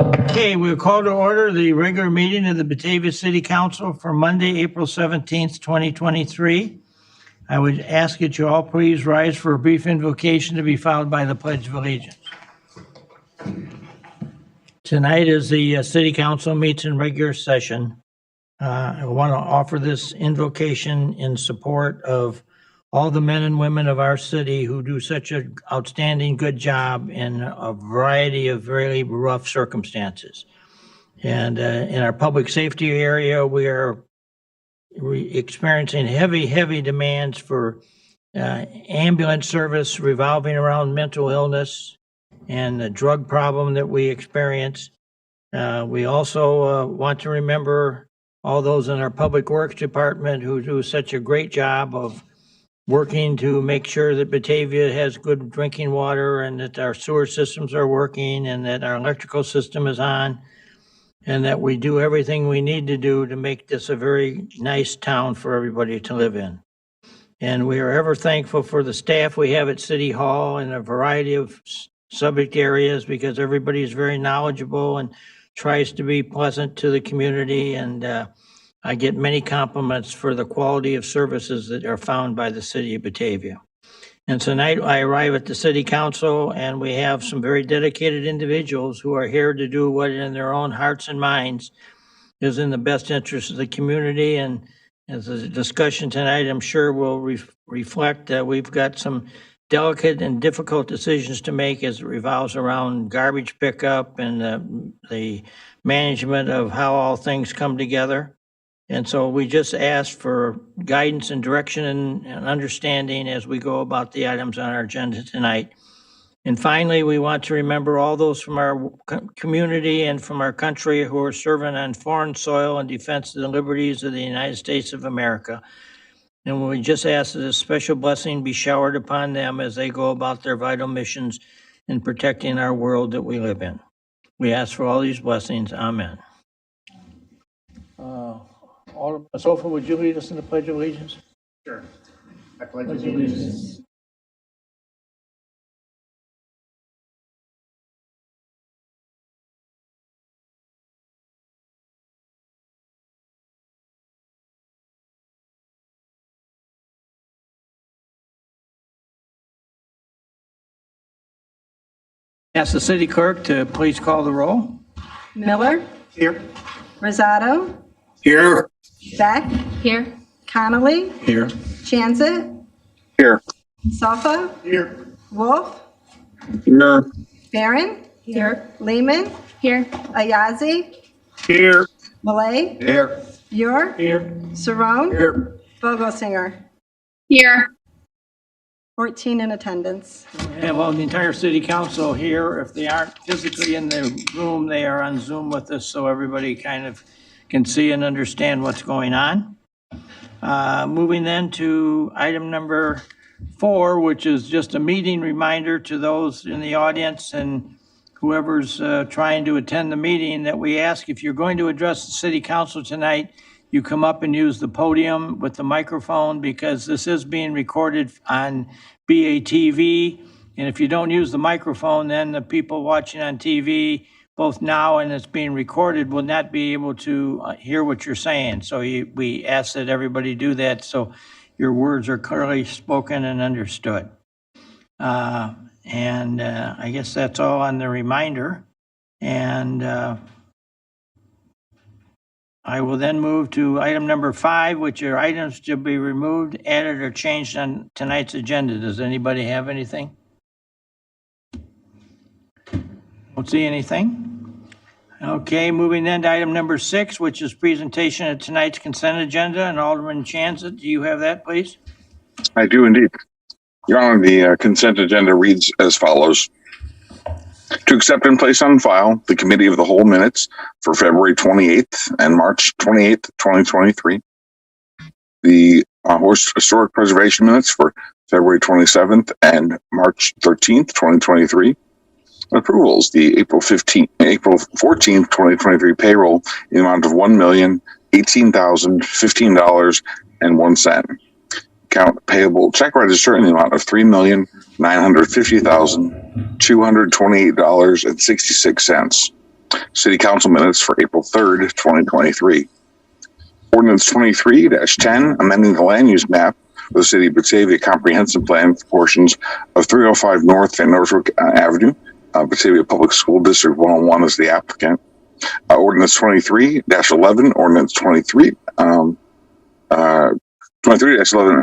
Okay, we'll call to order the regular meeting of the Batavia City Council for Monday, April 17th, 2023. I would ask that you all please rise for a brief invocation to be followed by the Pledge of Allegiance. Tonight, as the City Council meets in regular session, I want to offer this invocation in support of all the men and women of our city who do such an outstanding good job in a variety of very rough circumstances. And in our public safety area, we are experiencing heavy demands for ambulance service revolving around mental illness and the drug problem that we experience. We also want to remember all those in our public works department who do such a great job of working to make sure that Batavia has good drinking water and that our sewer systems are working and that our electrical system is on, and that we do everything we need to do to make this a very nice town for everybody to live in. And we are ever thankful for the staff we have at City Hall in a variety of subject areas, because everybody is very knowledgeable and tries to be pleasant to the community. And I get many compliments for the quality of services that are found by the city of Batavia. And tonight I arrive at the City Council and we have some very dedicated individuals who are here to do what in their own hearts and minds is in the best interest of the community. And as a discussion tonight, I'm sure will reflect that we've got some delicate and difficult decisions to make as it revolves around garbage pickup and the management of how all things come together. And so we just ask for guidance and direction and understanding as we go about the items on our agenda tonight. And finally, we want to remember all those from our community and from our country who are serving on foreign soil in defense of the liberties of the United States of America. And we just ask that a special blessing be showered upon them as they go about their vital missions in protecting our world that we live in. We ask for all these blessings. Amen. Alderman Sofa, would you lead us in the Pledge of Allegiance? Sure. I pledge allegiance. Ask the city clerk to please call the roll. Miller, Here. Rosado, Here. Beck, Here. Connolly, Here. Chanzit, Here. Sofa, Here. Wolf, Here. Barron, Here. Lehman, Here. Ayazi, Here. Malay, Here. Ure, Here. Cerrone, Here. Vogelsinger. Here. 14 in attendance. We have all the entire city council here. If they aren't physically in the room, they are on Zoom with us, so everybody kind of can see and understand what's going on. Moving then to item number 4, which is just a meeting reminder to those in the audience and whoever's trying to attend the meeting, that we ask, if you're going to address the city council tonight, you come up and use the podium with the microphone, because this is being recorded on BATV. And if you don't use the microphone, then the people watching on TV, both now and it's being recorded, will not be able to hear what you're saying. So we ask that everybody do that so your words are clearly spoken and understood. And I guess that's all on the reminder. And I will then move to item number 5, which are items to be removed, added, or changed on tonight's agenda. Does anybody have anything? Don't see anything. Okay, moving then to item number 6, which is presentation of tonight's consent agenda. And Alderman Chanzit, do you have that, please? I do indeed. Your Honor, the consent agenda reads as follows. To accept and place on file the Committee of the Whole minutes for February 28th and March 28th, 2023. The Historic Preservation minutes for February 27th and March 13th, 2023. Approvals, the April 14th, 2023 payroll in the amount of $1,018,015.01. Account payable check register in the amount of $3,950,228.66. City Council minutes for April 3rd, 2023. Ordinance 23-10, amending the land use map for the City of Batavia Comprehensive Plan for portions of 305 North Van Noordhoek Avenue. Batavia Public School District 101 is the applicant. Ordinance 23-11, ordinance 23-11,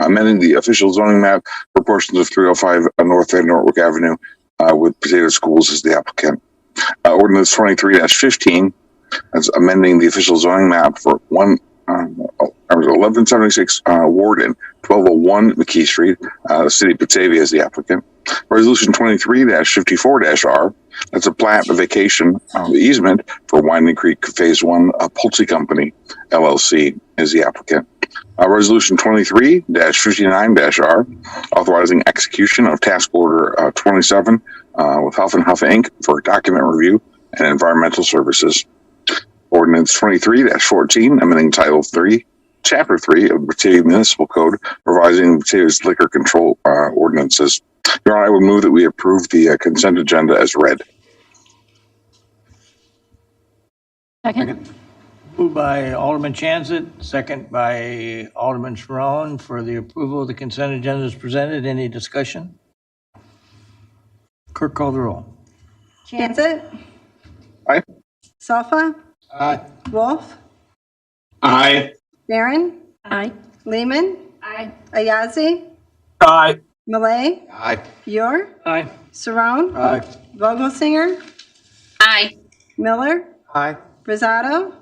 amending the official zoning map for portions of 305 North Van Noordhoek Avenue with Batavia Schools as the applicant. Ordinance 23-15, that's amending the official zoning map for 1176 Warden, 1201 McKee Street, the City of Batavia as the applicant. Resolution 23-54-R, that's a plat of vacation easement for Winding Creek Phase 1 Pulte Company, LLC, is the applicant. Resolution 23-59-R, authorizing execution of Task Order 27 with Huff and Huff Inc. for document review and environmental services. Ordinance 23-14, amending Title 3, Chapter 3 of the Batavia Municipal Code, revising Batavia's liquor control ordinances. Your Honor, I would move that we approve the consent agenda as read. Second. Moved by Alderman Chanzit, second by Alderman Sharon for the approval of the consent agenda as presented. Any discussion? Clerk, call the roll. Chanzit. Aye. Safa. Aye. Wolf. Aye. Barron. Aye. Lehman. Aye. Ayazi. Aye. Malay. Aye. Yor. Aye. Saron. Aye. Vogelsinger. Aye. Miller. Aye. Rosado.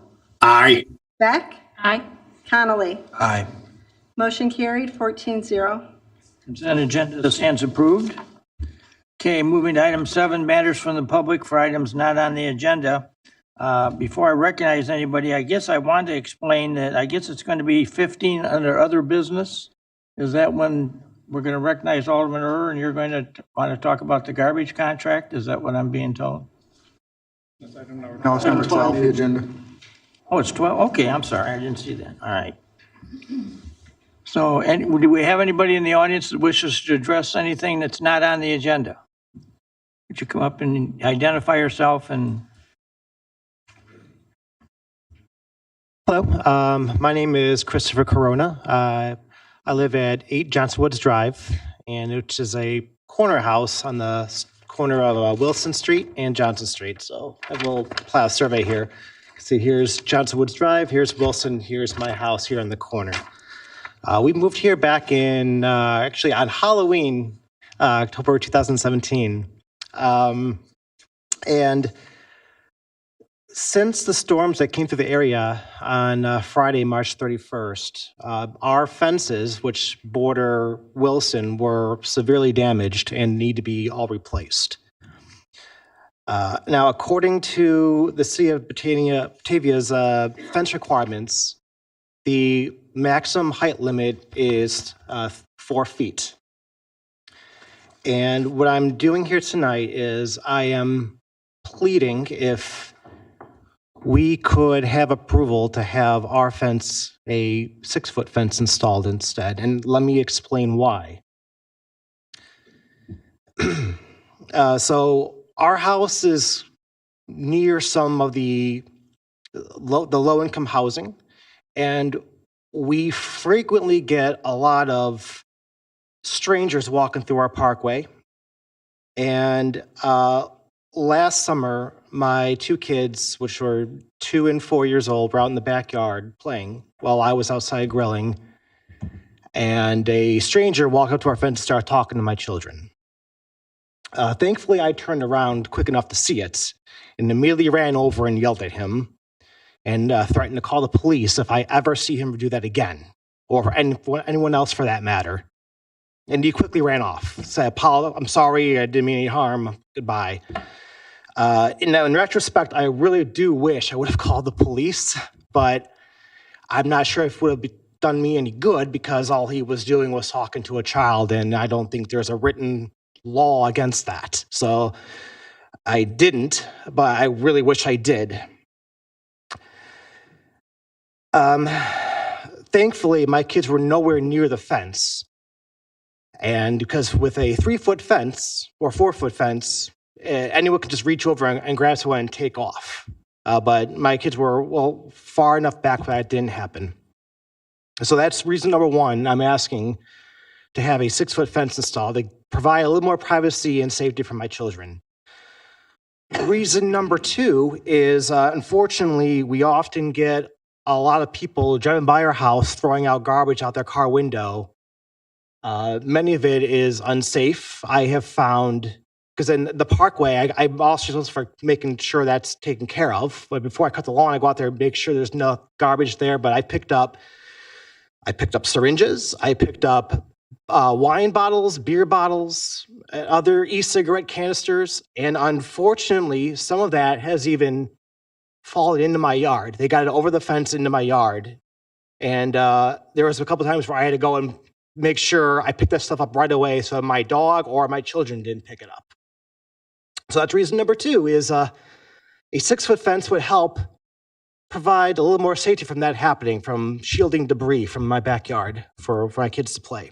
Aye. Beck. Aye. Connolly. Aye. Motion carried 14-0. Consent agenda stands approved. Okay, moving to item 7, matters from the public for items not on the agenda. Before I recognize anybody, I guess I want to explain that I guess it's going to be 15 under other business. Is that when we're going to recognize Alderman Ur and you're going to want to talk about the garbage contract? Is that what I'm being told? No, it's number 12 on the agenda. Oh, it's 12? Okay, I'm sorry. I didn't see that. All right. So, do we have anybody in the audience that wishes to address anything that's not on the agenda? Would you come up and identify yourself and... Hello, my name is Christopher Corona. I live at 8 Johnson Woods Drive, and which is a corner house on the corner of Wilson Street and Johnson Street. So I have a little plow survey here. See, here's Johnson Woods Drive, here's Wilson, here's my house here in the corner. We moved here back in, actually on Halloween, October 2017. And since the storms that came through the area on Friday, March 31st, our fences, which border Wilson, were severely damaged and need to be all replaced. Now, according to the City of Batavia's fence requirements, the maximum height limit is 4 feet. And what I'm doing here tonight is I am pleading if we could have approval to have our fence, a 6-foot fence, installed instead. And let me explain why. So our house is near some of the low-income housing, and we frequently get a lot of strangers walking through our parkway. And last summer, my 2 kids, which were 2 and 4 years old, were out in the backyard playing while I was outside grilling. And a stranger walked up to our fence and started talking to my children. Thankfully, I turned around quick enough to see it and immediately ran over and yelled at him and threatened to call the police if I ever see him do that again, or anyone else for that matter. And he quickly ran off. Said, I'm sorry, I didn't mean any harm, goodbye. Now, in retrospect, I really do wish I would have called the police, but I'm not sure if it would have done me any good because all he was doing was talking to a child, and I don't think there's a written law against that. So I didn't, but I really wish I did. Thankfully, my kids were nowhere near the fence. And because with a 3-foot fence or 4-foot fence, anyone can just reach over and grab someone and take off. But my kids were, well, far enough back that it didn't happen. So that's reason number one. I'm asking to have a 6-foot fence installed to provide a little more privacy and safety for my children. Reason number two is, unfortunately, we often get a lot of people driving by our house throwing out garbage out their car window. Many of it is unsafe. I have found, because in the parkway, I'm also responsible for making sure that's taken care of. But before I cut the lawn, I go out there and make sure there's no garbage there. But I picked up syringes. I picked up wine bottles, beer bottles, other e-cigarette canisters. And unfortunately, some of that has even fallen into my yard. They got it over the fence into my yard. And there was a couple times where I had to go and make sure I picked that stuff up right away so my dog or my children didn't pick it up. So that's reason number two is a 6-foot fence would help provide a little more safety from that happening, from shielding debris from my backyard for my kids to play.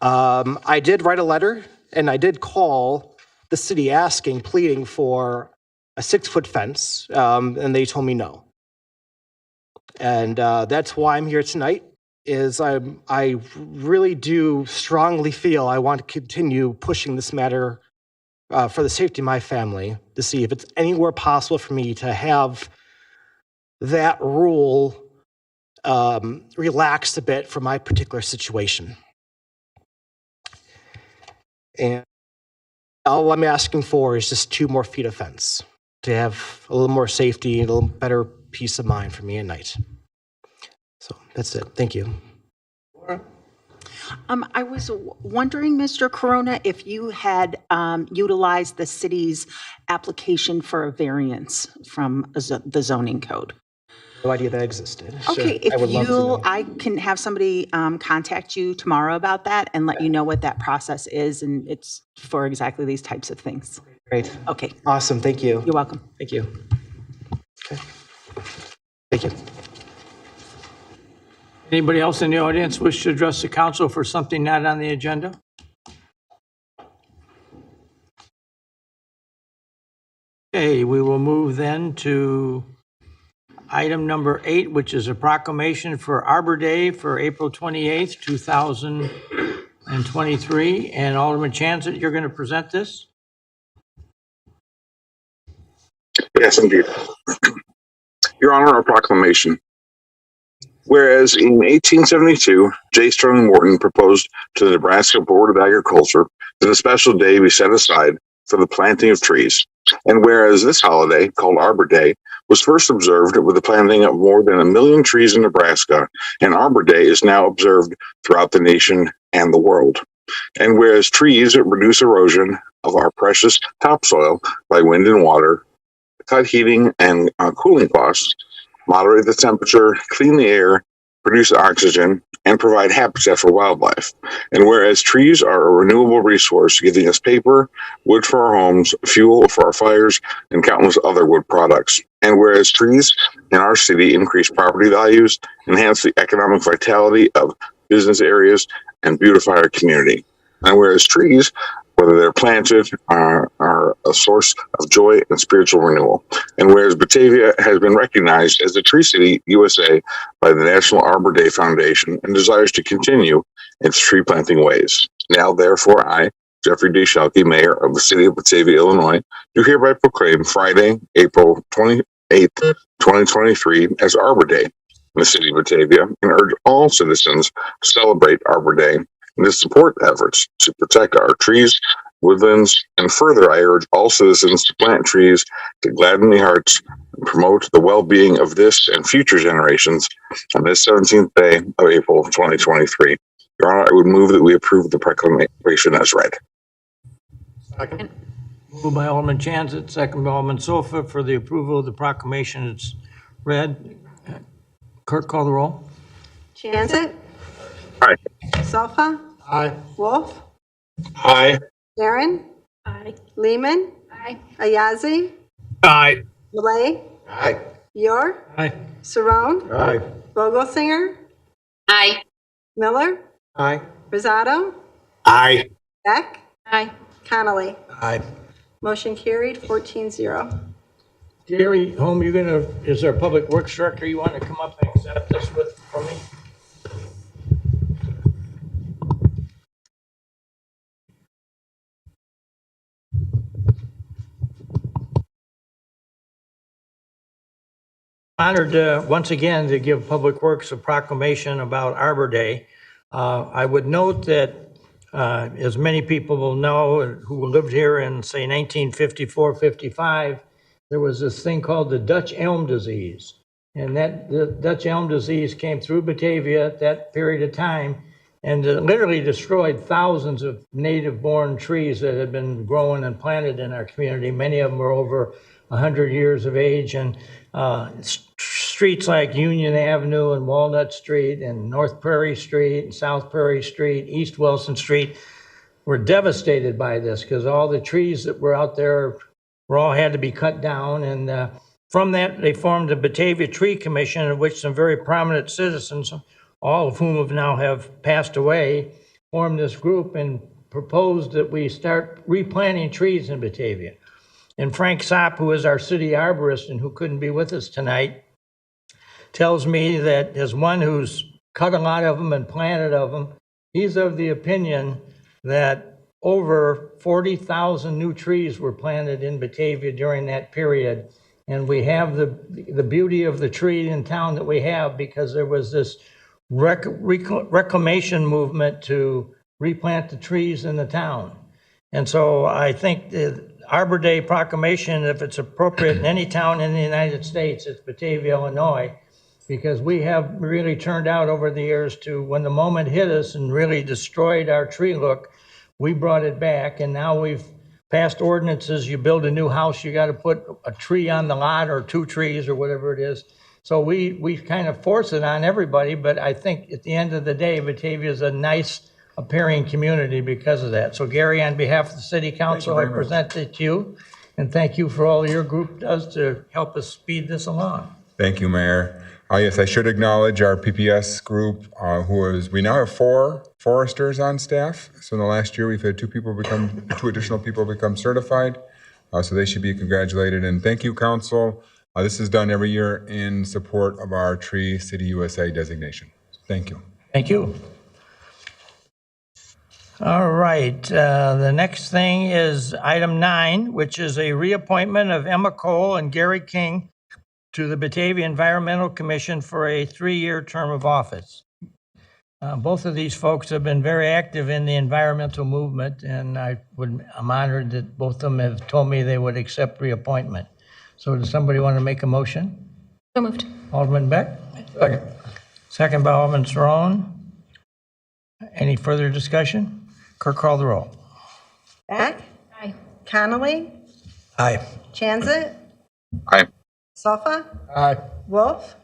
I did write a letter and I did call the city pleading for a 6-foot fence, and they told me no. And that's why I'm here tonight, is I really do strongly feel I want to continue pushing this matter for the safety of my family, to see if it's anywhere possible for me to have that rule relaxed a bit for my particular situation. And all I'm asking for is just 2 more feet of fence to have a little more safety and a little better peace of mind for me at night. So that's it. Thank you. I was wondering, Mr. Corona, if you had utilized the city's application for a variance from the zoning code. No idea that existed. Okay, Sure. I would love to know. I can have somebody contact you tomorrow about that and let you know what that process is, and it's for exactly these types of things. Great. Okay. Awesome. Thank you. You're welcome. Thank you. Okay. Thank you. Anybody else in the audience wish to address the council for something not on the agenda? Okay, we will move then to item number 8, which is a proclamation for Arbor Day for April 28th, 2023. And Alderman Chanzit, you're going to present this? Yes, indeed. Your Honor, a proclamation. Whereas in 1872, J. Sterling Morton proposed to the Nebraska Board of Agriculture that a special day be set aside for the planting of trees. And whereas this holiday, called Arbor Day, was first observed with the planting of more than 1 million trees in Nebraska, and Arbor Day is now observed throughout the nation and the world. And whereas trees reduce erosion of our precious topsoil by wind and water, cut heating and cooling costs, moderate the temperature, clean the air, produce oxygen, and provide habitat for wildlife. And whereas trees are a renewable resource, giving us paper, wood for our homes, fuel for our fires, and countless other wood products. And whereas trees in our city increase property values, enhance the economic vitality of business areas, and beautify our community. And whereas trees, whether they're planted, are a source of joy and spiritual renewal. And whereas Batavia has been recognized as the Tree City USA by the National Arbor Day Foundation and desires to continue its tree planting ways. Now, therefore, I, Jeffrey D. Schelke, Mayor of the City of Batavia, Illinois, do hereby proclaim Friday, April 28th, 2023 as Arbor Day in the City of Batavia, and urge all citizens to celebrate Arbor Day and to support efforts to protect our trees, woodlands, and further, I urge all citizens to plant trees to gladden the hearts and promote the well-being of this and future generations on this 17th day of April 2023. Your Honor, I would move that we approve the proclamation as read. Second. Moved by Alderman Chanzit, second by Alderman Sofa for the approval of the proclamation. It's read. Clerk, call the roll. Chanzit. Aye. Sofa. Aye. Wolf. Aye. Aaron. Aye. Lehman. Aye. Ayazi. Aye. Malay. Aye. Yor. Aye. Saron. Aye. Vogelsinger. Aye. Miller. Aye. Rosado. Aye. Beck. Aye. Connolly. Aye. Motion carried 14-0. Gary, Home, is there a public works director you want to come up and accept this for me? Honored once again to give Public Works a proclamation about Arbor Day. I would note that, as many people will know who lived here in, say, 1954, 55, there was this thing called the Dutch elm disease. And the Dutch elm disease came through Batavia at that period of time and literally destroyed thousands of native-born trees that had been grown and planted in our community. Many of them were over 100 years of age, and streets like Union Avenue and Walnut Street and North Prairie Street and South Prairie Street, East Wilson Street were devastated by this because all the trees that were out there all had to be cut down. And from that, they formed the Batavia Tree Commission, of which some very prominent citizens, all of whom now have passed away, formed this group and proposed that we start replanting trees in Batavia. And Frank Sopp, who is our city arborist and who couldn't be with us tonight, tells me that as one who's cut a lot of them and planted of them, he's of the opinion that over 40,000 new trees were planted in Batavia during that period. And we have the beauty of the tree in town that we have because there was this reclamation movement to replant the trees in the town. And so I think the Arbor Day proclamation, if it's appropriate in any town in the United States, it's Batavia, Illinois, because we have really turned out over the years to, when the moment hit us and really destroyed our tree look, we brought it back, and now we've passed ordinances. You build a new house, you got to put a tree on the lot or 2 trees or whatever it is. So we kind of force it on everybody, but I think at the end of the day, Batavia is a nice appearing community because of that. So Gary, on behalf of the City Council, I present it to you, and thank you for all your group does to help us speed this along. Thank you, Mayor. Yes, I should acknowledge our PPS group, we now have 4 foresters on staff. So in the last year, we've had 2 additional people become certified. So they should be congratulated. And thank you, Council. This is done every year in support of our Tree City USA designation. Thank you. Thank you. All right, the next thing is item 9, which is a reappointment of Emma Cole and Gary King to the Batavia Environmental Commission for a 3-year term of office. Both of these folks have been very active in the environmental movement, and I'm honored that both of them have told me they would accept reappointment. So does somebody want to make a motion? So moved. Alderman Beck? Second. Second by Alderman Cerrone. Any further discussion? Clerk, call the roll. Beck? Aye. Connolly? Aye. Chanzit? Aye. Sofa? Aye. Wolf?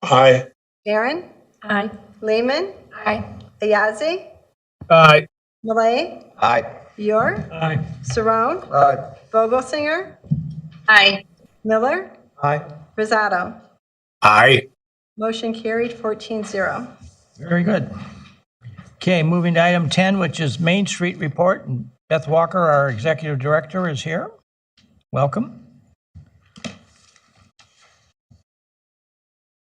Aye. Aaron? Aye. Lehman? Aye. Ayazi? Aye. Malay? Aye. Yor? Aye. Cerrone? Aye. Vogelsinger? Aye. Miller? Aye. Rosado? Aye. Motion carried 14-0. Very good. Okay, moving to item 10, which is Main Street Report. And Beth Walker, our Executive Director, is here. Welcome.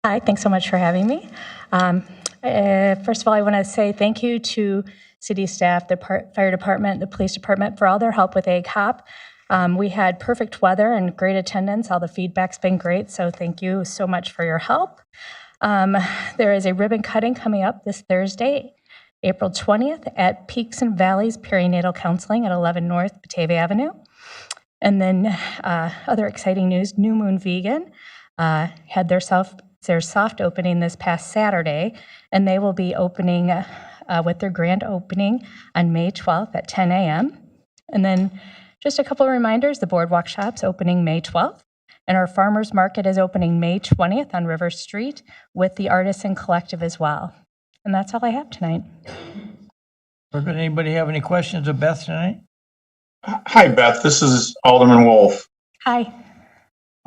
Hi, thanks so much for having me. First of all, I want to say thank you to city staff, the fire department, the police department for all their help with Egg Hop. We had perfect weather and great attendance. All the feedback's been great, so thank you so much for your help. There is a ribbon cutting coming up this Thursday, April 20th at Peaks and Valleys Perinatal Counseling at 11 North Batavia Avenue. And then other exciting news, New Moon Vegan had their soft opening this past Saturday, and they will be opening with their grand opening on May 12th at 10 a.m. And then just a couple of reminders, the Boardwalk Shop's opening May 12th, and our Farmers Market is opening May 20th on River Street with the Artisan Collective as well. And that's all I have tonight. Anybody have any questions of Beth tonight? Hi, Beth. This is Alderman Wolf. Hi.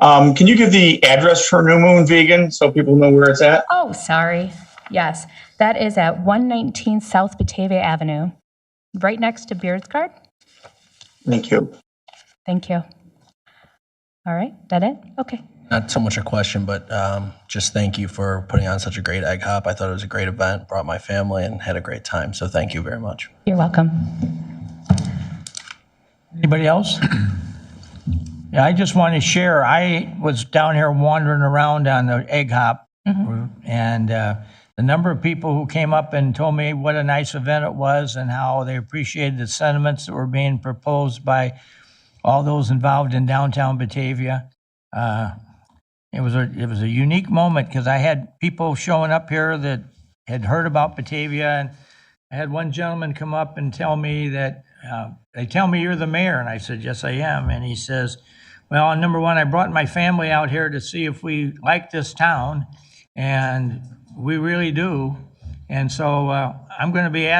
Can you give the address for New Moon Vegan so people know where it's at? Oh, sorry. Yes, that is at 119 South Batavia Avenue, right next to Beardsguard. Thank you. Thank you. All right, that it? Okay. Not so much a question, but just thank you for putting on such a great egg hop. I thought it was a great event, brought my family, and had a great time. So thank you very much. You're welcome. Anybody else? Yeah, I just want to share, I was down here wandering around on the egg hop, and the number of people who came up and told me what a nice event it was and how they appreciated the sentiments that were being proposed by all those involved in downtown Batavia. It was a unique moment because I had people showing up here that had heard about Batavia, and I had one gentleman come up and tell me that, they tell me you're the mayor, and I said, yes, I am. And he says, well, number one, I brought my family out here to see if we like this town, and we really do. And so I'm going to be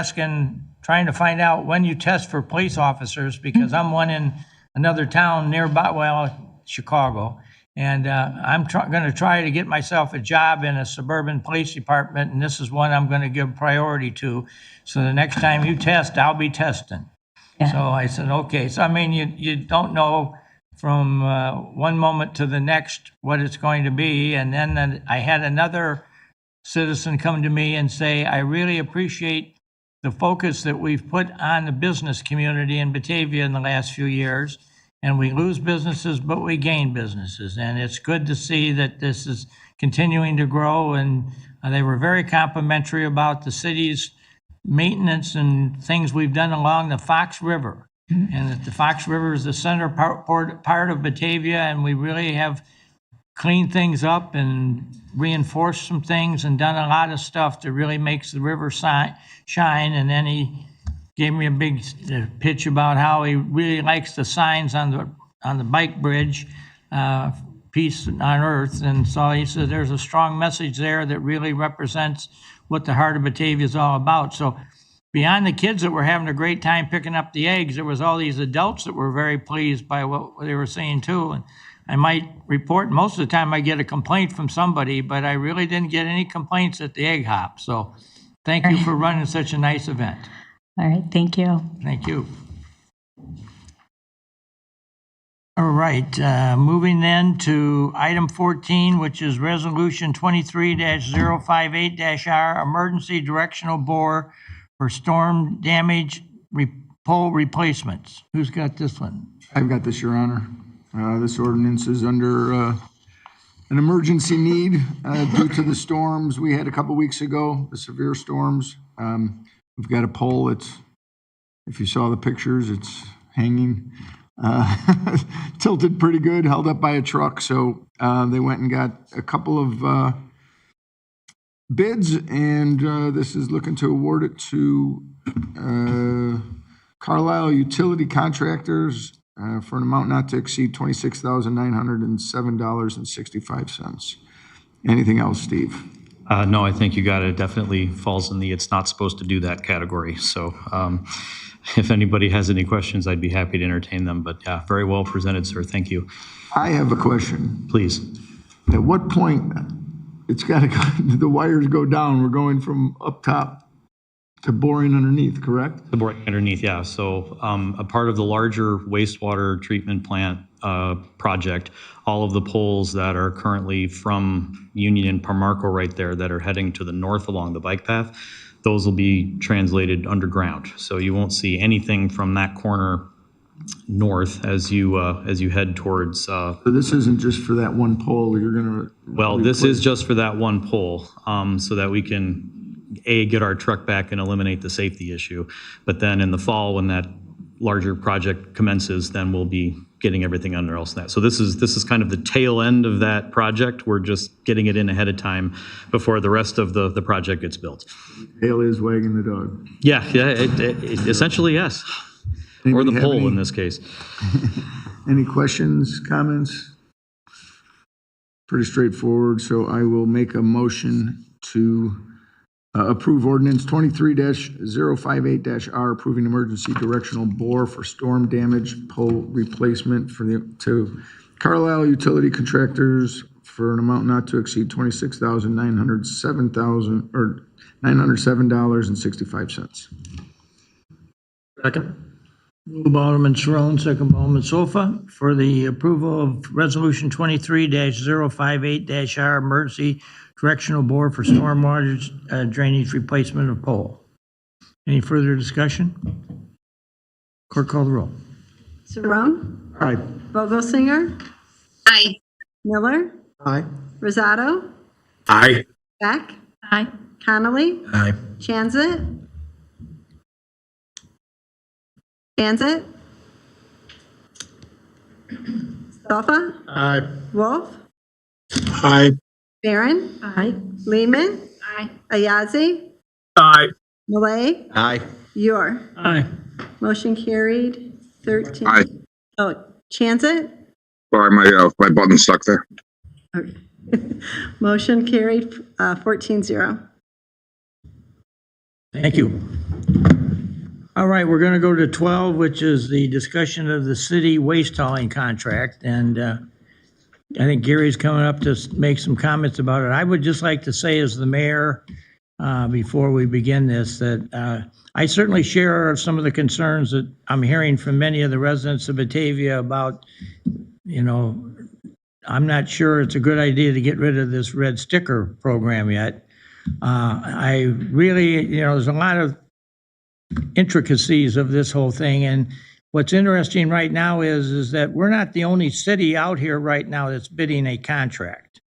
trying to find out when you test for police officers, because I'm one in another town nearby, well, Chicago. And I'm going to try to get myself a job in a suburban police department, and this is one I'm going to give priority to. So the next time you test, I'll be testing. Yeah. So I said, okay. So, I mean, you don't know from one moment to the next what it's going to be. And then I had another citizen come to me and say, I really appreciate the focus that we've put on the business community in Batavia in the last few years. And we lose businesses, but we gain businesses. And it's good to see that this is continuing to grow. And they were very complimentary about the city's maintenance and things we've done along the Fox River. And that the Fox River is the center part of Batavia, and we really have cleaned things up and reinforced some things and done a lot of stuff that really makes the river shine. And then he gave me a big pitch about how he really likes the signs on the bike bridge, Peace on Earth. And so he said there's a strong message there that really represents what the heart of Batavia is all about. So beyond the kids that were having a great time picking up the eggs, there was all these adults that were very pleased by what they were seeing too. And I might report, most of the time I get a complaint from somebody, but I really didn't get any complaints at the egg hop. So thank you for running such a nice event. All right, thank you. Thank you. All right, moving then to item 14, which is Resolution 23-058-R, Emergency Directional Bore for Storm Damage Pole Replacements. Who's got this one? I've got this, Your Honor. This ordinance is under an emergency need due to the storms we had a couple weeks ago, the severe storms. We've got a pole that's, if you saw the pictures, it's hanging, tilted pretty good, held up by a truck. So they went and got a couple of bids, and this is looking to award it to Carlisle Utility Contractors for an amount not to exceed $26,907.65. Anything else, Steve? No, I think you got it. It definitely falls in the it's not supposed to do that category. So if anybody has any questions, I'd be happy to entertain them. But yeah, very well presented, sir. Thank you. I have a question. Please. At what point it's got to go, the wires go down? We're going from up top to boring underneath, correct? The boring underneath, yeah. So a part of the larger wastewater treatment plant project, all of the poles that are currently from Union and Parmarco right there that are heading to the north along the bike path, those will be translated underground. So you won't see anything from that corner north as you head towards. So this isn't just for that one pole. You're gonna. Well, this is just for that one pole, so that we can get our truck back and eliminate the safety issue. But then in the fall, when that larger project commences, then we'll be getting everything under else that. So this is kind of the tail end of that project. We're just getting it in ahead of time before the rest of the project gets built. Tail is wagging the dog. Yeah, it essentially, yes. Or the pole in this case. Any questions, comments? Pretty straightforward. So I will make a motion to approve ordinance 23-058-R, approving emergency directional bore for storm damage pole replacement to Carlisle Utility Contractors for an amount not to exceed $26,907.65. Second. Moved by Alderman Cerrone, second by Alderman Sofa, for the approval of Resolution 23-058-R, Emergency Directional Board for Stormwater Drainage Replacement of Pole. Any further discussion? Clerk, call the roll. Cerrone. Aye. Vogelsinger. Aye. Miller. Aye. Rosato. Aye. Beck. Aye. Connolly. Aye. Chanzit. Anzit. Sofa. Aye. Wolf. Aye. Barron. Aye. Lehman. Aye. Ayazi. Aye. Malay. Aye. Yor. Aye. Motion carried. 13. Aye. Oh, Chanzit. Sorry, my button's stuck there. Okay. Motion carried. 14-0. Thank you. All right, we're going to go to 12, which is the discussion of the city waste hauling contract. And I think Gary's coming up to make some comments about it. I would just like to say as the mayor, before we begin this, that I certainly share some of the concerns that I'm hearing from many of the residents of Batavia about, I'm not sure it's a good idea to get rid of this red sticker program yet. I really, there's a lot of intricacies of this whole thing. And what's interesting right now is that we're not the only city out here right now that's bidding a contract.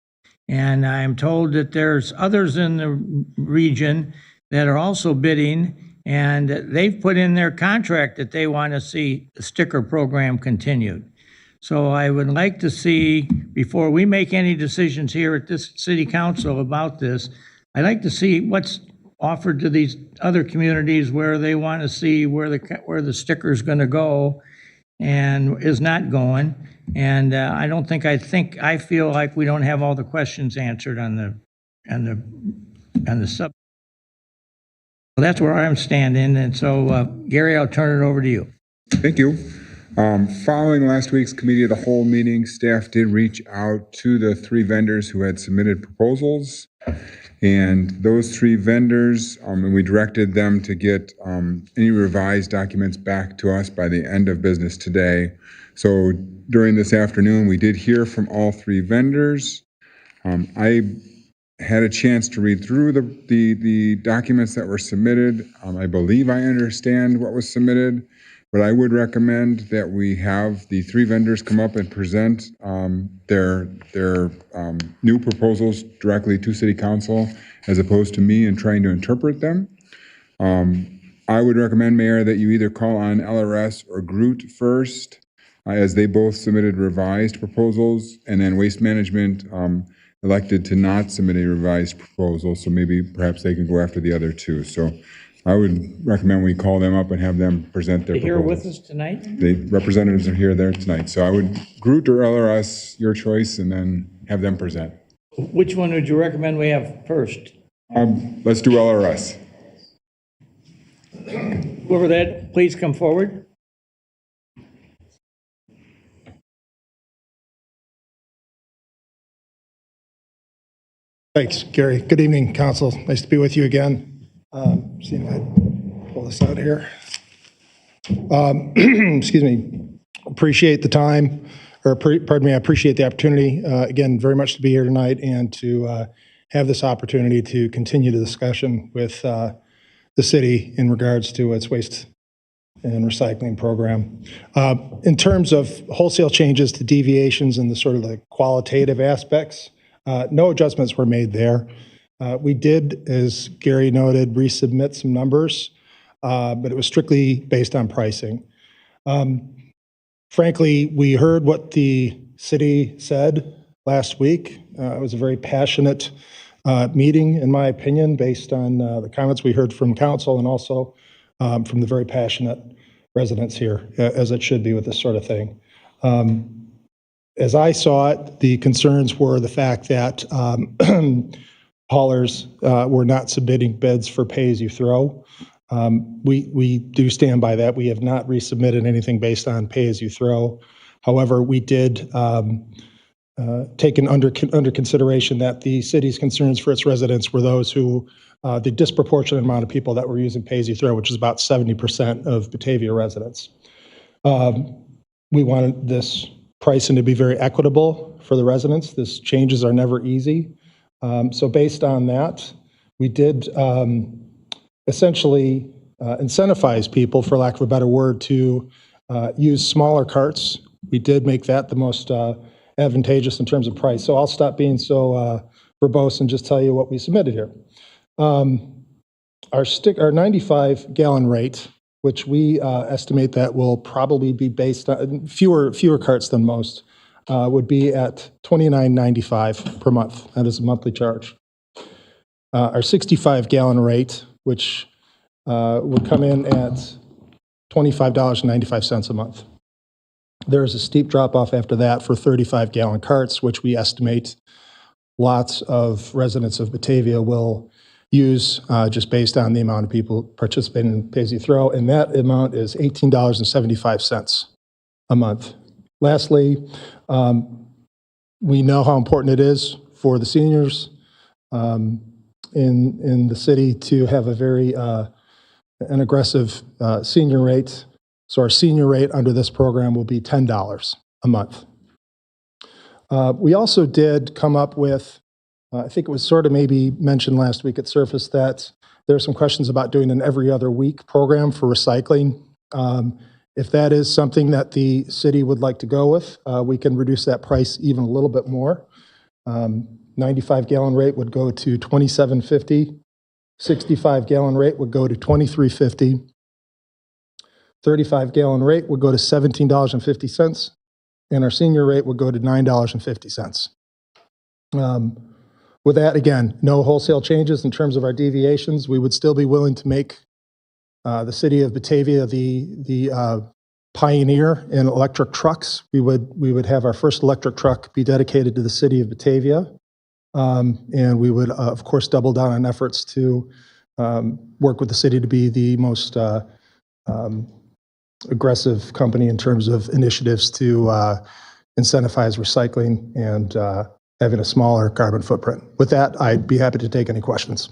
And I'm told that there's others in the region that are also bidding, and they've put in their contract that they want to see the sticker program continued. So I would like to see, before we make any decisions here at this city council about this, I'd like to see what's offered to these other communities where they want to see where the sticker's going to go and is not going. And I feel like we don't have all the questions answered on the sub. Well, that's where I'm standing. And so, Gary, I'll turn it over to you. Thank you. Following last week's committee of the whole meeting, staff did reach out to the 3 vendors who had submitted proposals. And those 3 vendors, and we directed them to get any revised documents back to us by the end of business today. So during this afternoon, we did hear from all 3 vendors. I had a chance to read through the documents that were submitted. I believe I understand what was submitted, but I would recommend that we have the 3 vendors come up and present their new proposals directly to City Council, as opposed to me and trying to interpret them. I would recommend, Mayor, that you either call on LRS or Groot first, as they both submitted revised proposals, and then Waste Management elected to not submit a revised proposal, so maybe perhaps they can go after the other 2. So I would recommend we call them up and have them present their Here proposals. with us tonight? The representatives are here there tonight. So I would, Groot or LRS, your choice, and then have them present. Which one would you recommend we have first? Let's do LRS. Whoever that, please come forward. Thanks, Gary. Good evening, Council. Nice to be with you again. See if I pull this out here. Excuse me. Appreciate the time, pardon me, I appreciate the opportunity, again, very much to be here tonight and to have this opportunity to continue the discussion with the city in regards to its waste and recycling program. In terms of wholesale changes to deviations and the sort of the qualitative aspects, no adjustments were made there. We did, as Gary noted, resubmit some numbers, but it was strictly based on pricing. Frankly, we heard what the city said last week. It was a very passionate meeting, in my opinion, based on the comments we heard from council and also from the very passionate residents here, as it should be with this sort of thing. As I saw it, the concerns were the fact that haulers were not submitting bids for pay-as-you-throw. We do stand by that. We have not resubmitted anything based on pay-as-you-throw. However, we did take under consideration that the city's concerns for its residents were those who, the disproportionate amount of people that were using pay-as-you-throw, which is about 70% of Batavia residents. We wanted this pricing to be very equitable for the residents. This changes are never easy. So based on that, we did essentially incentivize people, for lack of a better word, to use smaller carts. We did make that the most advantageous in terms of price. So I'll stop being so verbose and just tell you what we submitted here. Our 95-gallon rate, which we estimate that will probably be based on fewer carts than most, would be at $29.95 per month. That is a monthly charge. Our 65-gallon rate, which would come in at $25.95 a month. There is a steep drop-off after that for 35-gallon carts, which we estimate lots of residents of Batavia will use just based on the amount of people participating in pay-as-you-throw, and that amount is $18.75 a month. Lastly, we know how important it is for the seniors in the city to have a very an aggressive senior rate. So our senior rate under this program will be $10 a month. We also did come up with, I think it was sort of maybe mentioned last week at Surface, that there are some questions about doing an every other week program for recycling. If that is something that the city would like to go with, we can reduce that price even a little bit more. 95-gallon rate would go to $27.50. 65-gallon rate would go to $23.50. 35-gallon rate would go to $17.50, and our senior rate would go to $9.50. With that, again, no wholesale changes in terms of our deviations. We would still be willing to make the city of Batavia the pioneer in electric trucks. We would have our first electric truck be dedicated to the city of Batavia, and we would, of course, double down on efforts to work with the city to be the most aggressive company in terms of initiatives to incentivize recycling and having a smaller carbon footprint. With that, I'd be happy to take any questions.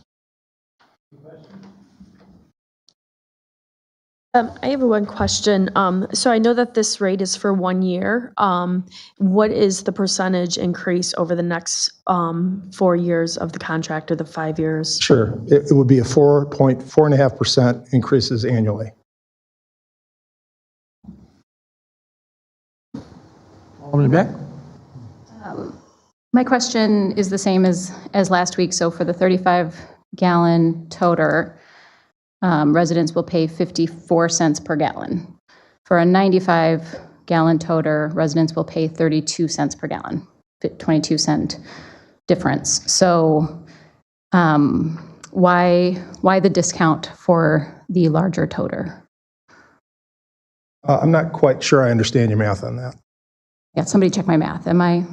I have one question. So I know that this rate is for 1 year. What is the percentage increase over the next 4 years of the contract, or the 5 years? Sure. It would be a 4.5% increases annually. Alderman Beck? My question is the same as last week. So for the 35-gallon toter, residents will pay 54 cents per gallon. For a 95-gallon toter, residents will pay 32 cents per gallon, 22-cent difference. So why the discount for the larger toter? I'm not quite sure I understand your math on that. Yeah, somebody check my math. Am I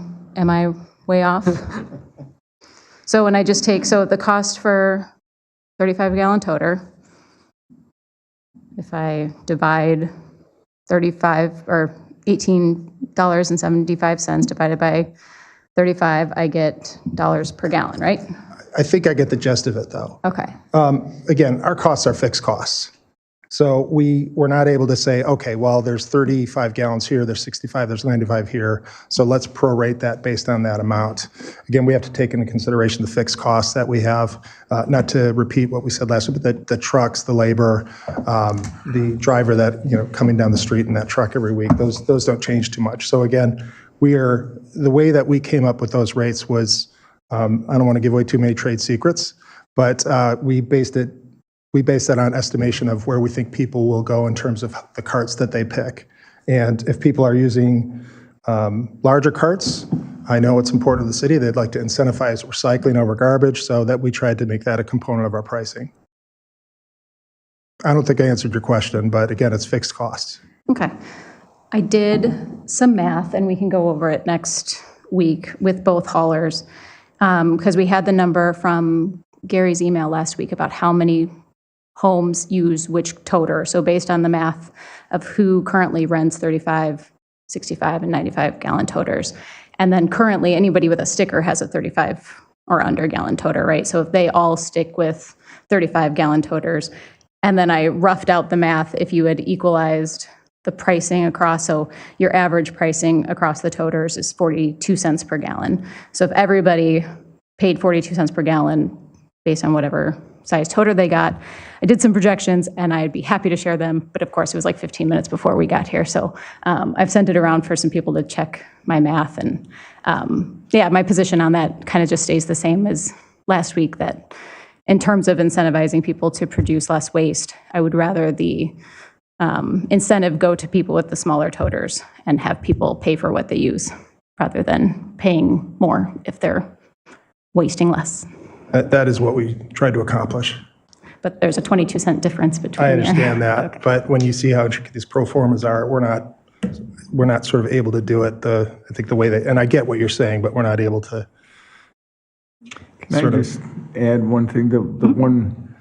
way off? So when I just take, so the cost for 35-gallon toter, if I divide 35 or $18.75 divided by 35, I get dollars per gallon, right? I think I get the gist of it, though. Okay. Again, our costs are fixed costs. So we're not able to say, okay, well, there's 35 gallons here, there's 65, there's 95 here, so let's prorate that based on that amount. Again, we have to take into consideration the fixed costs that we have, not to repeat what we said last week, but the trucks, the labor, the driver that, coming down the street in that truck every week, those don't change too much. So again, the way that we came up with those rates was, I don't want to give away too many trade secrets, but we based that on estimation of where we think people will go in terms of the carts that they pick. And if people are using larger carts, I know it's important to the city. They'd like to incentivize recycling over garbage, so that we tried to make that a component of our pricing. I don't think I answered your question, but again, it's fixed costs. Okay. I did some math, and we can go over it next week with both haulers, because we had the number from Gary's email last week about how many homes use which toter. So based on the math of who currently rents 35, 65, and 95-gallon toters. And then currently anybody with a sticker has a 35 or under gallon toter, right? So if they all stick with 35-gallon toters, and then I roughed out the math, if you had equalized the pricing across. So your average pricing across the toters is 42 cents per gallon. So if everybody paid 42 cents per gallon based on whatever size toter they got, I did some projections and I'd be happy to share them. But of course, it was like 15 minutes before we got here. So I've sent it around for some people to check my math. And yeah, my position on that kind of just stays the same as last week, that in terms of incentivizing people to produce less waste, I would rather the incentive go to people with the smaller toters and have people pay for what they use rather than paying more if they're wasting less. That is what we tried to accomplish. But there's a 22-cent difference between. I understand there. that, but when you see how intricate these pro formas are, we're not sort of able to do it I think the way that, and I get what you're saying, but we're not able to. Can I just add one thing? The one,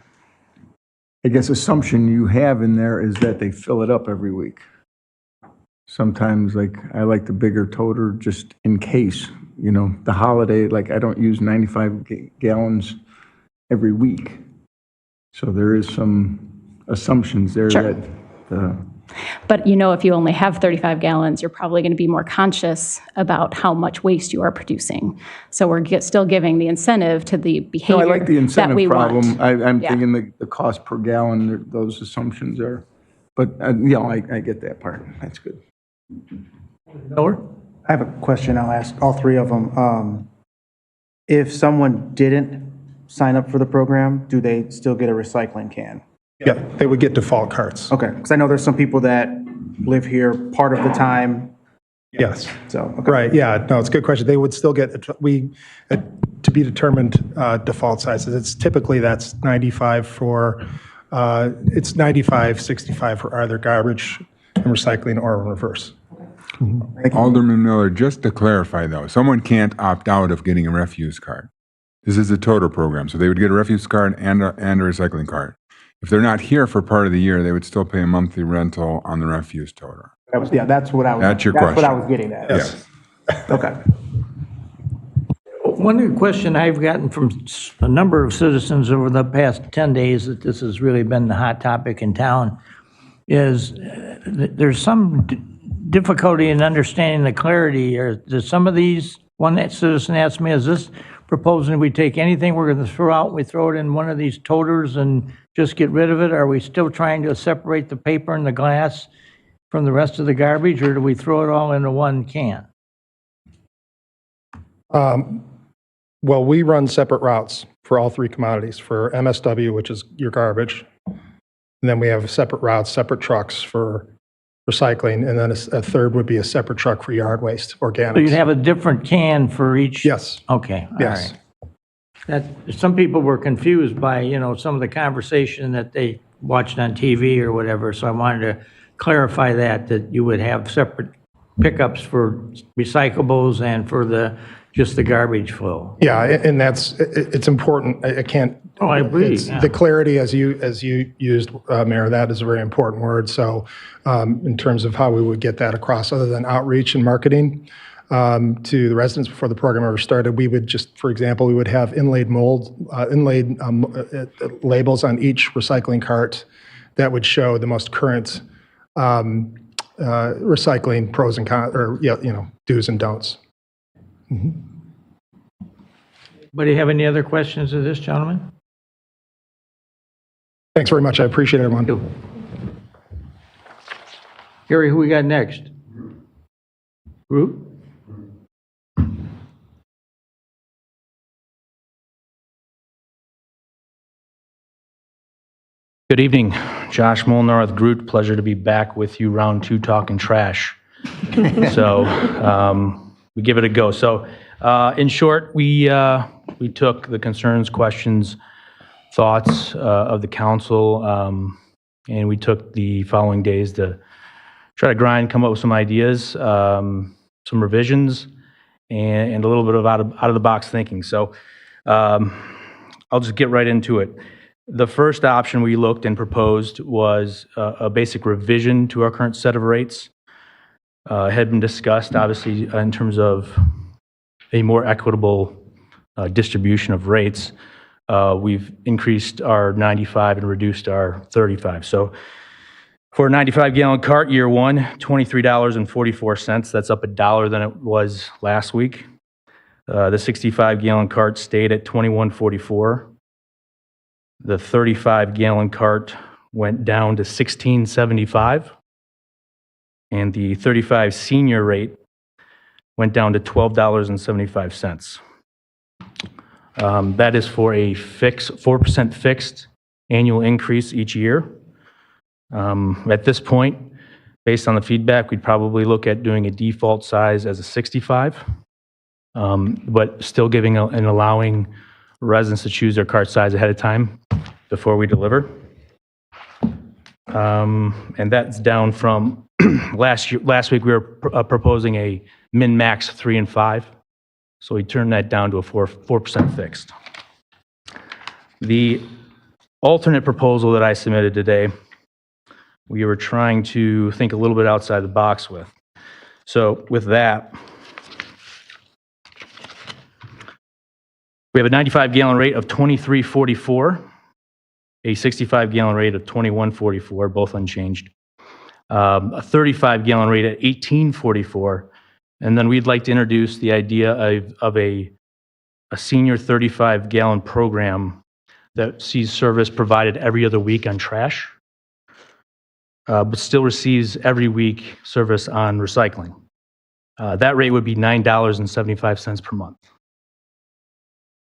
I guess, assumption you have in there is that they fill it up every week. Sometimes, like, I like the bigger toter just in case, the holiday, like, I don't use 95 gallons every week. So there is some assumptions there. Sure. that But if you only have 35 gallons, you're probably going to be more conscious about how much waste you are producing. So we're still giving the incentive to the behavior I like the that incentive we problem. want. I'm Yeah. thinking the cost per gallon, those assumptions are, but I get that part. That's good. Miller? I have a question. I'll ask all three of them. If someone didn't sign up for the program, do they still get a recycling can? Yeah, they would get default carts. Okay, because I know there's some people that live here part of the time. Yes. So, okay. Right, yeah, no, it's a good question. They would still get, to be determined default sizes. It's typically that's 95 for, it's 95, 65 for either garbage and recycling or reverse. Alderman Miller, just to clarify though, someone can't opt out of getting a refuse card. This is a toter program, so they would get a refuse card and a recycling card. If they're not here for part of the year, they would still pay a monthly rental on the refuse toter. That's what I was. That's your That's what I question. was getting at. Yes. Okay. One question I've gotten from a number of citizens over the past 10 days that this has really been the hot topic in town is there's some difficulty in understanding the clarity. Or does some of these, one citizen asked me, is this proposing we take anything we're going to throw out, we throw it in one of these toters and just get rid of it? Are we still trying to separate the paper and the glass from the rest of the garbage, or do we throw it all into one can? Well, we run separate routes for all three commodities. For MSW, which is your garbage, and then we have separate routes, separate trucks for recycling, and then a third would be a separate truck for yard waste, organics. So you'd have a different can for each? Yes. Okay, all Yes. right. That, some people were confused by, some of the conversation that they watched on TV or whatever, so I wanted to clarify that you would have separate pickups for recyclables and for just the garbage flow. Yeah, and it's important. I can't. Oh, I agree. It's the clarity as you used, Mayor, that is a very important word. So in terms of how we would get that across, other than outreach and marketing to the residents before the program ever started, we would just, for example, we would have inlaid labels on each recycling cart that would show the most current recycling pros and cons, or do's and don'ts. Mm-hmm. Anybody have any other questions of this gentleman? Thanks very much. I appreciate it, everyone. Gary, who we got next? Group? Good evening, Josh Molnar with Groot. Pleasure to be back with you, round two, talking trash. So we give it a go. So in short, we took the concerns, questions, thoughts of the council, and we took the following days to try to come up with some ideas, some revisions, and a little bit of out of the box thinking. So I'll just get right into it. The first option we looked and proposed was a basic revision to our current set of rates. Had been discussed, obviously, in terms of a more equitable distribution of rates. We've increased our 95 and reduced our 35. So For a 95-gallon cart, year one, $23.44. That's up $1 than it was last week. The 65-gallon cart stayed at $21.44. The 35-gallon cart went down to $16.75. And the 35 senior rate went down to $12.75. That is for a 4% fixed annual increase each year. At this point, based on the feedback, we'd probably look at doing a default size as a 65, but still giving and allowing residents to choose their cart size ahead of time before we deliver. And that's down from last week we were proposing a min-max 3 and 5. So we turned that down to a 4% fixed. The alternate proposal that I submitted today, we were trying to think a little bit outside the box with. So with that, we have a 95-gallon rate of $23.44, a 65-gallon rate of $21.44, both unchanged, a 35-gallon rate at $18.44, and then we'd like to introduce the idea of a senior 35-gallon program that sees service provided every other week on trash, but still receives every week service on recycling. That rate would be $9.75 per month.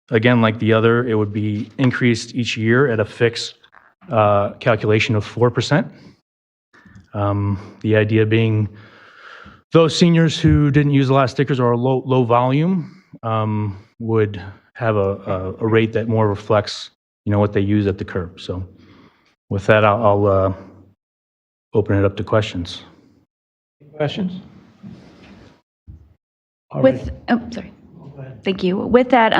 Again, like the other, it would be increased each year at a fixed calculation of 4%. The idea being those seniors who didn't use a lot of stickers or are low volume would have a rate that more reflects, what they use at the curb. So with that, I'll open it up to questions. Questions? Sorry. Thank you. With that,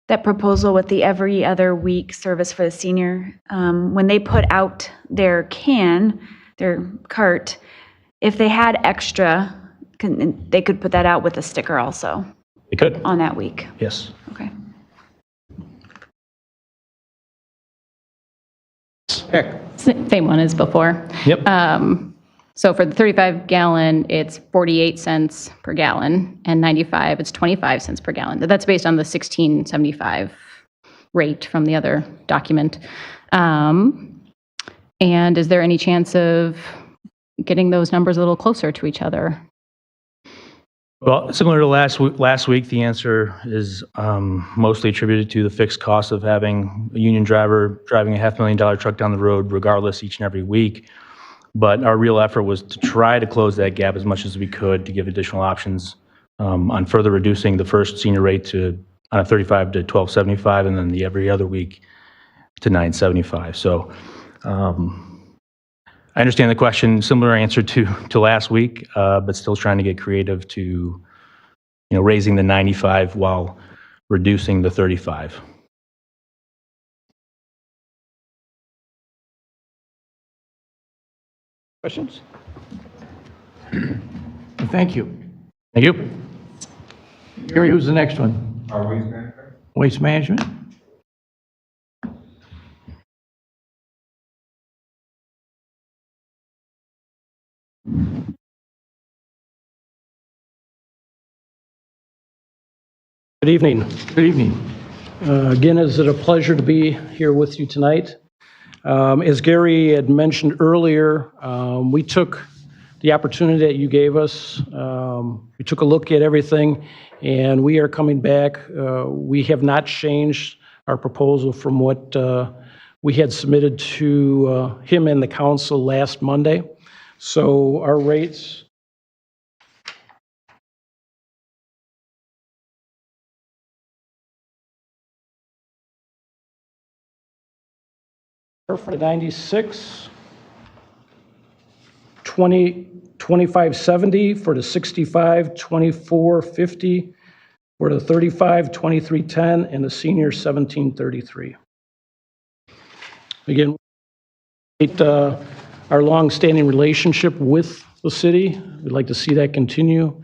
that proposal with the every other week service for the senior, when they put out their cart, if they had extra, they could put that out with a sticker also? They could. On that week? Yes. Okay. Same one as before. Yep. So for the 35-gallon, it's 48 cents per gallon, and 95, it's 25 cents per gallon. That's based on the 16.75 rate from the other document. And is there any chance of getting those numbers a little closer to each other? Well, similar to last week, the answer is mostly attributed to the fixed cost of having a union driver driving a $500,000 truck down the road regardless each and every week. But our real effort was to try to close that gap as much as we could to give additional options on further reducing the first senior rate to on a 35 to $12.75, and then the every other week to $9.75. So I understand the question, similar answer to last week, but still trying to get creative to raising the 95 while reducing the 35. Questions? Thank you. Thank you. Gary, who's the next one? Waste management. Waste management? Good evening. Good evening. Again, is it a pleasure to be here with you tonight? As Gary had mentioned earlier, we took the opportunity that you gave us. We took a look at everything, and we are coming back. We have not changed our proposal from what we had submitted to him and the council last Monday. So our rates for 96, 25.70 for the 65, 24.50 for the 35, 23.10, and the senior 17.33. Again, our long-standing relationship with the city. We'd like to see that continue,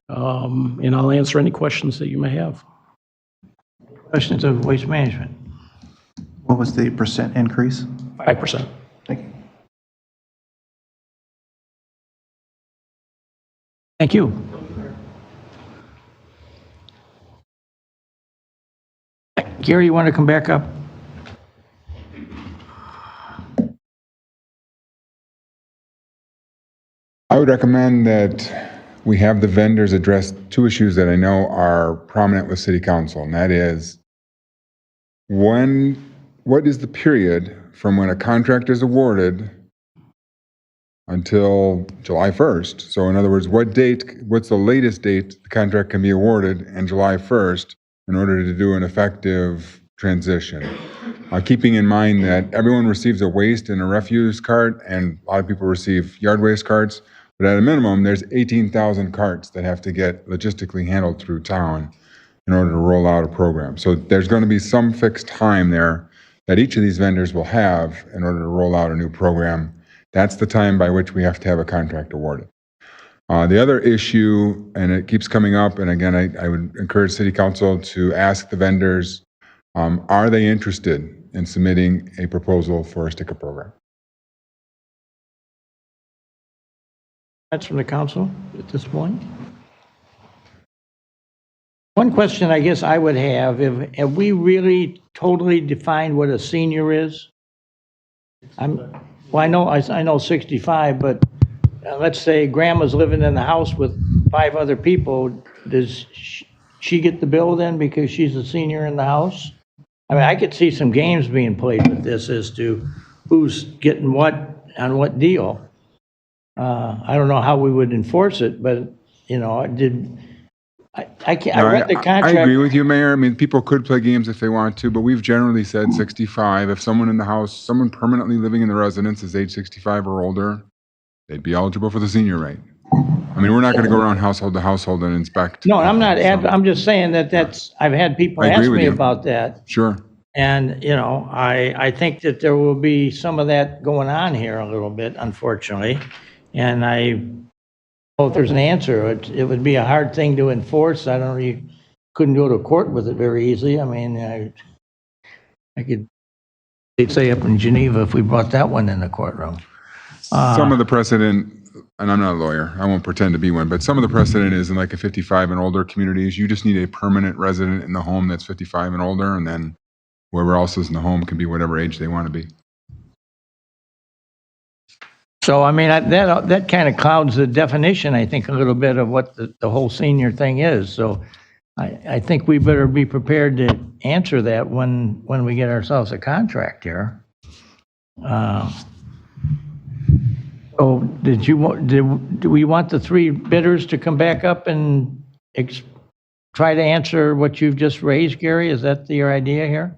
and I'll answer any questions that you may have. Questions of waste management? What was the percent increase? 5%. Thank you. Thank you. Gary, you want to come back up? I would recommend that we have the vendors address two issues that I know are prominent with City Council, and that is what is the period from when a contract is awarded until July 1st? So in other words, what's the latest date the contract can be awarded, and July 1st in order to do an effective transition? Keeping in mind that everyone receives a waste and a refuse cart, and a lot of people receive yard waste carts, but at a minimum, there's 18,000 carts that have to get logistically handled through town in order to roll out a program. So there's going to be some fixed time there that each of these vendors will have in order to roll out a new program. That's the time by which we have to have a contract awarded. The other issue, and it keeps coming up, and again, I would encourage City Council to ask the vendors, are they interested in submitting a proposal for a sticker program? That's from the council at this point. One question I guess I would have we really totally defined what a senior is? Well, I know 65, but let's say grandma's living in the house with 5 other people. Does she get the bill then because she's a senior in the house? I mean, I could see some games being played with this as to who's getting what on what deal. I don't know how we would enforce it, but, you know, I read the contract. I agree with you, Mayor. I mean, people could play games if they want to, but we've generally said 65. If someone in the house, someone permanently living in the residence is age 65 or older, they'd be eligible for the senior rate. I mean, we're not going to go around household to household and inspect. No, I'm not, I'm just saying I've had people ask me about that. Sure. And, you know, I think that there will be some of that going on here a little bit, unfortunately. And I don't know if there's an answer. It would be a hard thing to enforce. I don't know, you couldn't go to court with it very easily. I mean, I could, they'd say up in Geneva if we brought that one in the courtroom. Some of the precedent, and I'm not a lawyer, I won't pretend to be one, but some of the precedent is in like a 55 and older communities, you just need a permanent resident in the home that's 55 and older, and then whoever else is in the home can be whatever age they want to be. So, I mean, that kind of clouds the definition, I think, a little bit of what the whole senior thing is. So I think we better be prepared to answer that when we get ourselves a contract here. Oh, do we want the 3 bidders to come back up and try to answer what you've just raised, Gary? Is that your idea here?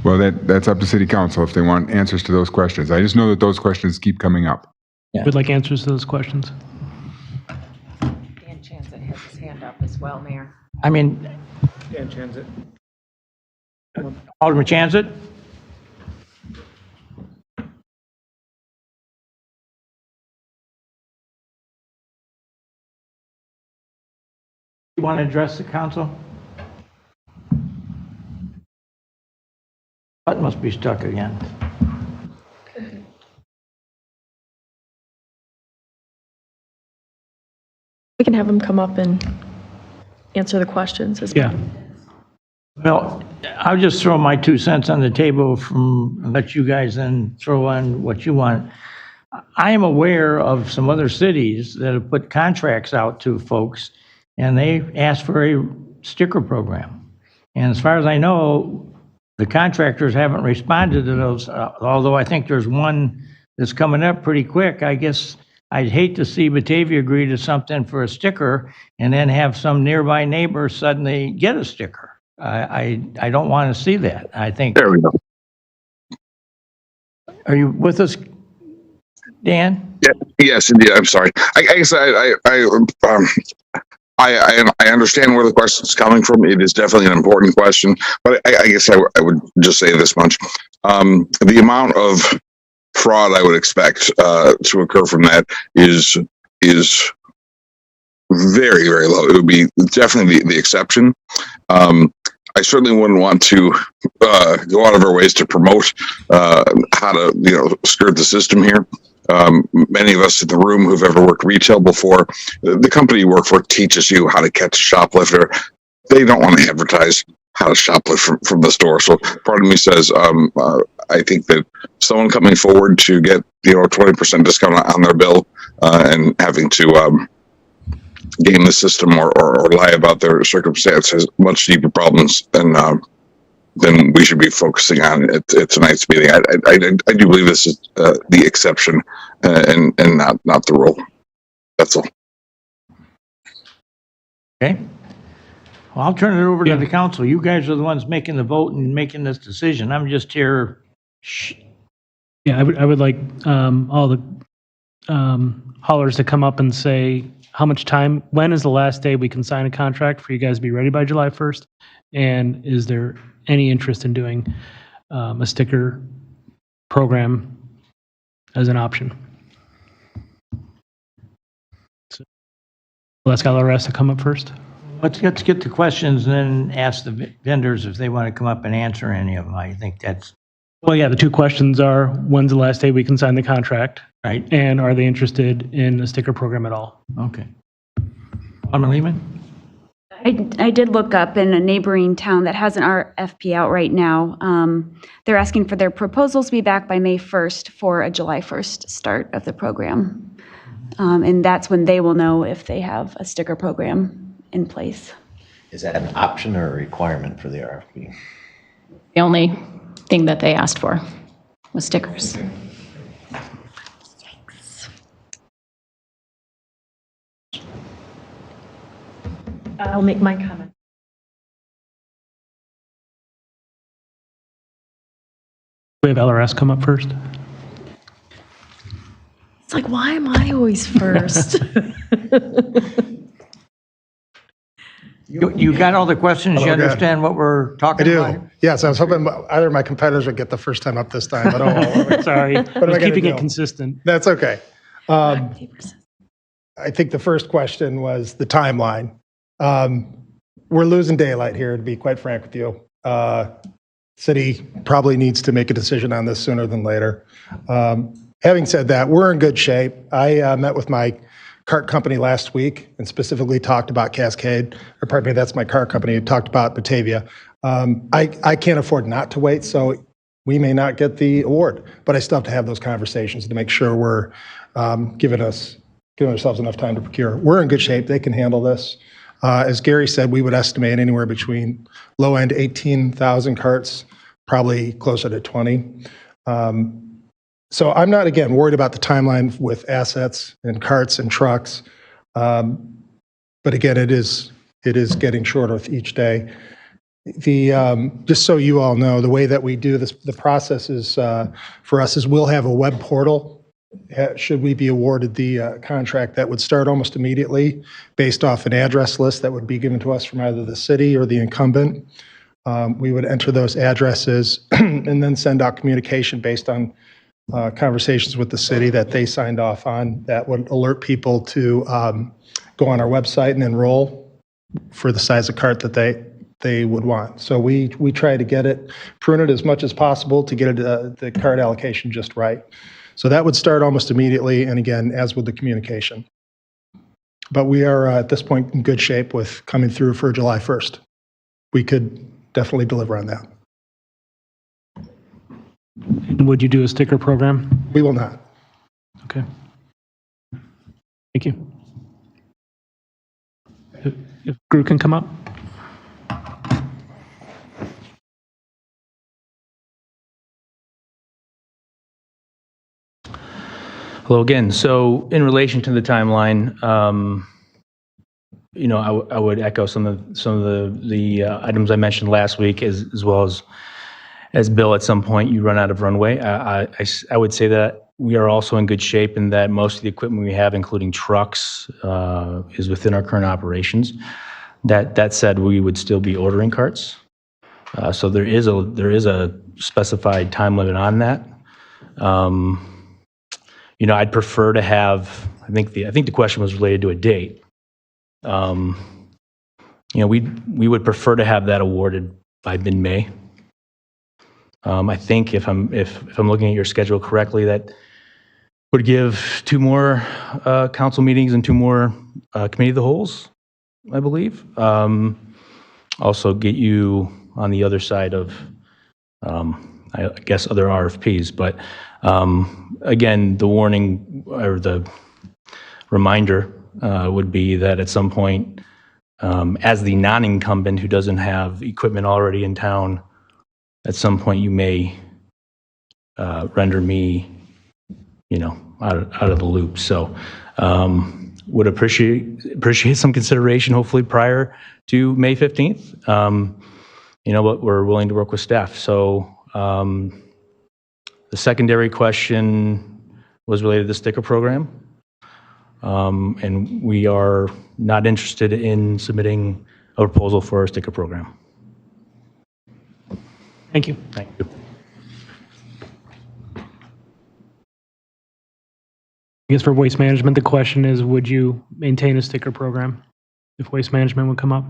Well, that's up to City Council if they want answers to those questions. I just know that those questions keep coming up. Yeah. Would like answers to those questions. Dan Chanzit has his hand up as well, Mayor. I mean, Dan Chanzit. Alderman Chanzit? You want to address the council? Button must be stuck again. We can have him come up and answer the questions as well. Yeah. Well, I'll just throw my 2 cents on the table and let you guys then throw on what you want. I am aware of some other cities that have put contracts out to folks and they asked for a sticker program. And as far as I know, the contractors haven't responded to those, although I think there's one that's coming up pretty quick. I guess I'd hate to see Batavia agree to something for a sticker and then have some nearby neighbor suddenly get a sticker. I don't want to see that. I think. There we go. Are you with us, Dan? Yeah, yes, indeed. I'm sorry. I guess I understand where the question is coming from. It is definitely an important question, but I guess I would just say this much. The amount of fraud I would expect to occur from that is very, very low. It would be definitely the exception. I certainly wouldn't want to go out of our ways to promote how to skirt the system here. many of us in the room who've ever worked retail before, the company you work for teaches you how to catch a shoplifter. They don't want to advertise how to shoplift from the store. So part of me says, I think that someone coming forward to get, a 20% discount on their bill, and having to, game the system or lie about their circumstance has much deeper problems than we should be focusing on at tonight's meeting. I do believe this is the exception, and not the rule. That's all. Okay. Well, I'll turn it over to the council. You guys are the ones making the vote and making this decision. I'm just here. Yeah, I would like all the haulers to come up and say how much time, when is the last day we can sign a contract for you guys to be ready by July 1st? And is there any interest in doing a sticker program as an option? So let's get the rest to come up first. Let's get the questions and then ask the vendors if they want to come up and answer any of them. I think that's... Well, yeah, the two questions are, when's the last day we can sign the contract? Right. And are they interested in a sticker program at all? Okay. Alderman Lehman? I did look up in a neighboring town that has an RFP out right now. They're asking for their proposals to be back by May 1st for a July 1st start of the program. And that's when they will know if they have a sticker program in place. Is that an option or a requirement for the RFP? The only thing that they asked for was stickers. I'll make my comment. We have LRS come up first. It's like, why am I always first? You got all the questions? Hello, You good. understand what we're talking I do. about? Yes, I was hoping either of my competitors would get the first time up this time, but oh, Sorry, what am I just gonna keeping do? it consistent. That's okay. I think the first question was the timeline. We're losing daylight here, to be quite frank with you. City probably needs to make a decision on this sooner than later. Having said that, we're in good shape. I met with my cart company last week and specifically talked about Cascade, or pardon me, that's my cart company, talked about Batavia. I can't afford not to wait, so we may not get the award, but I still have to have those conversations to make sure we're giving ourselves enough time to procure. We're in good shape. They can handle this. As Gary said, we would estimate anywhere between low end 18,000 carts, probably closer to 20. So I'm not, again, worried about the timeline with assets and carts and trucks. But again, it is getting shorter with each day. Just so you all know, the way that we do this, the process is for us is we'll have a web portal. Should we be awarded the contract, that would start almost immediately based off an address list that would be given to us from either the city or the incumbent. We would enter those addresses and then send out communication based on conversations with the city that they signed off on that would alert people to go on our website and enroll for the size of cart that they would want. So we try to get it printed as much as possible to get it, the cart allocation just right. So that would start almost immediately, and again, as with the communication. But we are at this point in good shape with coming through for July 1st. We could definitely deliver on that. And would you do a sticker program? We will not. Okay. Thank you. If Gru can come up. Hello again. So in relation to the timeline, I would echo some of the items I mentioned last week, as well as Bill. At some point, you run out of runway. I would say that we are also in good shape in that most of the equipment we have, including trucks, is within our current operations. That said, we would still be ordering carts. So there is a specified time limit on that. I'd prefer to have. I think the question was related to a date. We would prefer to have that awarded by mid-May. I think if I'm looking at your schedule correctly, that would give 2 more council meetings and 2 more committee of the holes, I believe. Also get you on the other side of, I guess, other RFPs. But again, the warning or the reminder would be that at some point, as the non-incumbent who doesn't have equipment already in town, at some point you may render me, out of the loop. So would appreciate some consideration, hopefully prior to May 15th. But we're willing to work with staff. So the secondary question was related to the sticker program. And we are not interested in submitting a proposal for a sticker program. Thank you. Thank you. I guess for waste management, the question is, would you maintain a sticker program if waste management would come up?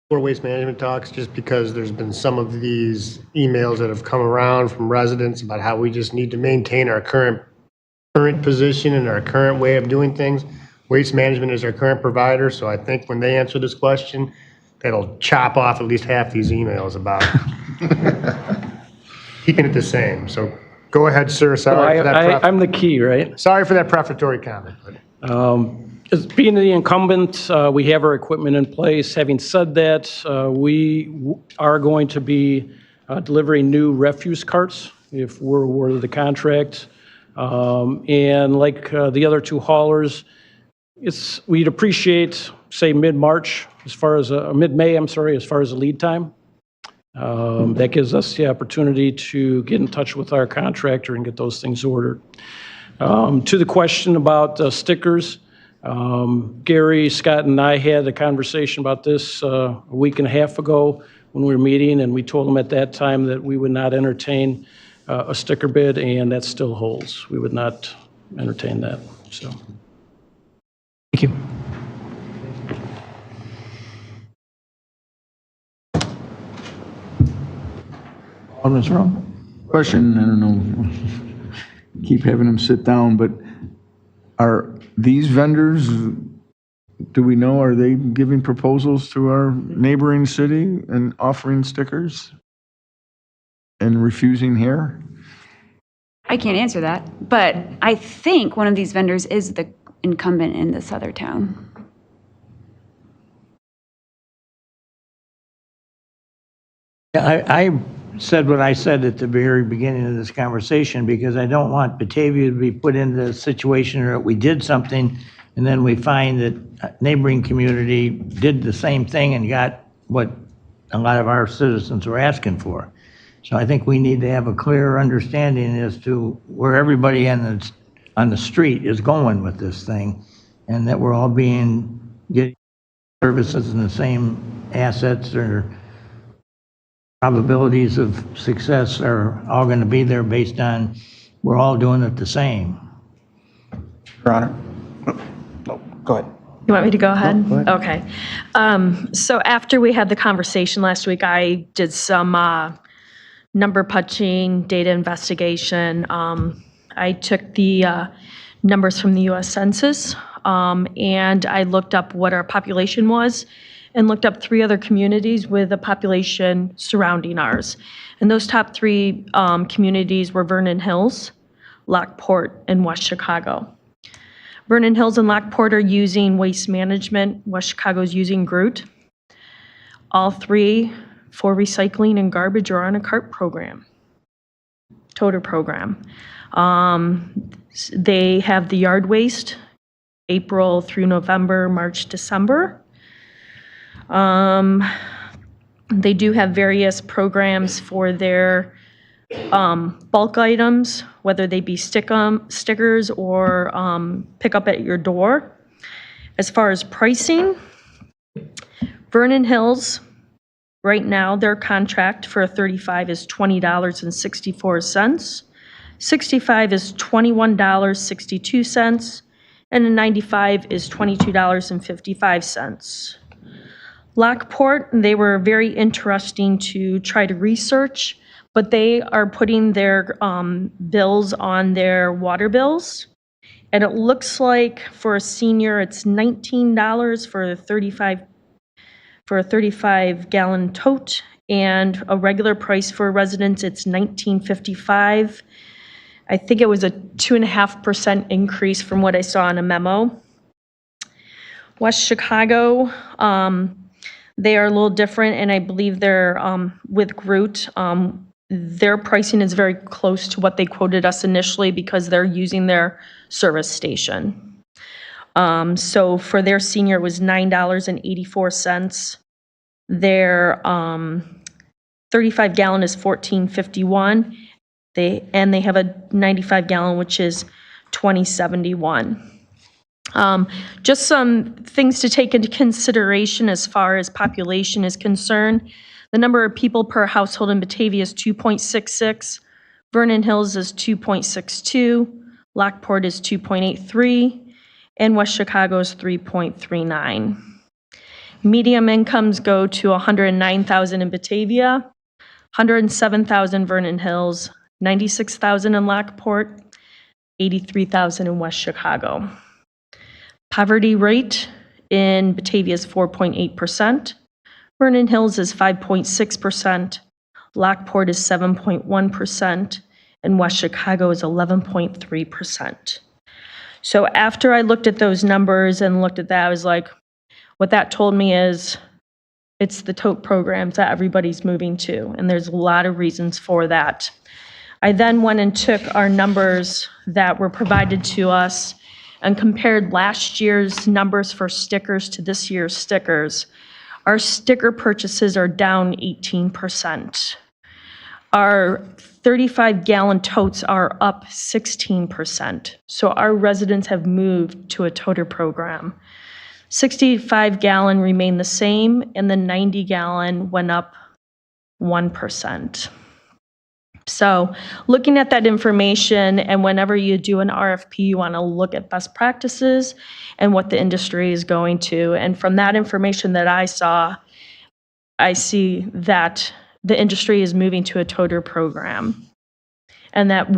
For waste management talks, just because there's been some of these emails that have come around from residents about how we just need to maintain our current position and our current way of doing things. Waste management is our current provider, so I think when they answer this question, that'll chop off at least half these emails about keeping it the same. So go ahead, sir. Sorry for that. I'm the key, right? Sorry for that prefatory comment. As being the incumbent, we have our equipment in place. Having said that, we are going to be delivering new refuse carts if we're awarded the contract. And like the other 2 haulers, we'd appreciate, say, mid-March, as far as mid-May, as far as the lead time. That gives us the opportunity to get in touch with our contractor and get those things ordered. To the question about stickers, Gary, Scott, and I had a conversation about this a week and a half ago when we were meeting, and we told them at that time that we would not entertain a sticker bid, and that still holds. We would not entertain that. So, thank you. Alderman Searle? Question, I don't know, keep having them sit down, but are these vendors, do we know, are they giving proposals to our neighboring city and offering stickers and refusing here? I can't answer that, but I think one of these vendors is the incumbent in this other town. I said what I said at the very beginning of this conversation because I don't want Batavia to be put into a situation where we did something and then we find that a neighboring community did the same thing and got what a lot of our citizens were asking for. So I think we need to have a clear understanding as to where everybody on the street is going with this thing, and that we're all getting services and the same assets or probabilities of success are all going to be there based on we're all doing it the same. Your Honor. No, go ahead. You want me to go ahead? No, go ahead. Okay. So after we had the conversation last week, I did some number punching, data investigation. I took the numbers from the U.S. Census, and I looked up what our population was and looked up 3 other communities with a population surrounding ours. And those top 3 communities were Vernon Hills, Lockport, and West Chicago. Vernon Hills and Lockport are using waste management. West Chicago is using Groot. All 3 for recycling and garbage are on a CART program, toter program. They have the yard waste, April through November, March, December. They do have various programs for their bulk items, whether they be stickers or pick up at your door. As far as pricing, Vernon Hills, right now, their contract for a 35 is $20.64. 65 is $21.62, and a 95 is $22.55. Lockport, they were very interesting to try to research, but they are putting their bills on their water bills. And it looks like for a senior, it's $19 for a 35 gallon tote, and a regular price for residents, it's $19.55. I think it was a 2.5% increase from what I saw in a memo. West Chicago, they are a little different, and I believe they're with Groot. Their pricing is very close to what they quoted us initially because they're using their service station. So for their senior, it was $9.84. Their 35 gallon is $14.51. They have a 95 gallon, which is $20.71. Just some things to take into consideration as far as population is concerned. The number of people per household in Batavia is 2.66. Vernon Hills is 2.62. Lockport is 2.83. And West Chicago is 3.39. Medium incomes go to 109,000 in Batavia, 107,000 Vernon Hills, 96,000 in Lockport, 83,000 in West Chicago. Poverty rate in Batavia is 4.8%. Vernon Hills is 5.6%. Lockport is 7.1%. And West Chicago is 11.3%. So after I looked at those numbers and looked at that, I was like, what that told me is it's the tote programs that everybody's moving to. And there's a lot of reasons for that. I then went and took our numbers that were provided to us and compared last year's numbers for stickers to this year's stickers. Our sticker purchases are down 18%. Our 35-gallon totes are up 16%. So our residents have moved to a toter program. 65-gallon remained the same, and the 90-gallon went up 1%. So looking at that information, and whenever you do an RFP, you want to look at best practices and what the industry is going to. And from that information that I saw, I see that the industry is moving to a toter program. And that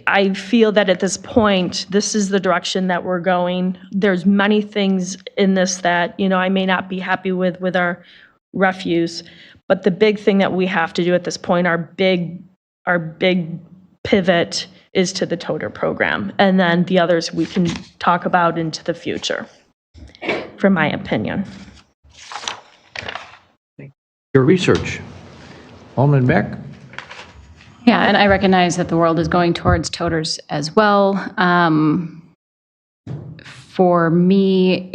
I feel that at this point, this is the direction that we're going. There's many things in this that, I may not be happy with our refuse, but the big thing that we have to do at this point, our big pivot is to the toter program. And then the others we can talk about into the future, from my opinion. Your research. Alderman Beck? Yeah, and I recognize that the world is going towards toters as well. For me,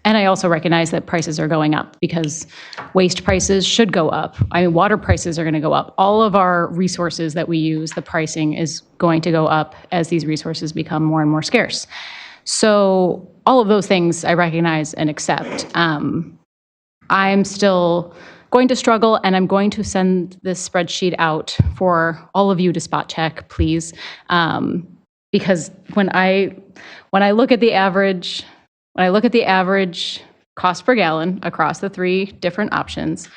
and I also recognize that prices are going up because waste prices should go up. Water prices are going to go up. All of our resources that we use, the pricing is going to go up as these resources become more and more scarce. So all of those things I recognize and accept. I'm still going to struggle, and I'm going to send this spreadsheet out for all of you to spot check, please. Because when I look at the average cost per gallon across the three different options,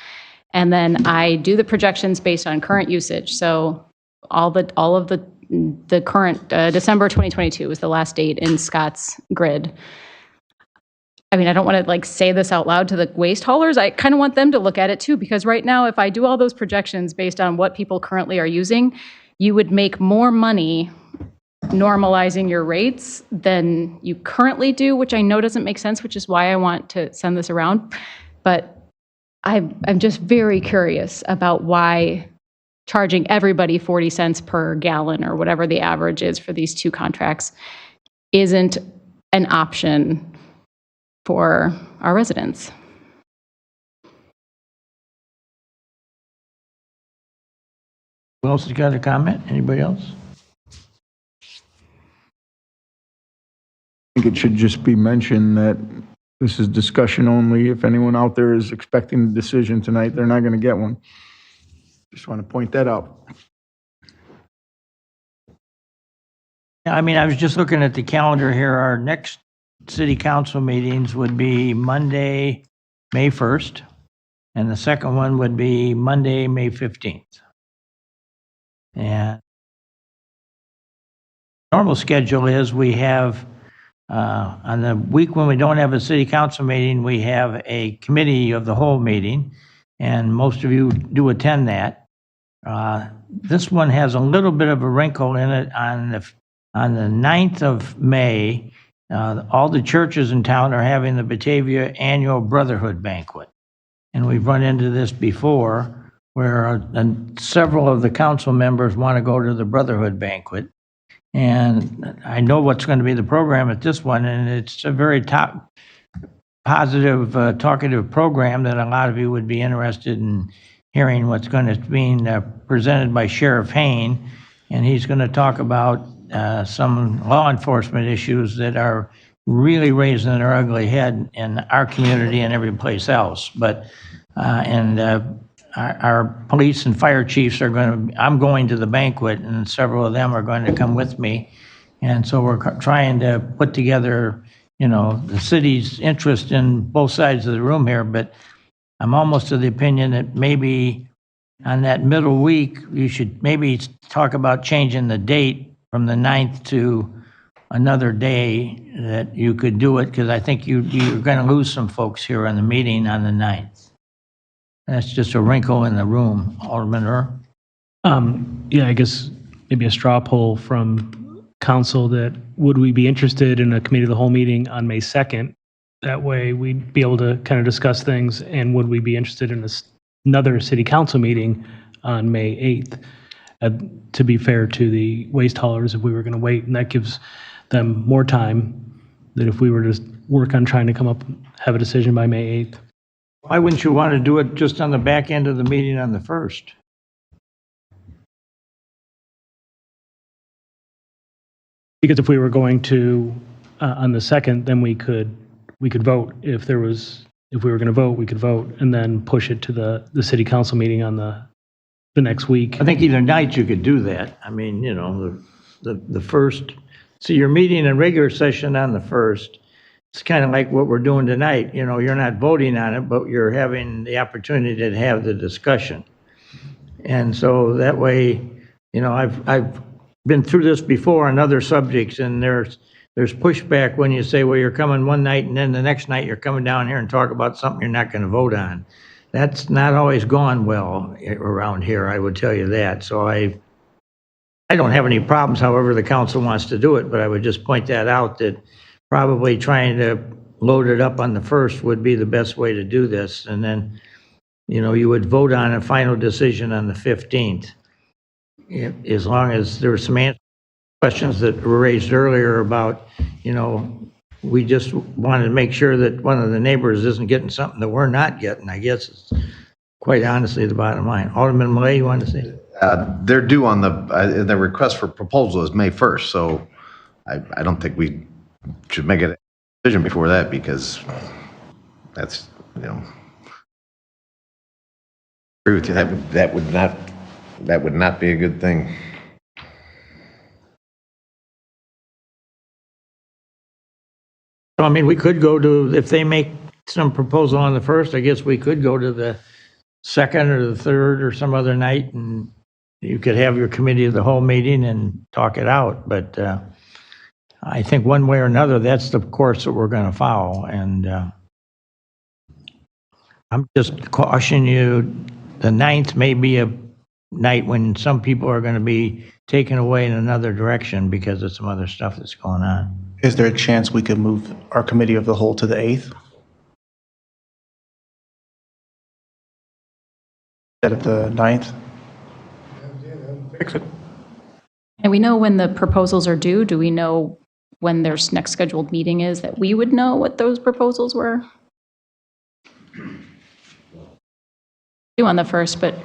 and then I do the projections based on current usage. So all of the current December 2022 was the last date in Scott's grid. I don't want to say this out loud to the waste haulers. I kind of want them to look at it too, because right now, if I do all those projections based on what people currently are using, you would make more money normalizing your rates than you currently do, which I know doesn't make sense, which is why I want to send this around. But I'm just very curious about why charging everybody 40 cents per gallon or whatever the average is for these two contracts isn't an option for our residents. Who else has got a comment? Anybody else? I think it should just be mentioned that this is discussion only. If anyone out there is expecting a decision tonight, they're not going to get one. Just want to point that out. I was just looking at the calendar here. Our next city council meetings would be Monday, May 1st, and the second one would be Monday, May 15th. And normal schedule is we have, on the week when we don't have a city council meeting, we have a committee of the whole meeting, and most of you do attend that. This one has a little bit of a wrinkle in it. On the 9th of May, all the churches in town are having the Batavia Annual Brotherhood Banquet. And we've run into this before, where several of the council members want to go to the Brotherhood Banquet. And I know what's going to be the program at this one, and it's a very positive, talkative program that a lot of you would be interested in hearing what's going to be presented by Sheriff Hain, and he's going to talk about some law enforcement issues that are really raising their ugly head in our community and every place else. But our police and fire chiefs are going to, I'm going to the banquet, and several of them are going to come with me. And so we're trying to put together, the city's interest in both sides of the room here, but I'm almost of the opinion that maybe on that middle week, you should maybe talk about changing the date from the 9th to another day that you could do it, because I think you're going to lose some folks here on the meeting on the 9th. That's just a wrinkle in the room, Alderman Ur. Yeah, I guess maybe a straw poll from council that would we be interested in a committee of the whole meeting on May 2nd? That way we'd be able to kind of discuss things, and would we be interested in another city council meeting on May 8th? To be fair to the waste haulers, if we were going to wait, and that gives them more time than if we were to work on trying to have a decision by May 8th. Why wouldn't you want to do it just on the back end of the meeting on the 1st? Because if we were going to on the 2nd, then we could vote. If we were going to vote, we could vote and then push it to the city council meeting on the next week. I think either night you could do that. I mean, the first, so you're meeting a regular session on the 1st. It's kind of like what we're doing tonight. You're not voting on it, but you're having the opportunity to have the discussion. And so that way, I've been through this before on other subjects, and there's pushback when you say, well, you're coming one night and then the next night you're coming down here and talk about something you're not going to vote on. That's not always gone well around here, I would tell you that. So I don't have any problems however the council wants to do it, but I would just point that out, that probably trying to load it up on the 1st would be the best way to do this. And then, you would vote on a final decision on the 15th. As long as there were some questions that were raised earlier about, we just wanted to make sure that one of the neighbors isn't getting something that we're not getting, I guess is quite honestly the bottom line. Alderman Malay, you wanted to say? They're due on the request for proposal is May 1st, so I don't think we should make a decision before that, because that's, agree with you, that would not be a good thing. So, I mean, we could go to, if they make some proposal on the 1st, I guess we could go to the 2nd or the 3rd or some other night, and you could have your committee of the whole meeting and talk it out. But I think one way or another, that's the course that we're going to follow. And I'm just cautioning you, the 9th may be a night when some people are going to be taken away in another direction because of some other stuff that's going on. Is there a chance we could move our committee of the whole to the 8th? Instead of the 9th? Fix it. And we know when the proposals are due. Do we know when their next scheduled meeting is, that we would know what those proposals were? Due on the 1st, but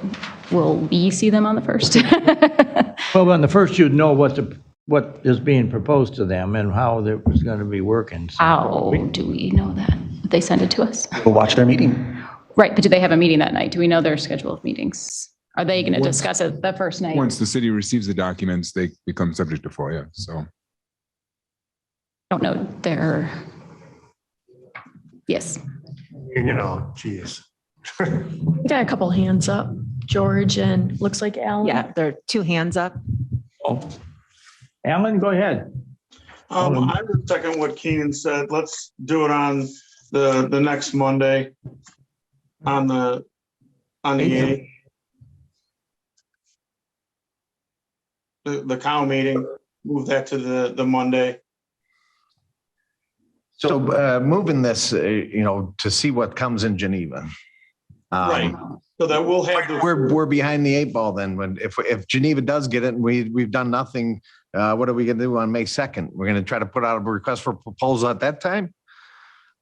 will we see them on the 1st? Well, on the 1st, you'd know what is being proposed to them and how that was going to be working. So How do we know that? They send it to us? We'll watch their meeting. Right, but do they have a meeting that night? Do we know their schedule of meetings? Are they going to discuss it the first night? Once the city receives the documents, they become subject to FOIA, so. Don't know their, yes. Geez. We got a couple hands up, George, and looks like Alan. Yeah, there are two hands up. Alan, go ahead. I would second what Keenan said. Let's do it on the next Monday, on the 8th. The cow meeting, move that to the Monday. So moving this, to see what comes in Geneva. Right. So that we'll have we're behind the 8 ball then. When if Geneva does get it and we've done nothing, what are we going to do on May 2nd? We're going to try to put out a request for proposal at that time.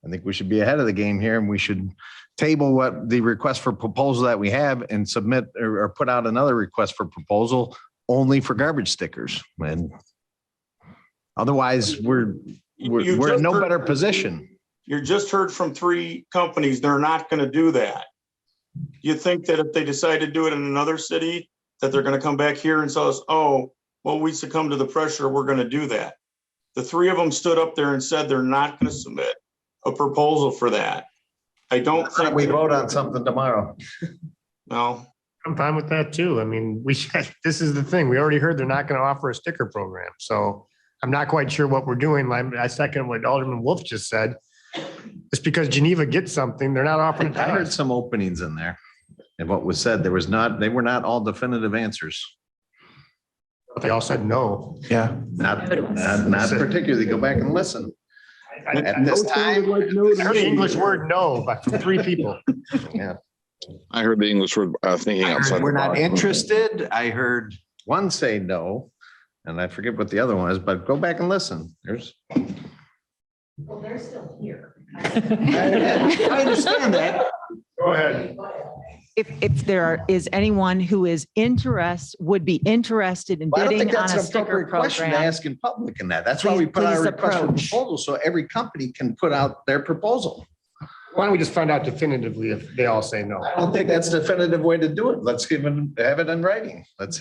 I think we should be ahead of the game here, and we should table what the request for proposal that we have and submit or put out another request for proposal only for garbage stickers. And otherwise, we're in no better position. You just heard from 3 companies. They're not going to do that. You think that if they decide to do it in another city, that they're going to come back here and tell us, oh, well, we succumb to the pressure, we're going to do that. The 3 of them stood up there and said they're not going to submit a proposal for that. I don't think we vote on something tomorrow. No. I'm fine with that too. I mean, this is the thing. We already heard they're not going to offer a sticker program. So I'm not quite sure what we're doing. I second what Alderman Wolf just said. Just because Geneva gets something, they're not offering. I heard some openings in there. And what was said, they were not all definitive answers. They all said no. Yeah, not particularly. Go back and listen. At this time, I heard the English word no by 3 people. Yeah. I heard the English word thinking outside. We're not interested. I heard one say no, and I forget what the other one is, but go back and listen. Well, they're still here. I understand that. Go ahead. If there is anyone who would be interested in Well, I don't bidding think on that's a an sticker appropriate question to program, ask in public in that. That's why we put out a request for proposal, so every company can put out their proposal. Why don't we just find out definitively if they all say no? I don't think that's a definitive way to do it. Let's have it in writing. Let's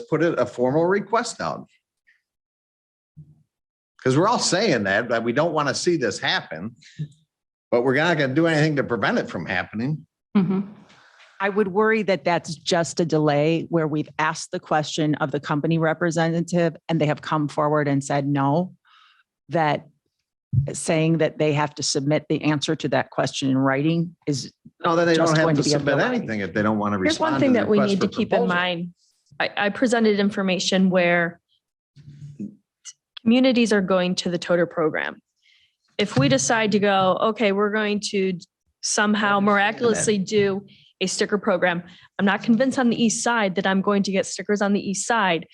put a formal request out. Because we're all saying that we don't want to see this happen, but we're not going to do anything to prevent it from happening. Mm-hmm. I would worry that that's just a delay where we've asked the question of the company representative and they have come forward and said no, that saying that they have to submit the answer to that question in writing is no, then they don't have going to be a submit delay. anything if they don't want to Here's respond. one thing to the that we request need to for keep in proposal. mind. I presented information where communities are going to the toter program. If we decide to go, okay, we're going to somehow miraculously do a sticker program. I'm not convinced on the east side that I'm going to get stickers on the east side.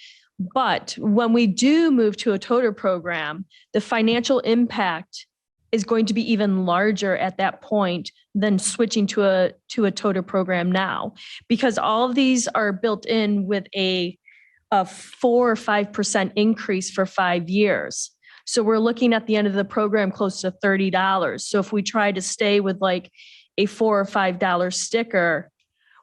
But when we do move to a toter program, the financial impact is going to be even larger at that point than switching to a toter program now, because all of these are built in with a 4 or 5% increase for 5 years. So we're looking at the end of the program close to $30. So if we try to stay with like a $4 or $5 sticker,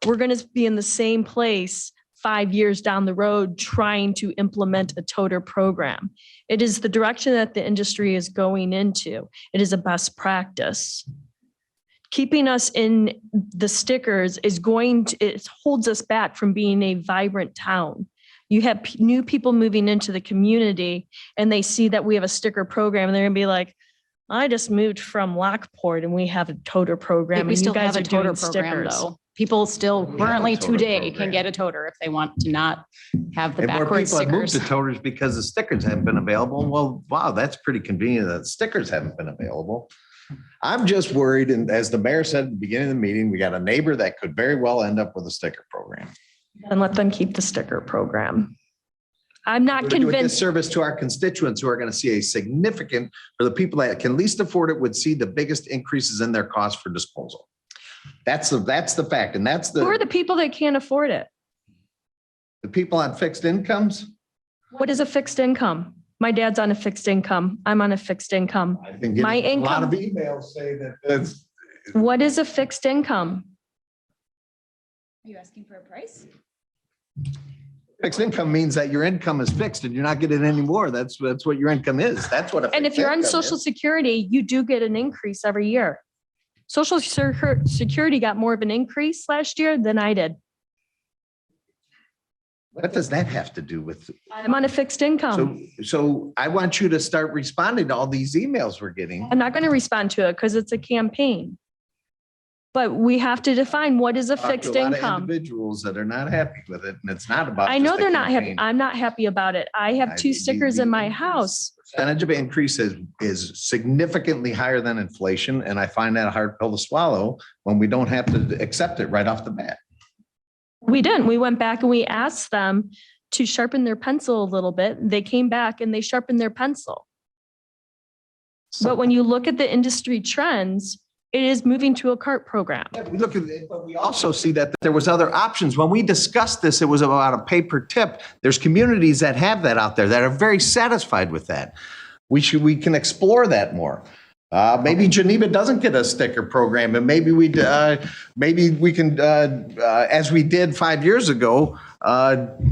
we're going to be in the same place 5 years down the road trying to implement a toter program. It is the direction that the industry is going into. It is a best practice. Keeping us in the stickers it holds us back from being a vibrant town. You have new people moving into the community and they see that we have a sticker program and they're gonna be like, I just moved from Lockport and we have a toter program. We and still you guys have a are doing toter program stickers. though. People still currently toter today program. can get a toter if they want to not have the And more backwards people have moved stickers. to toters because the stickers haven't been available. Well, wow, that's pretty convenient that stickers haven't been available. I'm just worried, and as the mayor said at the beginning of the meeting, we got a neighbor that could very well end up with a sticker program. And let them keep the sticker program. I'm not We're doing a convinced. disservice to our constituents who are going to see a significant, or the people that can least afford it would see the biggest increases in their cost for disposal. That's the fact. And that's Who are the people that can't afford it? the people on fixed incomes. What is a fixed income? My dad's on a fixed income. I'm on a fixed income. I've been getting My a lot of income. emails say that that's What is a fixed income? Are you asking for a price? fixed income means that your income is fixed and you're not getting any more. That's what your income is. That's what. And if you're on Social Security, you do get an increase every year. Social Security got more of an increase last year than I did. What does that have to do with? I'm on a fixed income. So I want you to start responding to all these emails we're getting. I'm not going to respond to it because it's a campaign. But we have to define what is a Talked to fixed a lot of income. Individuals that are not happy with it, and it's not about. I know just a they're not happy. campaign. I'm not happy about it. I have two stickers in my house. Percentage of increase is significantly higher than inflation, and I find that a hard pill to swallow when we don't have to accept it right off the bat. We didn't. We went back and we asked them to sharpen their pencil a little bit. They came back and they sharpened their pencil. But when you look at the industry trends, it is moving to a CART program. We look at it, but we also see that there was other options. When we discussed this, it was about a pay per tip. There's communities that have that out there that are very satisfied with that. We can explore that more. Maybe Geneva doesn't get a sticker program, and maybe we can, as we did 5 years ago,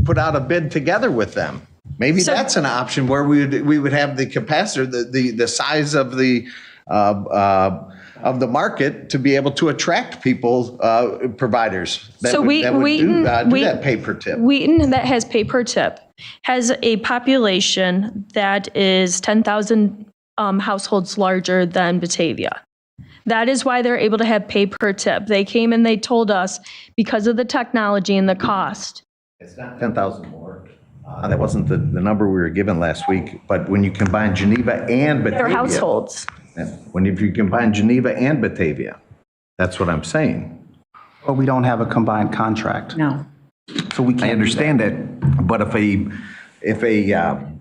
put out a bid together with them. Maybe that's an option where we would have the capacitor, the size of the market to be able to attract people, providers that would do that pay per tip. Wheaton, that has pay per tip, has a population that is 10,000 households larger than Batavia. That is why they're able to have pay per tip. They came and they told us because of the technology and the cost. It's not 10,000 more. That wasn't the number we were given last week. But when you combine Geneva and Batavia. Their households. If you combine Geneva and Batavia, that's what I'm saying. Well, we don't have a combined contract. No. So we can't. I understand that. But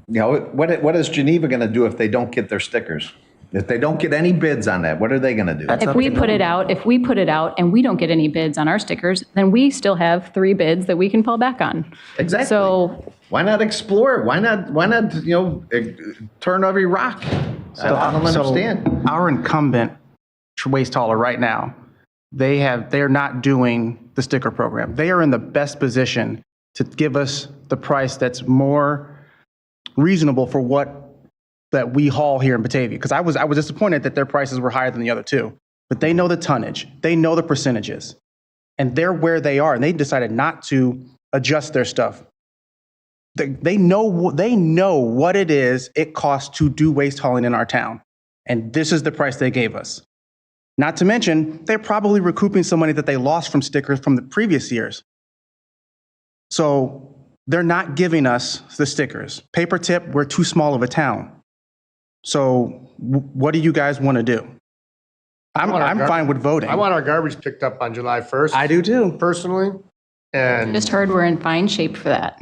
what is Geneva going to do if they don't get their stickers? If they don't get any bids on that, what are they going to do? If we put it out and we don't get any bids on our stickers, then we still have 3 bids that we can fall back on. Exactly. So why not explore it? Why not turn every rock? I don't understand. So our incumbent waste hauler right now, they're not doing the sticker program. They are in the best position to give us the price that's more reasonable for what that we haul here in Batavia. Because I was disappointed that their prices were higher than the other two. But they know the tonnage, they know the percentages, and they're where they are, and they decided not to adjust their stuff. They know what it costs to do waste hauling in our town. And this is the price they gave us. Not to mention, they're probably recouping some money that they lost from stickers from the previous years. So they're not giving us the stickers. Paper tip, we're too small of a town. So what do you guys want to do? I'm fine with voting. I want our garbage picked up on July 1st. I do too. Personally. And just heard we're in fine shape for that.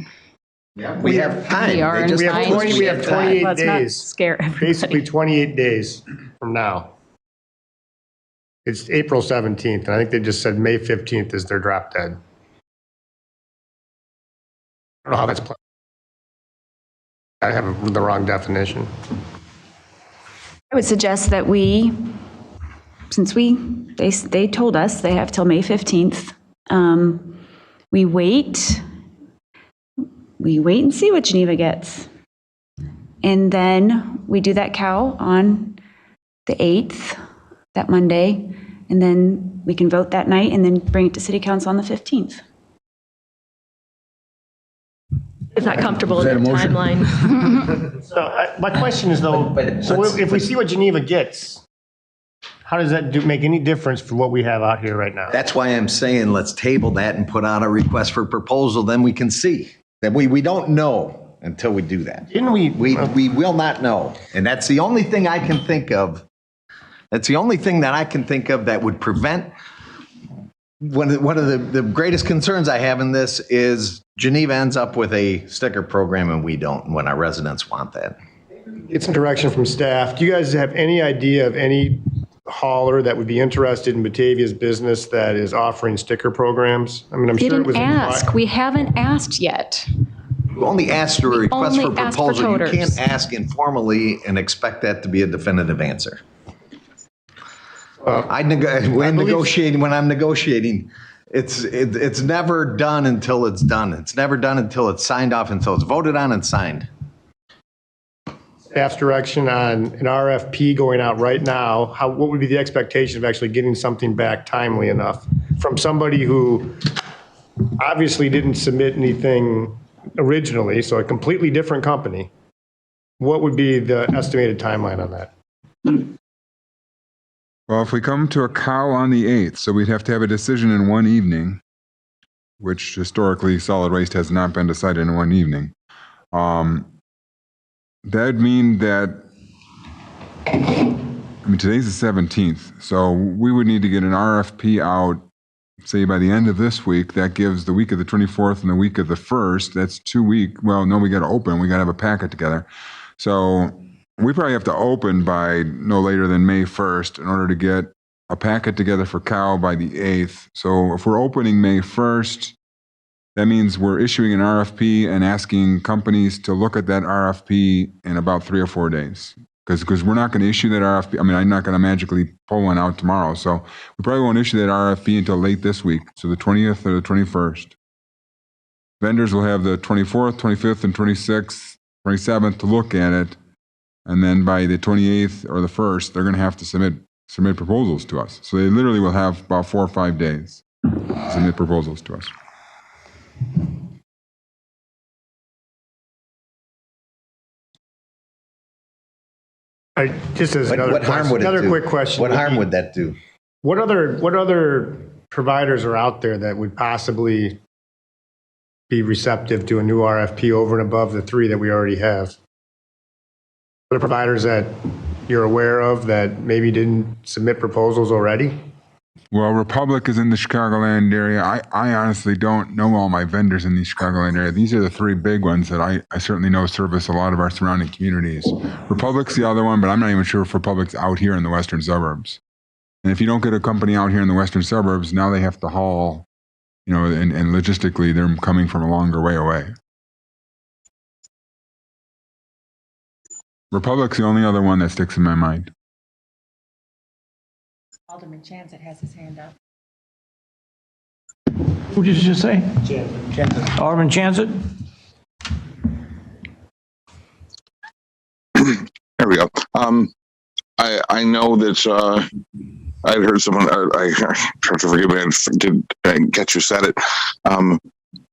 Yeah, we have time. We are in fine shape. We have 28 Let's not days. scare everybody. Basically 28 days from now. It's April 17th, and I think they just said May 15th is their drop dead. I don't know how that's planned. I have the wrong definition. I would suggest that since they told us they have till May 15th, we wait and see what Geneva gets. And then we do that cow on the 8th, that Monday, and then we can vote that night and then bring it to City Council on the 15th. Is that comfortable with the timeline? So my question is though, if we see what Geneva gets, how does that make any difference for what we have out here right now? That's why I'm saying let's table that and put out a request for proposal. Then we can see that we don't know until we do that. Didn't we? We will not know. And that's the only thing I can think of. That's the only thing that I can think of that would prevent. One of the greatest concerns I have in this is Geneva ends up with a sticker program and we don't, when our residents want that. Get some direction from staff. Do you guys have any idea of any hauler that would be interested in Batavia's business that is offering sticker programs? I mean, I'm sure it was. Didn't ask. We haven't asked yet. You only asked for a request for only asked for proposal. You toters. can't ask informally and expect that to be a definitive answer. When I'm negotiating, it's never done until it's done. It's never done until it's signed off, until it's voted on and signed. staff's direction on an RFP going out right now, what would be the expectation of actually getting something back timely enough from somebody who obviously didn't submit anything originally, so a completely different company? What would be the estimated timeline on that? Well, if we come to a cow on the 8th, so we'd have to have a decision in one evening, which historically solid waste has not been decided in one evening. That'd mean that, today's the 17th, so we would need to get an RFP out, say by the end of this week. That gives the week of the 24th and the week of the 1st. That's 2 weeks. Well, no, we got to open. We got to have a packet together. So we probably have to open by no later than May 1st in order to get a packet together for cow by the 8th. So if we're opening May 1st, that means we're issuing an RFP and asking companies to look at that RFP in about 3 or 4 days. Because we're not going to issue that RFP. I'm not going to magically pull one out tomorrow. So we probably won't issue that RFP until late this week. So the 20th or the 21st. Vendors will have the 24th, 25th, and 26th, 27th to look at it. And then by the 28th or the 1st, they're going to have to submit proposals to us. So they literally will have about 4 or 5 days to submit proposals to us. Just as another quick question. What harm would that do? What other providers are out there that would possibly be receptive to a new RFP over and above the 3 that we already have? Other providers that you're aware of that maybe didn't submit proposals already? Well, Republic is in the Chicagoland area. I honestly don't know all my vendors in the Chicagoland area. These are the 3 big ones that I certainly know service a lot of our surrounding communities. Republic's the other one, but I'm not even sure if Republic's out here in the western suburbs. And if you don't get a company out here in the western suburbs, now they have to haul, and logistically they're coming from a longer way away. Republic's the only other one that sticks in my mind. Alderman Chanzet has his hand up. Who did you just say? Chanzet. Alderman Chanzet? There we go. I know that I'd heard someone, I try to forgive me, I didn't catch who said it.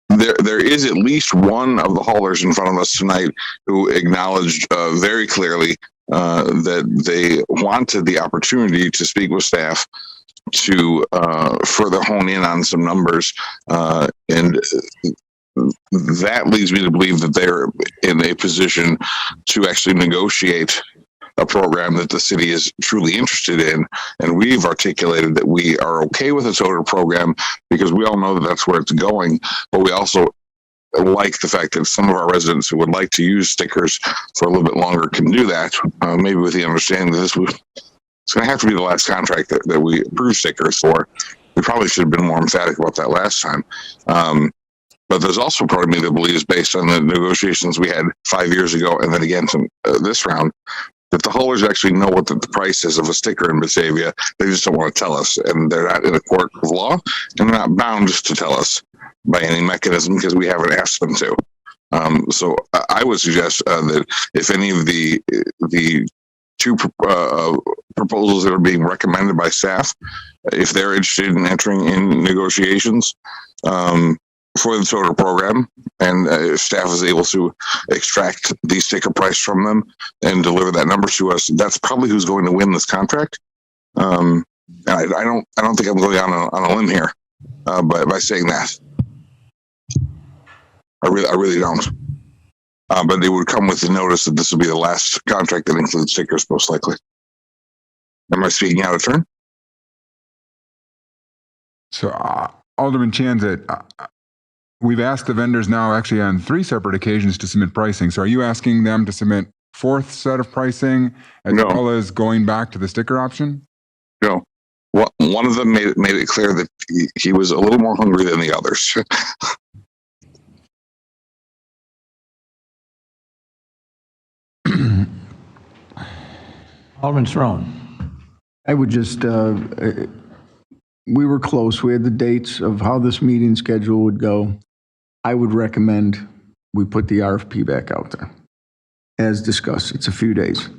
There is at least one of the haulers in front of us tonight who acknowledged very clearly that they wanted the opportunity to speak with staff to further hone in on some numbers. And that leads me to believe that they're in a position to actually negotiate a program that the city is truly interested in. And we've articulated that we are okay with a total program because we all know that that's where it's going. But we also like the fact that some of our residents who would like to use stickers for a little bit longer can do that, maybe with the understanding that it's going to have to be the last contract that we approve stickers for. We probably should have been more emphatic about that last time. But there's also part of me that believes, based on the negotiations we had 5 years ago and then again to this round, that the haulers actually know what the price is of a sticker in Batavia. They just don't want to tell us, and they're not in a court of law, and they're not bound to tell us by any mechanism because we haven't asked them to. So I would suggest that if any of the 2 proposals that are being recommended by staff, if they're interested in entering in negotiations for the total program, and if staff is able to extract the sticker price from them and deliver that number to us, that's probably who's going to win this contract. And I don't think I'm going on a limb here by saying that. I really don't. But it would come with the notice that this will be the last contract that includes stickers, most likely. Am I speaking out of turn? So, Alderman Chanzet, we've asked the vendors now actually on 3 separate occasions to submit pricing. So are you asking them to submit 4th set of pricing as well as going back to the sticker option? No. Well, one of them made it clear that he was a little more hungry than the others. Alderman Throne. I would just, we were close. We had the dates of how this meeting schedule would go. I would recommend we put the RFP back out there. as discussed. It's a few days.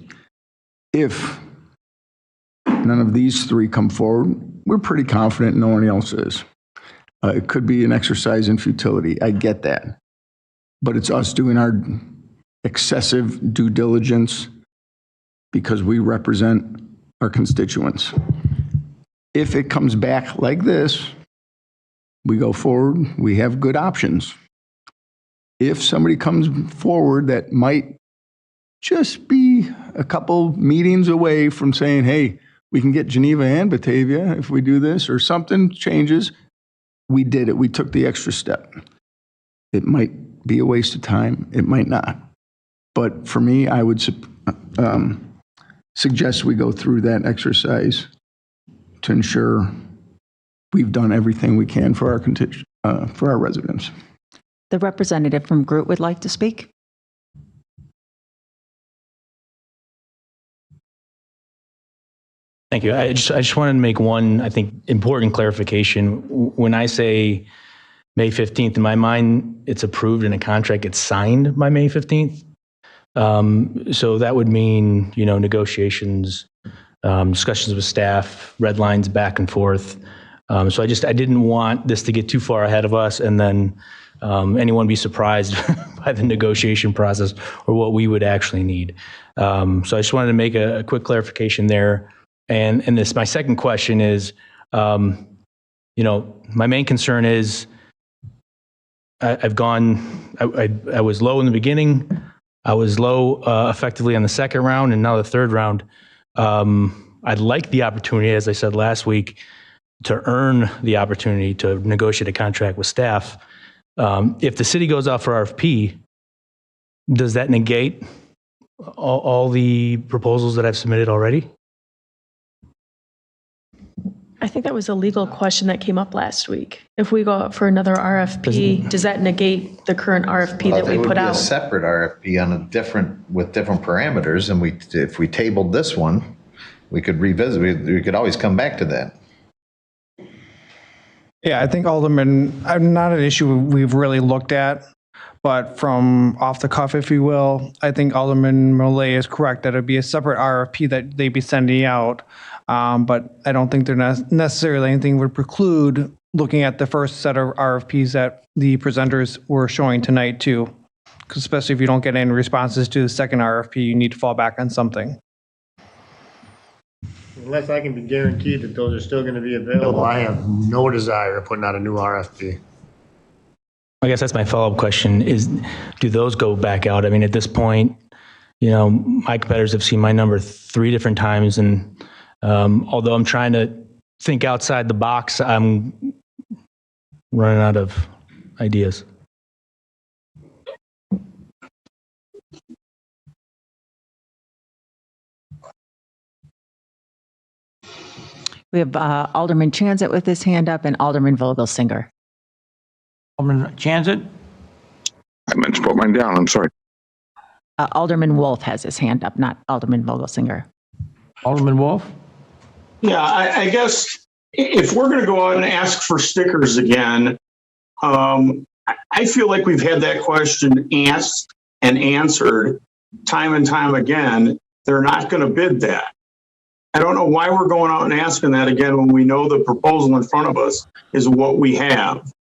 If none of these three come forward, we're pretty confident no one else is. It could be an exercise in futility. I get that. But it's us doing our excessive due diligence because we represent our constituents. If it comes back like this, we go forward, we have good options. If somebody comes forward that might just be a couple meetings away from saying, hey, we can get Geneva and Batavia if we do this, or something changes, we did it. We took the extra step. It might be a waste of time. It might not. But for me, I would suggest we go through that exercise to ensure we've done everything we can for our residents. The representative from Groot would like to speak. Thank you. I just wanted to make one, I think, important clarification. When I say May 15th, in my mind, it's approved and a contract gets signed by May 15th. So that would mean, negotiations, discussions with staff, red lines back and forth. So I didn't want this to get too far ahead of us and then anyone be surprised by the negotiation process or what we would actually need. So I just wanted to make a quick clarification there. And my second question is, my main concern is I was low in the beginning. I was low effectively on the second round, and now the third round. I'd like the opportunity, as I said last week, to earn the opportunity to negotiate a contract with staff. If the city goes out for RFP, does that negate all the proposals that I've submitted already? I think that was a legal question that came up last week. If we go out for another RFP, does that negate the current RFP that we put out? It would be a separate RFP with different parameters, and if we tabled this one, we could revisit. We could always come back to that. Yeah, I think Alderman, not an issue we've really looked at, but from off the cuff, if you will, I think Alderman Millay is correct that it'd be a separate RFP that they'd be sending out. But I don't think there necessarily anything would preclude looking at the first set of RFPs that the presenters were showing tonight too. Because especially if you don't get any responses to the second RFP, you need to fall back on something. Unless I can be guaranteed that those are still going to be available, I have no desire of putting out a new RFP. I guess that's my follow-up question is, do those go back out? I mean, at this point, my competitors have seen my number 3 different times, and although I'm trying to think outside the box, I'm running out of ideas. We have Alderman Chanzit with his hand up and Alderman Vogelsinger. Alderman Chanzit? I meant to put mine down. I'm sorry. Alderman Wolf has his hand up, not Alderman Vogelsinger. Alderman Wolf? Yeah, I guess if we're going to go out and ask for stickers again, I feel like we've had that question asked and answered time and time again. They're not going to bid that. I don't know why we're going out and asking that again when we know the proposal in front of us is what we have.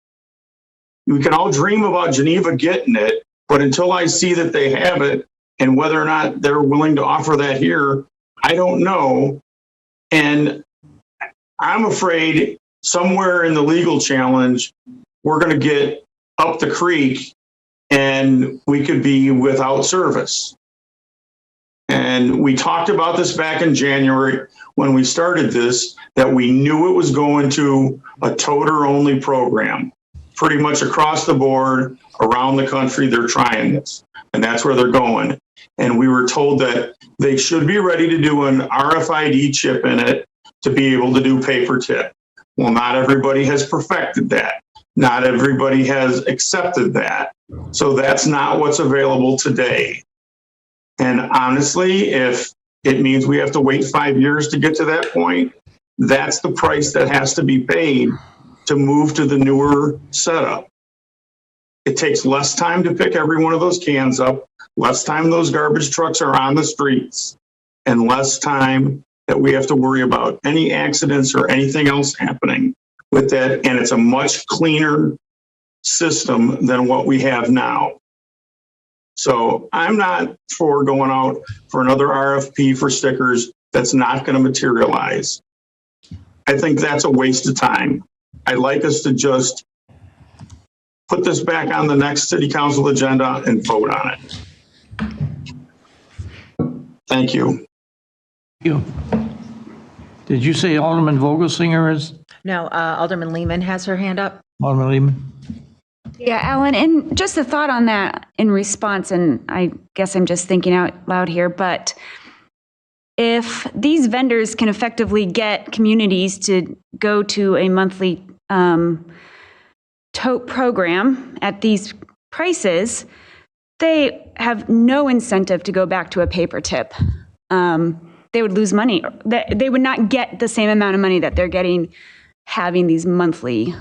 We can all dream about Geneva getting it, but until I see that they have it and whether or not they're willing to offer that here, I don't know. And I'm afraid somewhere in the legal challenge, we're going to get up the creek and we could be without service. And we talked about this back in January when we started this, that we knew it was going to a toter only program. Pretty much across the board, around the country, they're trying this. And that's where they're going. And we were told that they should be ready to do an RFID chip in it to be able to do paper tip. Well, not everybody has perfected that. Not everybody has accepted that. So that's not what's available today. And honestly, if it means we have to wait 5 years to get to that point, that's the price that has to be paid to move to the newer setup. It takes less time to pick every one of those cans up, less time those garbage trucks are on the streets, and less time that we have to worry about any accidents or anything else happening with that. And it's a much cleaner system than what we have now. So I'm not for going out for another RFP for stickers that's not going to materialize. I think that's a waste of time. I'd like us to just put this back on the next city council agenda and vote on it. Thank you. You. Did you say Alderman Vogelsinger is? No, Alderman Lehman has her hand up. Alderman Lehman? Yeah, Alan, and just a thought on that in response, and I guess I'm just thinking out loud here, but if these vendors can effectively get communities to go to a monthly tote program at these prices, they have no incentive to go back to a paper tip. They would lose money. They would not get the same amount of money that they're getting having these monthly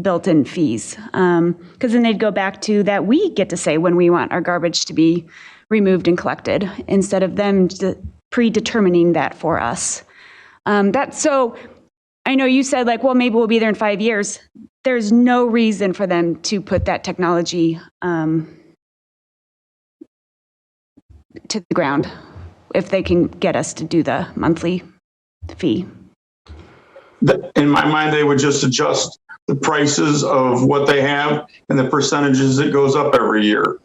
built-in fees. Because then they'd go back to that we get to say when we want our garbage to be removed and collected, instead of them predetermining that for us. So I know you said like, well, maybe we'll be there in 5 years. There's no reason for them to put that technology to the ground if they can get us to do the monthly fee. In my mind, they would just adjust the prices of what they have and the percentages that goes up every year.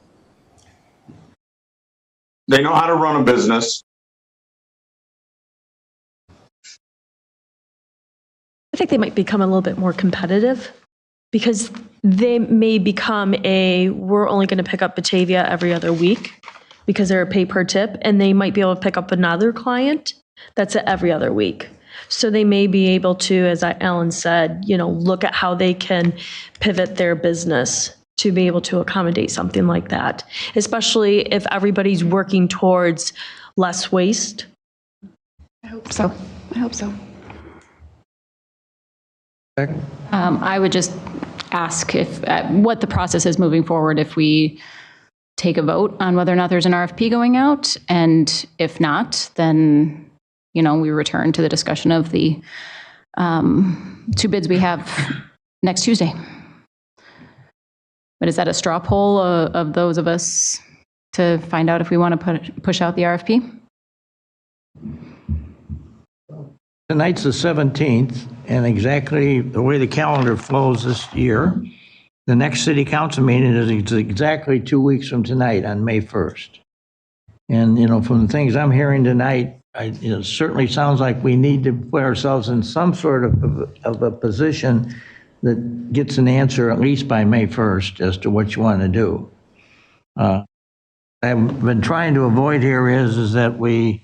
They know how to run a business. I think they might become a little bit more competitive because they may become we're only going to pick up Batavia every other week because they're a pay per tip, and they might be able to pick up another client that's every other week. So they may be able to, as Alan said, look at how they can pivot their business to be able to accommodate something like that, especially if everybody's working towards less waste. I hope so. I would just ask if what the process is moving forward, if we take a vote on whether or not there's an RFP going out, and if not, then we return to the discussion of the 2 bids we have next Tuesday. But is that a straw poll of those of us to find out if we want to push out the RFP? Tonight's the 17th, and exactly the way the calendar flows this year, the next city council meeting is exactly 2 weeks from tonight on May 1st. And, from the things I'm hearing tonight, it certainly sounds like we need to put ourselves in some sort of a position that gets an answer at least by May 1st as to what you want to do. I've been trying to avoid here is that we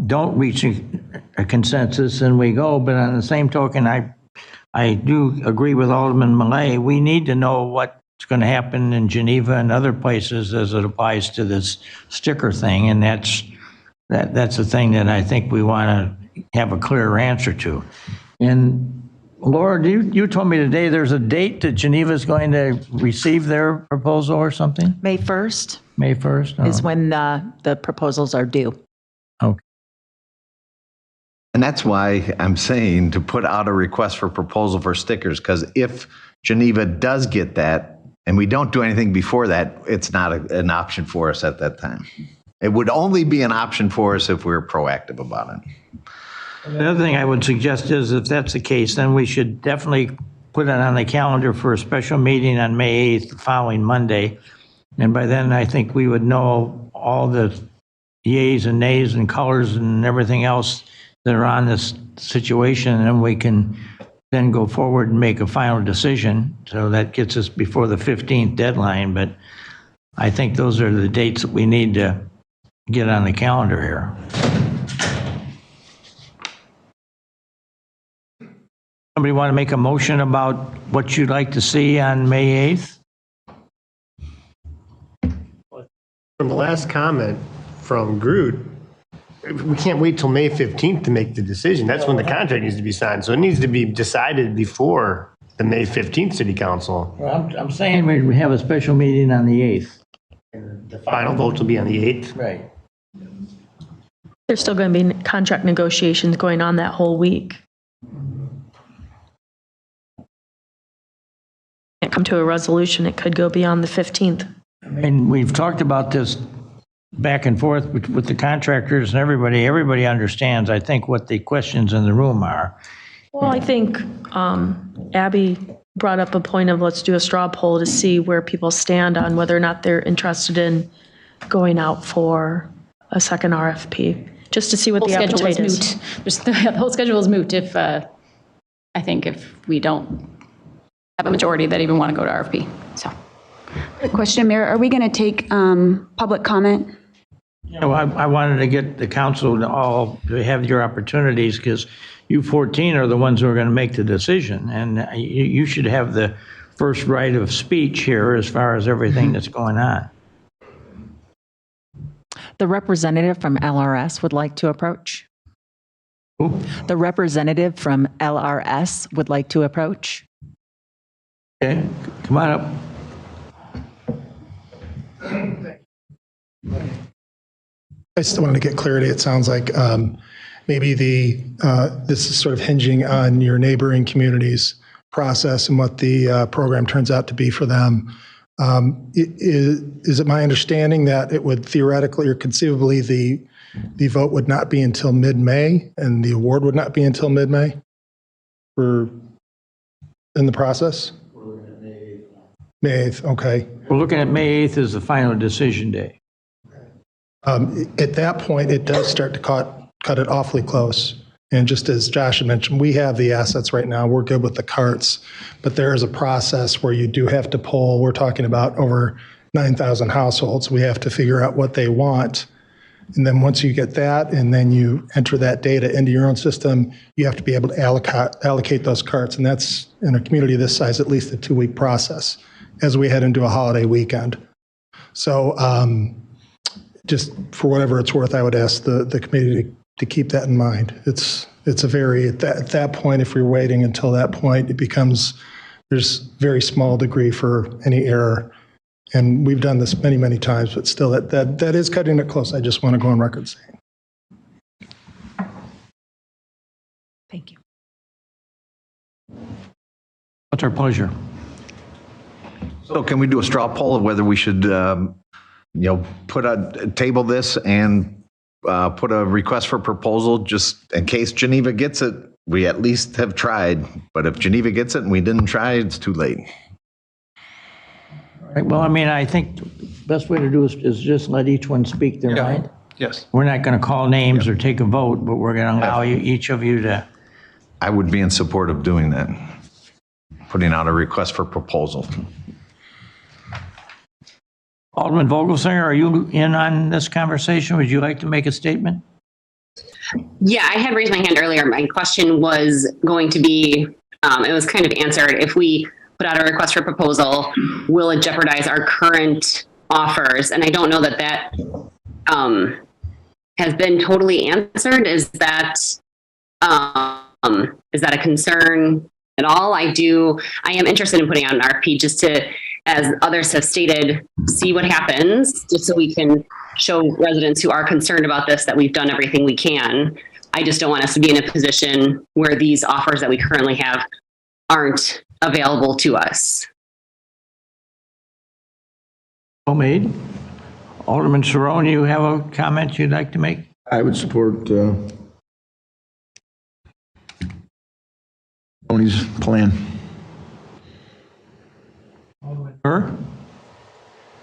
don't reach a consensus and we go, but on the same token, I do agree with Alderman Millay. We need to know what's going to happen in Geneva and other places as it applies to this sticker thing, and that's the thing that I think we want to have a clear answer to. And Laura, you told me today there's a date that Geneva's going to receive their proposal or something? May 1st. May 1st? Is when the proposals are due. Okay. And that's why I'm saying to put out a request for proposal for stickers, because if Geneva does get that and we don't do anything before that, it's not an option for us at that time. It would only be an option for us if we were proactive about it. The other thing I would suggest is if that's the case, then we should definitely put it on the calendar for a special meeting on May 8th, the following Monday. And by then, I think we would know all the yays and nays and colors and everything else that are on this situation, and then we can then go forward and make a final decision. So that gets us before the 15th deadline, but I think those are the dates that we need to get on the calendar here. Somebody want to make a motion about what you'd like to see on May 8th? From the last comment from Groot, we can't wait till May 15th to make the decision. That's when the contract needs to be signed. So it needs to be decided before the May 15th city council. Well, I'm saying we have a special meeting on the 8th. The final vote will be on the 8th. Right. There's still going to be contract negotiations going on that whole week. Can't come to a resolution. It could go beyond the 15th. I mean, we've talked about this back and forth with the contractors and everybody. Everybody understands, I think, what the questions in the room are. Well, I think Abby brought up a point of let's do a straw poll to see where people stand on whether or not they're interested in going out for a second RFP, just to see what the appetite is. The whole schedule is moot if, I think if we don't have a majority that even want to go to RFP, so. Quick question, Mayor, are we going to take public comment? You know, I wanted to get the council to have your opportunities, because you 14 are the ones who are going to make the decision, and you should have the first right of speech here as far as everything that's going on. The representative from LRS would like to approach. Who? The representative from LRS would like to approach. Okay, come on up. I still wanted to get clarity. It sounds like maybe this is sort of hinging on your neighboring communities' process and what the program turns out to be for them. Is it my understanding that it would theoretically or conceivably the vote would not be until mid-May and the award would not be until mid-May for in the process? May 8th, okay. We're looking at May 8th as the final decision day. At that point, it does start to cut it awfully close. And just as Josh had mentioned, we have the assets right now. We're good with the carts, but there is a process where you do have to poll. We're talking about over 9,000 households. We have to figure out what they want. And then once you get that, and then you enter that data into your own system, you have to be able to allocate those carts. And that's, in a community this size, at least a 2-week process as we head into a holiday weekend. So just for whatever it's worth, I would ask the committee to keep that in mind. It's a very, at that point, if you're waiting until that point, it becomes, there's very small degree for any error. And we've done this many, many times, but still that is cutting it close. I just want to go on record saying. Thank you. What's our pleasure? So can we do a straw poll of whether we should, table this and put a request for proposal just in case Geneva gets it? We at least have tried, but if Geneva gets it and we didn't try, it's too late. Right, well, I mean, I think the best way to do is just let each one speak their mind. Yes. We're not going to call names or take a vote, but we're going to allow each of you to. I would be in support of doing that, putting out a request for proposal. Alderman Vogelsinger, are you in on this conversation? Would you like to make a statement? Yeah, I had raised my hand earlier. My question was going to be, it was kind of answered. If we put out a request for proposal, will it jeopardize our current offers? And I don't know that that has been totally answered. Is that a concern at all? I am interested in putting out an RFP just to, as others have stated, see what happens, just so we can show residents who are concerned about this that we've done everything we can. I just don't want us to be in a position where these offers that we currently have aren't available to us. Well made. Alderman Cerrone, you have a comment you'd like to make? I would support Tony's plan.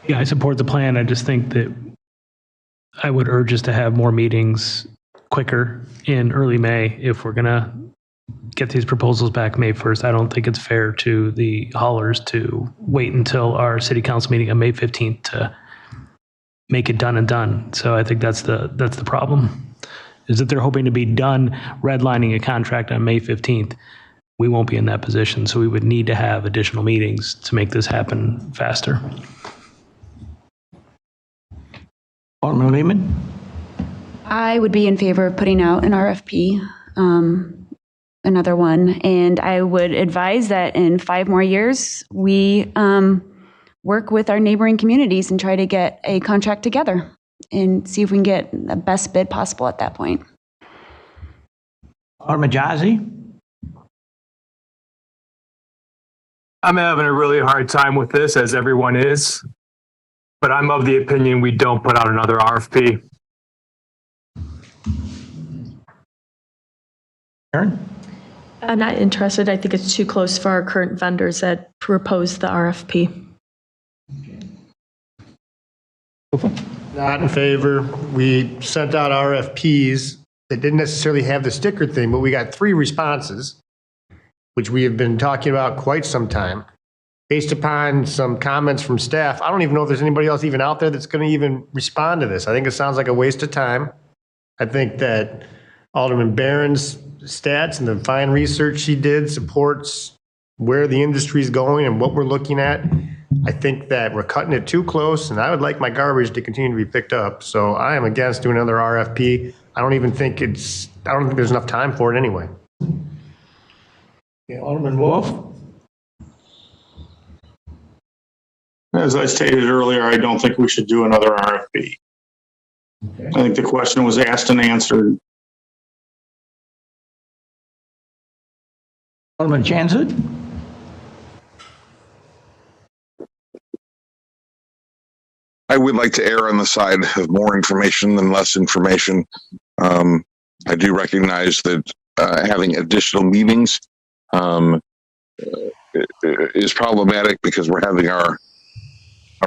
Yeah, I support the plan. I just think that I would urge us to have more meetings quicker in early May if we're going to get these proposals back May 1st. I don't think it's fair to the haulers to wait until our city council meeting on May 15th to make it done and done. So I think that's the problem, is that they're hoping to be done redlining a contract on May 15th. We won't be in that position, so we would need to have additional meetings to make this happen faster. Alderman Lehman? I would be in favor of putting out an RFP. another one. And I would advise that in 5 more years, we work with our neighboring communities and try to get a contract together and see if we can get the best bid possible at that point. Alderman Jazzy? I'm having a really hard time with this, as everyone is, but I'm of the opinion we don't put out another RFP. Aaron? I'm not interested. I think it's too close for our current vendors that proposed the RFP. Not in favor. We sent out RFPs that didn't necessarily have the sticker thing, but we got 3 responses, which we have been talking about quite some time. Based upon some comments from staff, I don't even know if there's anybody else even out there that's going to even respond to this. I think it sounds like a waste of time. I think that Alderman Barron's stats and the fine research she did supports where the industry is going and what we're looking at. I think that we're cutting it too close, and I would like my garbage to continue to be picked up. So I am against doing another RFP. I don't think there's enough time for it anyway. Okay, Alderman Wolf? As I stated earlier, I don't think we should do another RFP. Okay. I think the question was asked and answered. Alderman Jansen? I would like to err on the side of more information than less information. I do recognize that having additional meetings is problematic because we're having our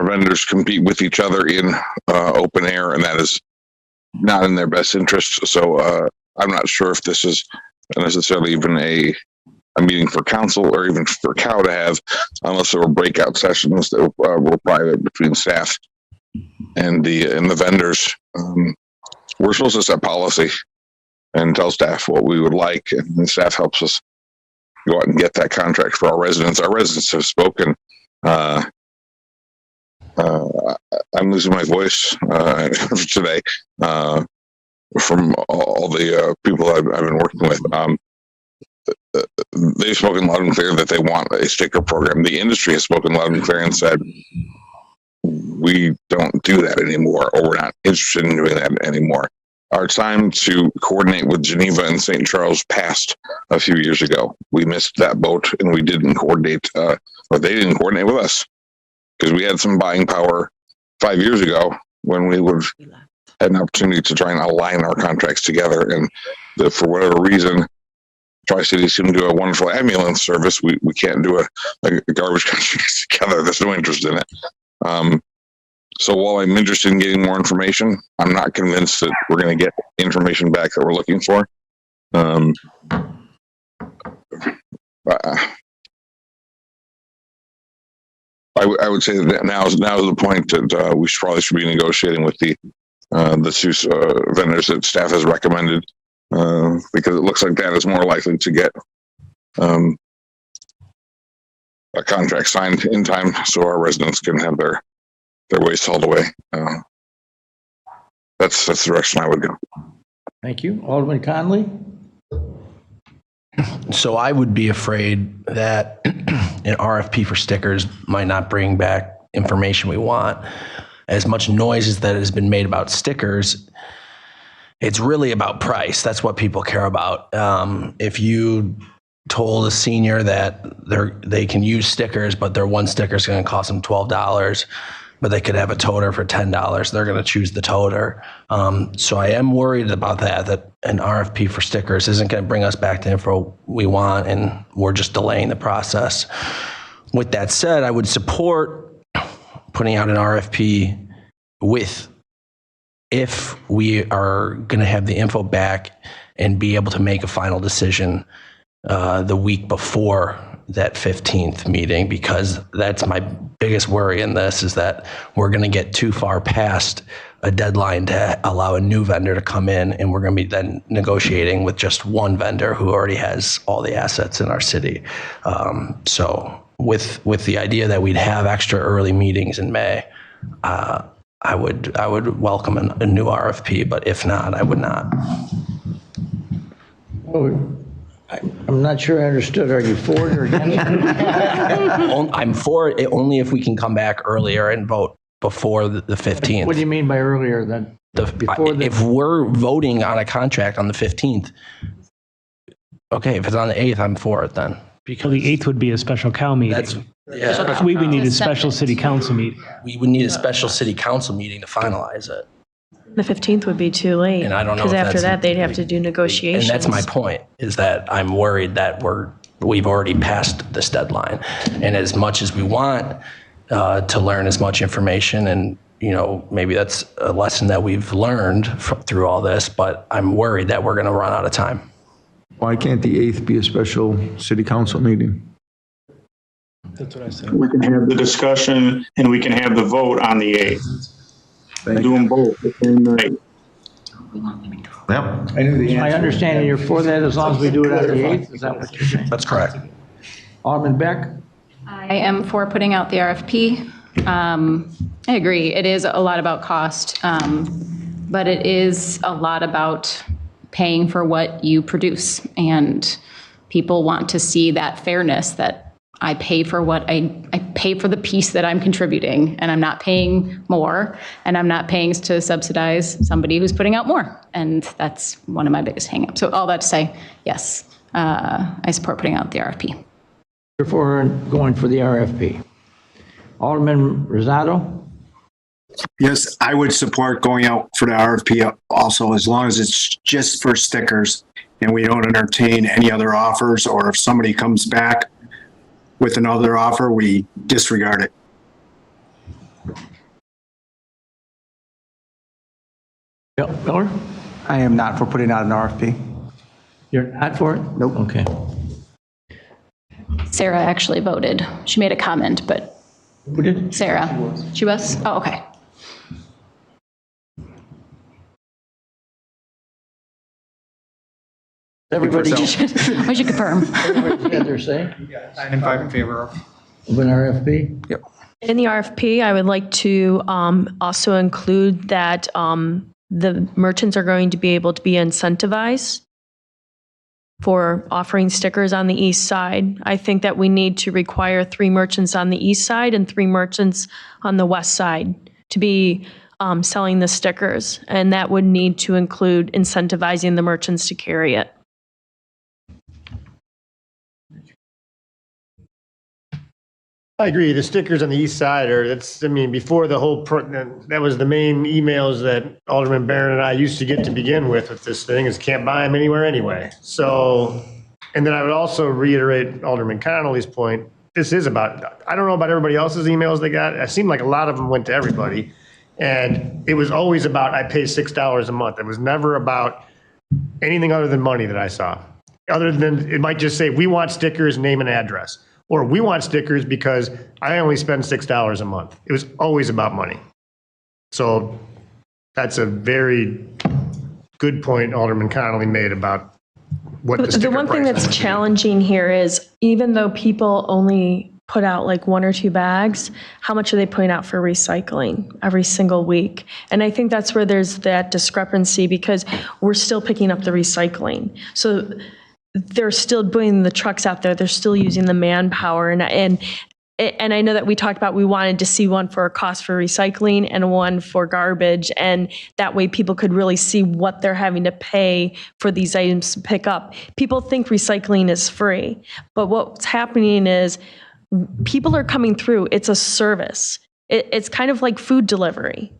vendors compete with each other in open air, and that is not in their best interest. So I'm not sure if this is necessarily even a meeting for council or even for COW to have, unless there were breakout sessions that were private between staff and the vendors. We're supposed to set policy and tell staff what we would like, and the staff helps us go out and get that contract for our residents. Our residents have spoken. I'm losing my voice today from all the people I've been working with. They've spoken loud and clear that they want a sticker program. The industry has spoken loud and clear and said, we don't do that anymore, or we're not interested in doing that anymore. Our time to coordinate with Geneva and St. Charles passed a few years ago. We missed that boat, and we didn't coordinate, or they didn't coordinate with us, because we had some buying power 5 years ago when we would have had an opportunity to try and align our contracts together. And for whatever reason, Tri-Cities can do a wonderful ambulance service. We can't do a garbage contract together. There's no interest in it. So while I'm interested in getting more information, I'm not convinced that we're going to get information back that we're looking for. I would say that now is the point that we probably should be negotiating with the 2 vendors that staff has recommended, because it looks like that is more likely to get a contract signed in time, so our residents can have their waste hauled away. That's the direction I would go. Thank you. Alderman Conley? So I would be afraid that an RFP for stickers might not bring back information we want. As much noise as that has been made about stickers, it's really about price. That's what people care about. If you told a senior that they can use stickers, but their one sticker is going to cost them $12, but they could have a toter for $10, they're going to choose the toter. So I am worried about that an RFP for stickers isn't going to bring us back the info we want, and we're just delaying the process. With that said, I would support putting out an RFP if we are going to have the info back and be able to make a final decision the week before that 15th meeting, because that's my biggest worry in this, is that we're going to get too far past a deadline to allow a new vendor to come in, and we're going to be then negotiating with just one vendor who already has all the assets in our city. So with the idea that we'd have extra early meetings in May, I would welcome a new RFP, but if not, I would not. I'm not sure I understood. Are you for it or against it? I'm for it only if we can come back earlier and vote before the 15th. What do you mean by earlier then? If we're voting on a contract on the 15th, okay, if it's on the 8th, I'm for it then. Because the 8th would be a special cow meeting. Yeah. We would need a special city council meeting. We would need a special city council meeting to finalize it. The 15th would be too late. And I don't know Because if after that's- that, they'd have to do negotiations. And that's my point, is that I'm worried that we've already passed this deadline. And as much as we want to learn as much information, and maybe that's a lesson that we've learned through all this, but I'm worried that we're going to run out of time. Why can't the 8th be a special city council meeting? That's what I said. We can have the discussion and we can have the vote on the 8th. Do them both the same night. Yep. I knew the My understanding, you're for that as long as we do it on the 8th? Is that what you're saying? That's correct. Alderman Beck? I am for putting out the RFP. I agree, it is a lot about cost, but it is a lot about paying for what you produce. And people want to see that fairness, that I pay for what I pay for the piece that I'm contributing, and I'm not paying more, and I'm not paying to subsidize somebody who's putting out more. And that's one of my biggest hangups. So all that to say, yes, I support putting out the RFP. Therefore, going for the RFP. Alderman Rosado? Yes, I would support going out for the RFP also, as long as it's just for stickers and we don't entertain any other offers, or if somebody comes back with another offer, we disregard it. Miller? I am not for putting out an RFP. You're not for it? Nope. Okay. Sarah actually voted. She made a comment, but. Who did? Sarah. She was? Oh, okay. Everybody, I should confirm. everybody had their say? 9 and 5 in favor of. Of an RFP? Yep. In the RFP, I would like to also include that the merchants are going to be able to be incentivized for offering stickers on the east side. I think that we need to require 3 merchants on the east side and 3 merchants on the west side to be selling the stickers. And that would need to include incentivizing the merchants to carry it. I agree. The stickers on the east side before the whole, that was the main emails that Alderman Barron and I used to get to begin with this thing, is can't buy them anywhere anyway. So, and then I would also reiterate Alderman Connolly's point. This is about, I don't know about everybody else's emails they got. It seemed like a lot of them went to everybody. And it was always about, I pay $6 a month. It was never about anything other than money that I saw. Other than, it might just say, we want stickers, name and address. Or we want stickers because I only spend $6 a month. It was always about money. So that's a very good point Alderman Connolly made about what the sticker The one thing price that's is. challenging here is, even though people only put out like 1 or 2 bags, how much are they putting out for recycling every single week? And I think that's where there's that discrepancy, because we're still picking up the recycling. So they're still putting the trucks out there. They're still using the manpower. And I know that we talked about, we wanted to see one for a cost for recycling and one for garbage. And that way people could really see what they're having to pay for these items to pick up. People think recycling is free, but what's happening is people are coming through. It's a service. It's kind of like food delivery.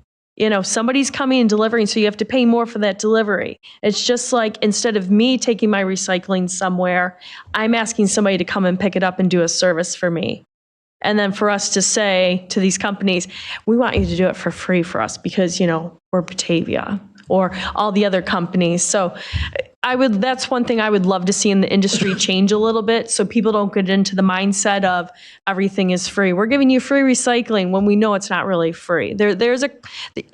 Somebody's coming and delivering, so you have to pay more for that delivery. It's just like, instead of me taking my recycling somewhere, I'm asking somebody to come and pick it up and do a service for me. And then for us to say to these companies, we want you to do it for free for us because, we're Batavia or all the other companies. So that's one thing I would love to see in the industry change a little bit, so people don't get into the mindset of everything is free. We're giving you free recycling when we know it's not really free. There's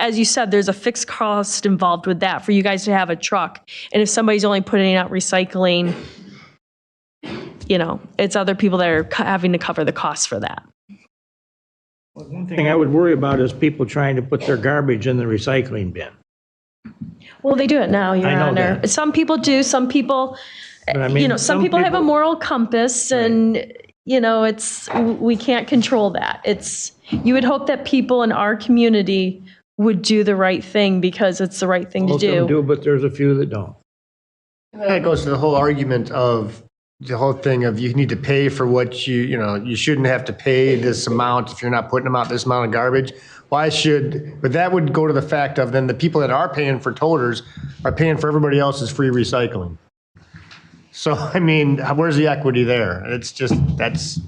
as you said, there's a fixed cost involved with that for you guys to have a truck. And if somebody's only putting out recycling, it's other people that are having to cover the cost for that. One thing I would worry about is people trying to put their garbage in the recycling bin. Well, they do it now, Your I know Honor. that. Some people do. Some people But I mean, some people have a moral compass, and we can't control that. You would hope that people in our community would do the right thing because it's the right thing to Most of them do. do, but there's a few that don't. That goes to the whole argument of the whole thing of you need to pay for what you shouldn't have to pay this amount if you're not putting them out this amount of garbage. But that would go to the fact of then the people that are paying for toters are paying for everybody else's free recycling. So, I mean, where's the equity there? It's just, that's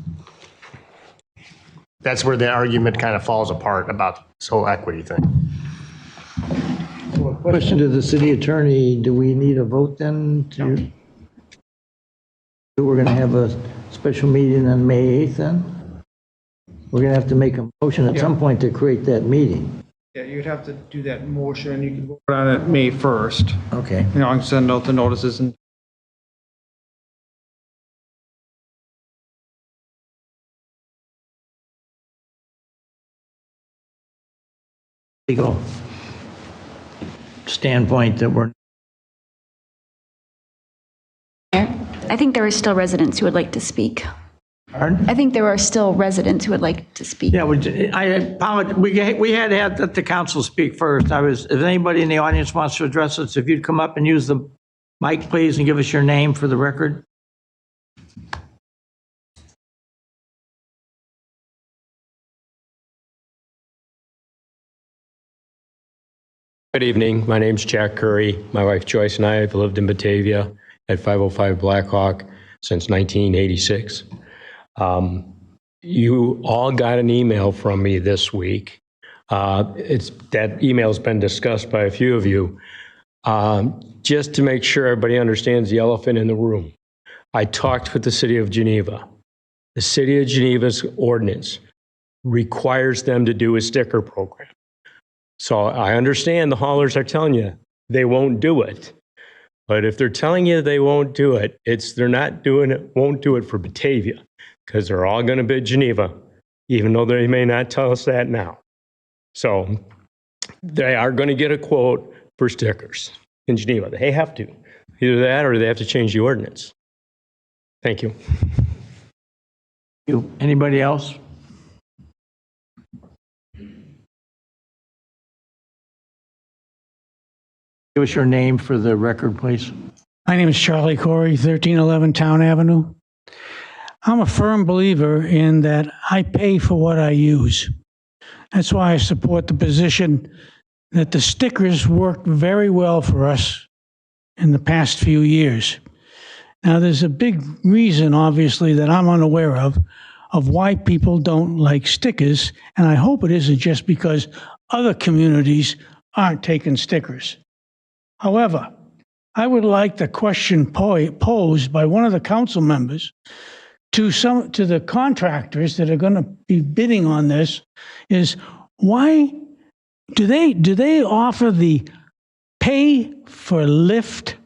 where the argument kind of falls apart about this whole equity thing. Question to the city attorney, do we need a vote then to? We're going to have a special meeting on May 8th then? We're going to have to make a motion at some point to create that meeting. Yeah, you'd have to do that motion. You can vote on it May 1st. Okay. I can send out the notices and. Legal standpoint that we're. I think there are still residents who would like to speak. Pardon? I think there are still residents who would like to speak. Yeah, I apologize. We had to have the council speak first. If anybody in the audience wants to address us, if you'd come up and use the mic, please, and give us your name for the record. Good evening. My name's Jack Curry. My wife Joyce and I have lived in Batavia at 505 Blackhawk since 1986. You all got an email from me this week. That email's been discussed by a few of you. Just to make sure everybody understands the elephant in the room, I talked with the City of Geneva. The City of Geneva's ordinance requires them to do a sticker program. So I understand the haulers are telling you they won't do it. But if they're telling you they won't do it, they're not doing it, won't do it for Batavia, because they're all going to bid Geneva, even though they may not tell us that now. So they are going to get a quote for stickers in Geneva. They have to. Either that or they have to change the ordinance. Thank you. Anybody else? Give us your name for the record, please. My name is Charlie Corey, 1311 Town Avenue. I'm a firm believer in that I pay for what I use. That's why I support the position that the stickers worked very well for us in the past few years. Now, there's a big reason, obviously, that I'm unaware of why people don't like stickers, and I hope it isn't just because other communities aren't taking stickers. However, I would like the question posed by one of the council members to the contractors that are going to be bidding on this is why do they offer the pay for lift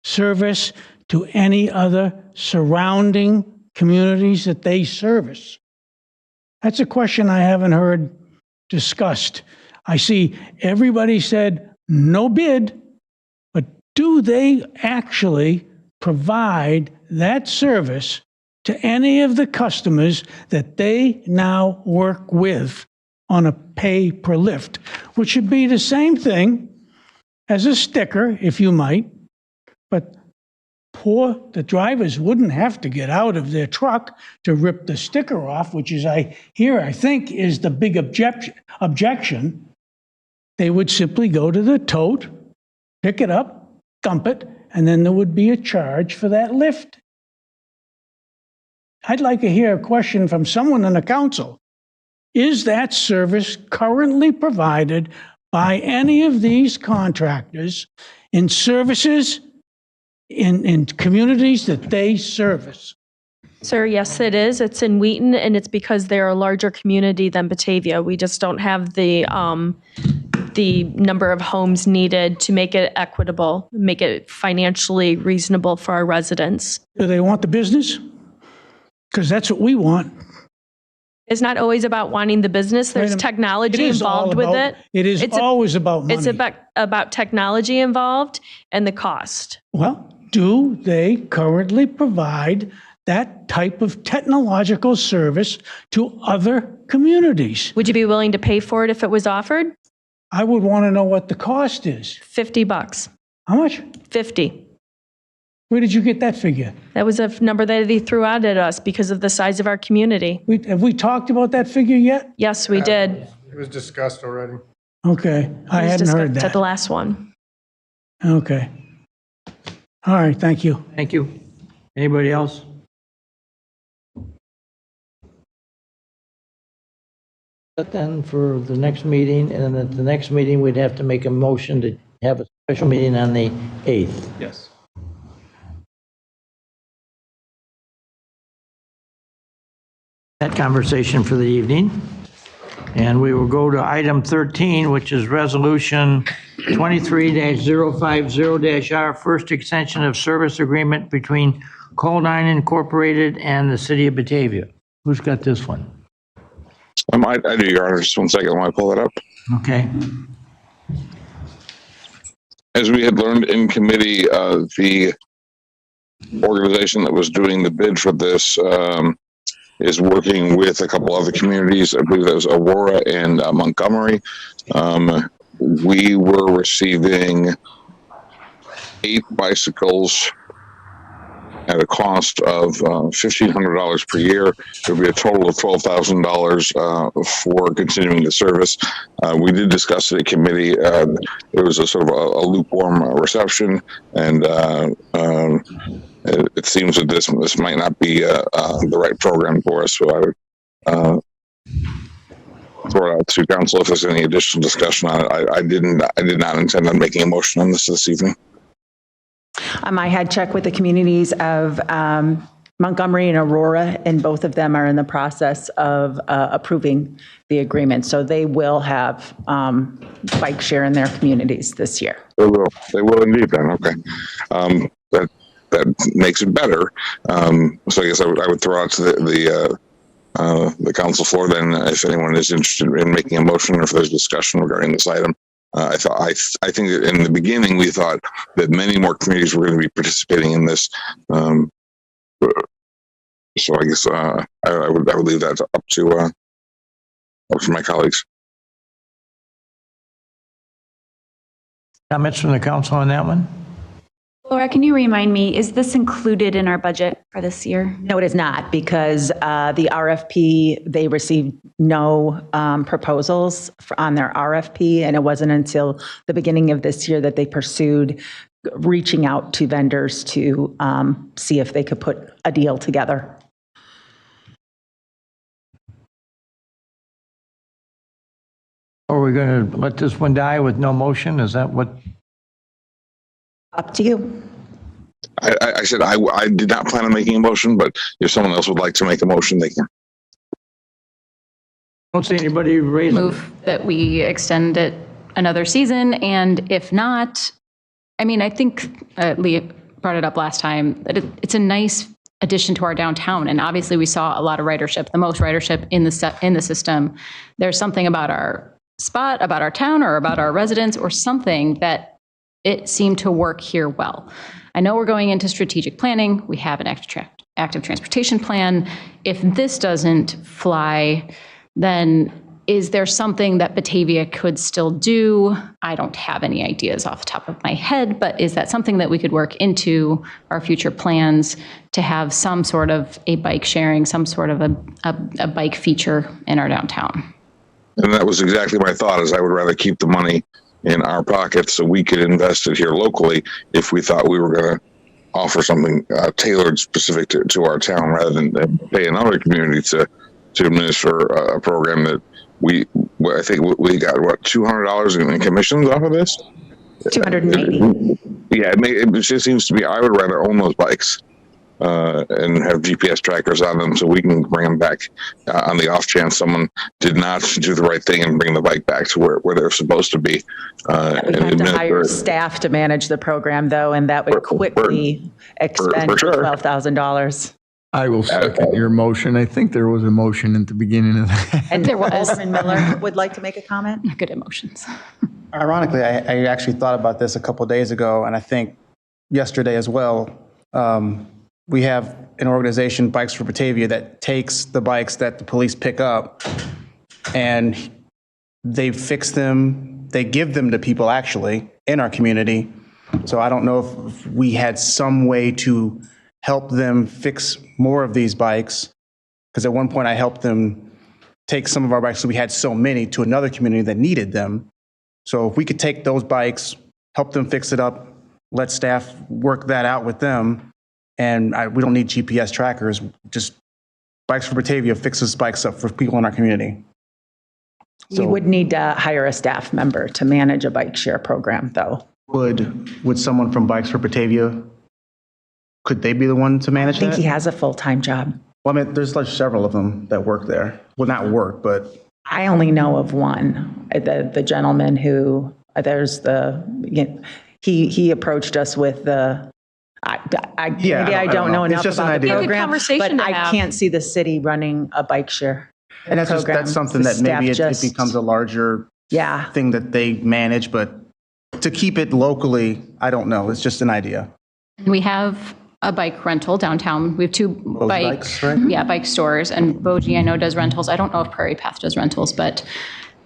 service to any other surrounding communities that they service? That's a question I haven't heard discussed. I see everybody said no bid. Do they actually provide that service to any of the customers that they now work with on a pay per lift, which should be the same thing as a sticker, if you might, but the drivers wouldn't have to get out of their truck to rip the sticker off, which is, I think, is the big objection. They would simply go to the tote, pick it up, dump it, and then there would be a charge for that lift. I'd like to hear a question from someone on the council. Is that service currently provided by any of these contractors in services in communities that they service? Sir, yes, it is. It's in Wheaton, and it's because they're a larger community than Batavia. We just don't have the number of homes needed to make it equitable, make it financially reasonable for our residents. Do they want the business? Because that's what we want. It's not always about wanting the business. There's technology involved with it. It is always about money. It's about technology involved and the cost. Well, do they currently provide that type of technological service to other communities? Would you be willing to pay for it if it was offered? I would want to know what the cost is. $50. How much? 50. Where did you get that figure? That was a number that they threw out at us because of the size of our community. Have we talked about that figure yet? Yes, we did. It was discussed already. Okay, I It was hadn't heard discussed at that. the last one. Okay. All right, thank you. Thank you. Anybody else? But then for the next meeting, and then at the next meeting, we'd have to make a motion to have a special meeting on the 8th. Yes. That conversation for the evening. And we will go to item 13, which is resolution 23-050-R, first extension of service agreement between Coal 9 Incorporated and the city of Batavia. Who's got this one? I do, Your Honor. Just 1 second while I pull it up. Okay. As we had learned in committee, the organization that was doing the bid for this is working with a couple other communities. I believe that was Aurora and Montgomery. We were receiving 8 bicycles at a cost of $1,500 per year. It would be a total of $12,000 for continuing the service. We did discuss it at committee. There was a sort of a lukewarm reception, and it seems that this might not be the right program for us. So I would throw it out to council if there's any additional discussion on it. I did not intend on making a motion on this evening. I had checked with the communities of Montgomery and Aurora, and both of them are in the process of approving the agreement. So they will have bike share in their communities this year. They will. They will indeed. Then okay, that makes it better. So I guess I would throw out to the council floor then if anyone is interested in making a motion or if there's discussion regarding this item. I think that in the beginning we thought that many more communities were going to be participating in this. So I guess I would leave that up to my colleagues. Comments from the council on that one? Laura, can you remind me, is this included in our budget for this year? No, it is not, because the RFP, they received no proposals on their RFP, and it wasn't until the beginning of this year that they pursued reaching out to vendors to see if they could put a deal together. Are we going to let this one die with no motion? Is that what? Up to you. I said I did not plan on making a motion, but if someone else would like to make a motion, they can. Don't see anybody raise. Move that we extend it another season, and if not, I mean, I think Leah brought it up last time, that it's a nice addition to our downtown, and obviously we saw a lot of ridership, the most ridership in the system. There's something about our spot, about our town, or about our residents, or something that it seemed to work here well. I know we're going into strategic planning. We have an active transportation plan. If this doesn't fly, then is there something that Batavia could still do? I don't have any ideas off the top of my head, but is that something that we could work into our future plans to have some sort of a bike sharing, some sort of a bike feature in our downtown? And that was exactly my thought, is I would rather keep the money in our pockets so we could invest it here locally if we thought we were going to offer something tailored specific to our town, rather than pay another community to administer a program that I think we got, what, $200 in commissions off of this? 280. Yeah, it just seems to be, I would rather own those bikes and have GPS trackers on them so we can bring them back on the off chance someone did not do the right thing and bring the bike back to where they're supposed to be. We have to hire staff to manage the program, though, and that would quickly expend $12,000. I will second your motion. I think there was a motion at the beginning of that. And there was. Alderman Miller would like to make a comment? Good emotions. Ironically, I actually thought about this a couple of days ago, and I think yesterday as well. We have an organization, Bikes for Batavia, that takes the bikes that the police pick up and they fix them, they give them to people actually in our community. So I don't know if we had some way to help them fix more of these bikes, because at one point I helped them take some of our bikes, so we had so many, to another community that needed them. So if we could take those bikes, help them fix it up, let staff work that out with them, and we don't need GPS trackers, just Bikes for Batavia fixes bikes up for people in our community. We would need to hire a staff member to manage a bike share program, though. Would someone from Bikes for Batavia, could they be the one to manage I think that? he has a full-time job. Well, I mean, there's like several of them that work there. Well, not work, but. I only know of one, the gentleman who, he approached us with the, maybe I don't know enough about the program, but I can't see the city running a bike share. And that's something that maybe it becomes a larger thing that they manage, but to keep it locally, I don't know. It's just an idea. We have a bike rental downtown. We have two bikes, right? Yeah, bike stores, and Bogie I know does rentals. I don't know if Prairie Path does rentals, but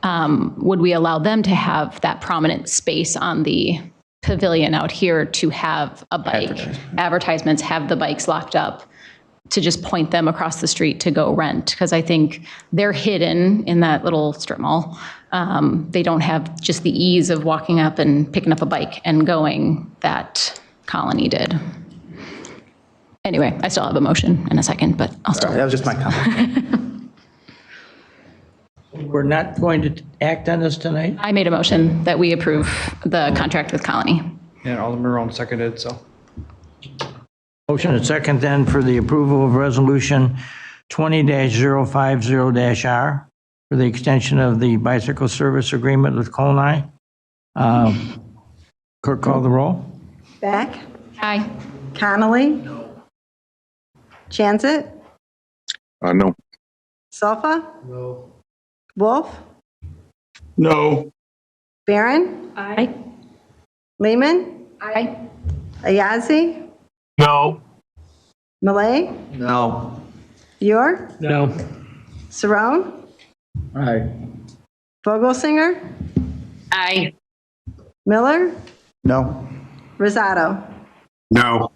would we allow them to have that prominent space on the pavilion out here to have a bike advertisements, have the bikes locked up, to just point them across the street to go rent? Because I think they're hidden in that little strip mall. They don't have just the ease of walking up and picking up a bike and going that Colony did. Anyway, I still have a motion in a second, but I'll still. That was just my comment. We're not going to act on this tonight? I made a motion that we approve the contract with Colony. And Alderman Roan seconded, so. Motion and second then for the approval of resolution 20-050-R for the extension of the bicycle service agreement with Colony. Clerk, call the roll. Beck? Aye. Connolly? No. Jansit? No. Solfa? No. Wolf? No. Barron? Aye. Lehman? Aye. Ayazi? No. Malay? No. Buer? No. Saron? Aye. Vogelsinger? Aye. Miller? No. Rosado? No.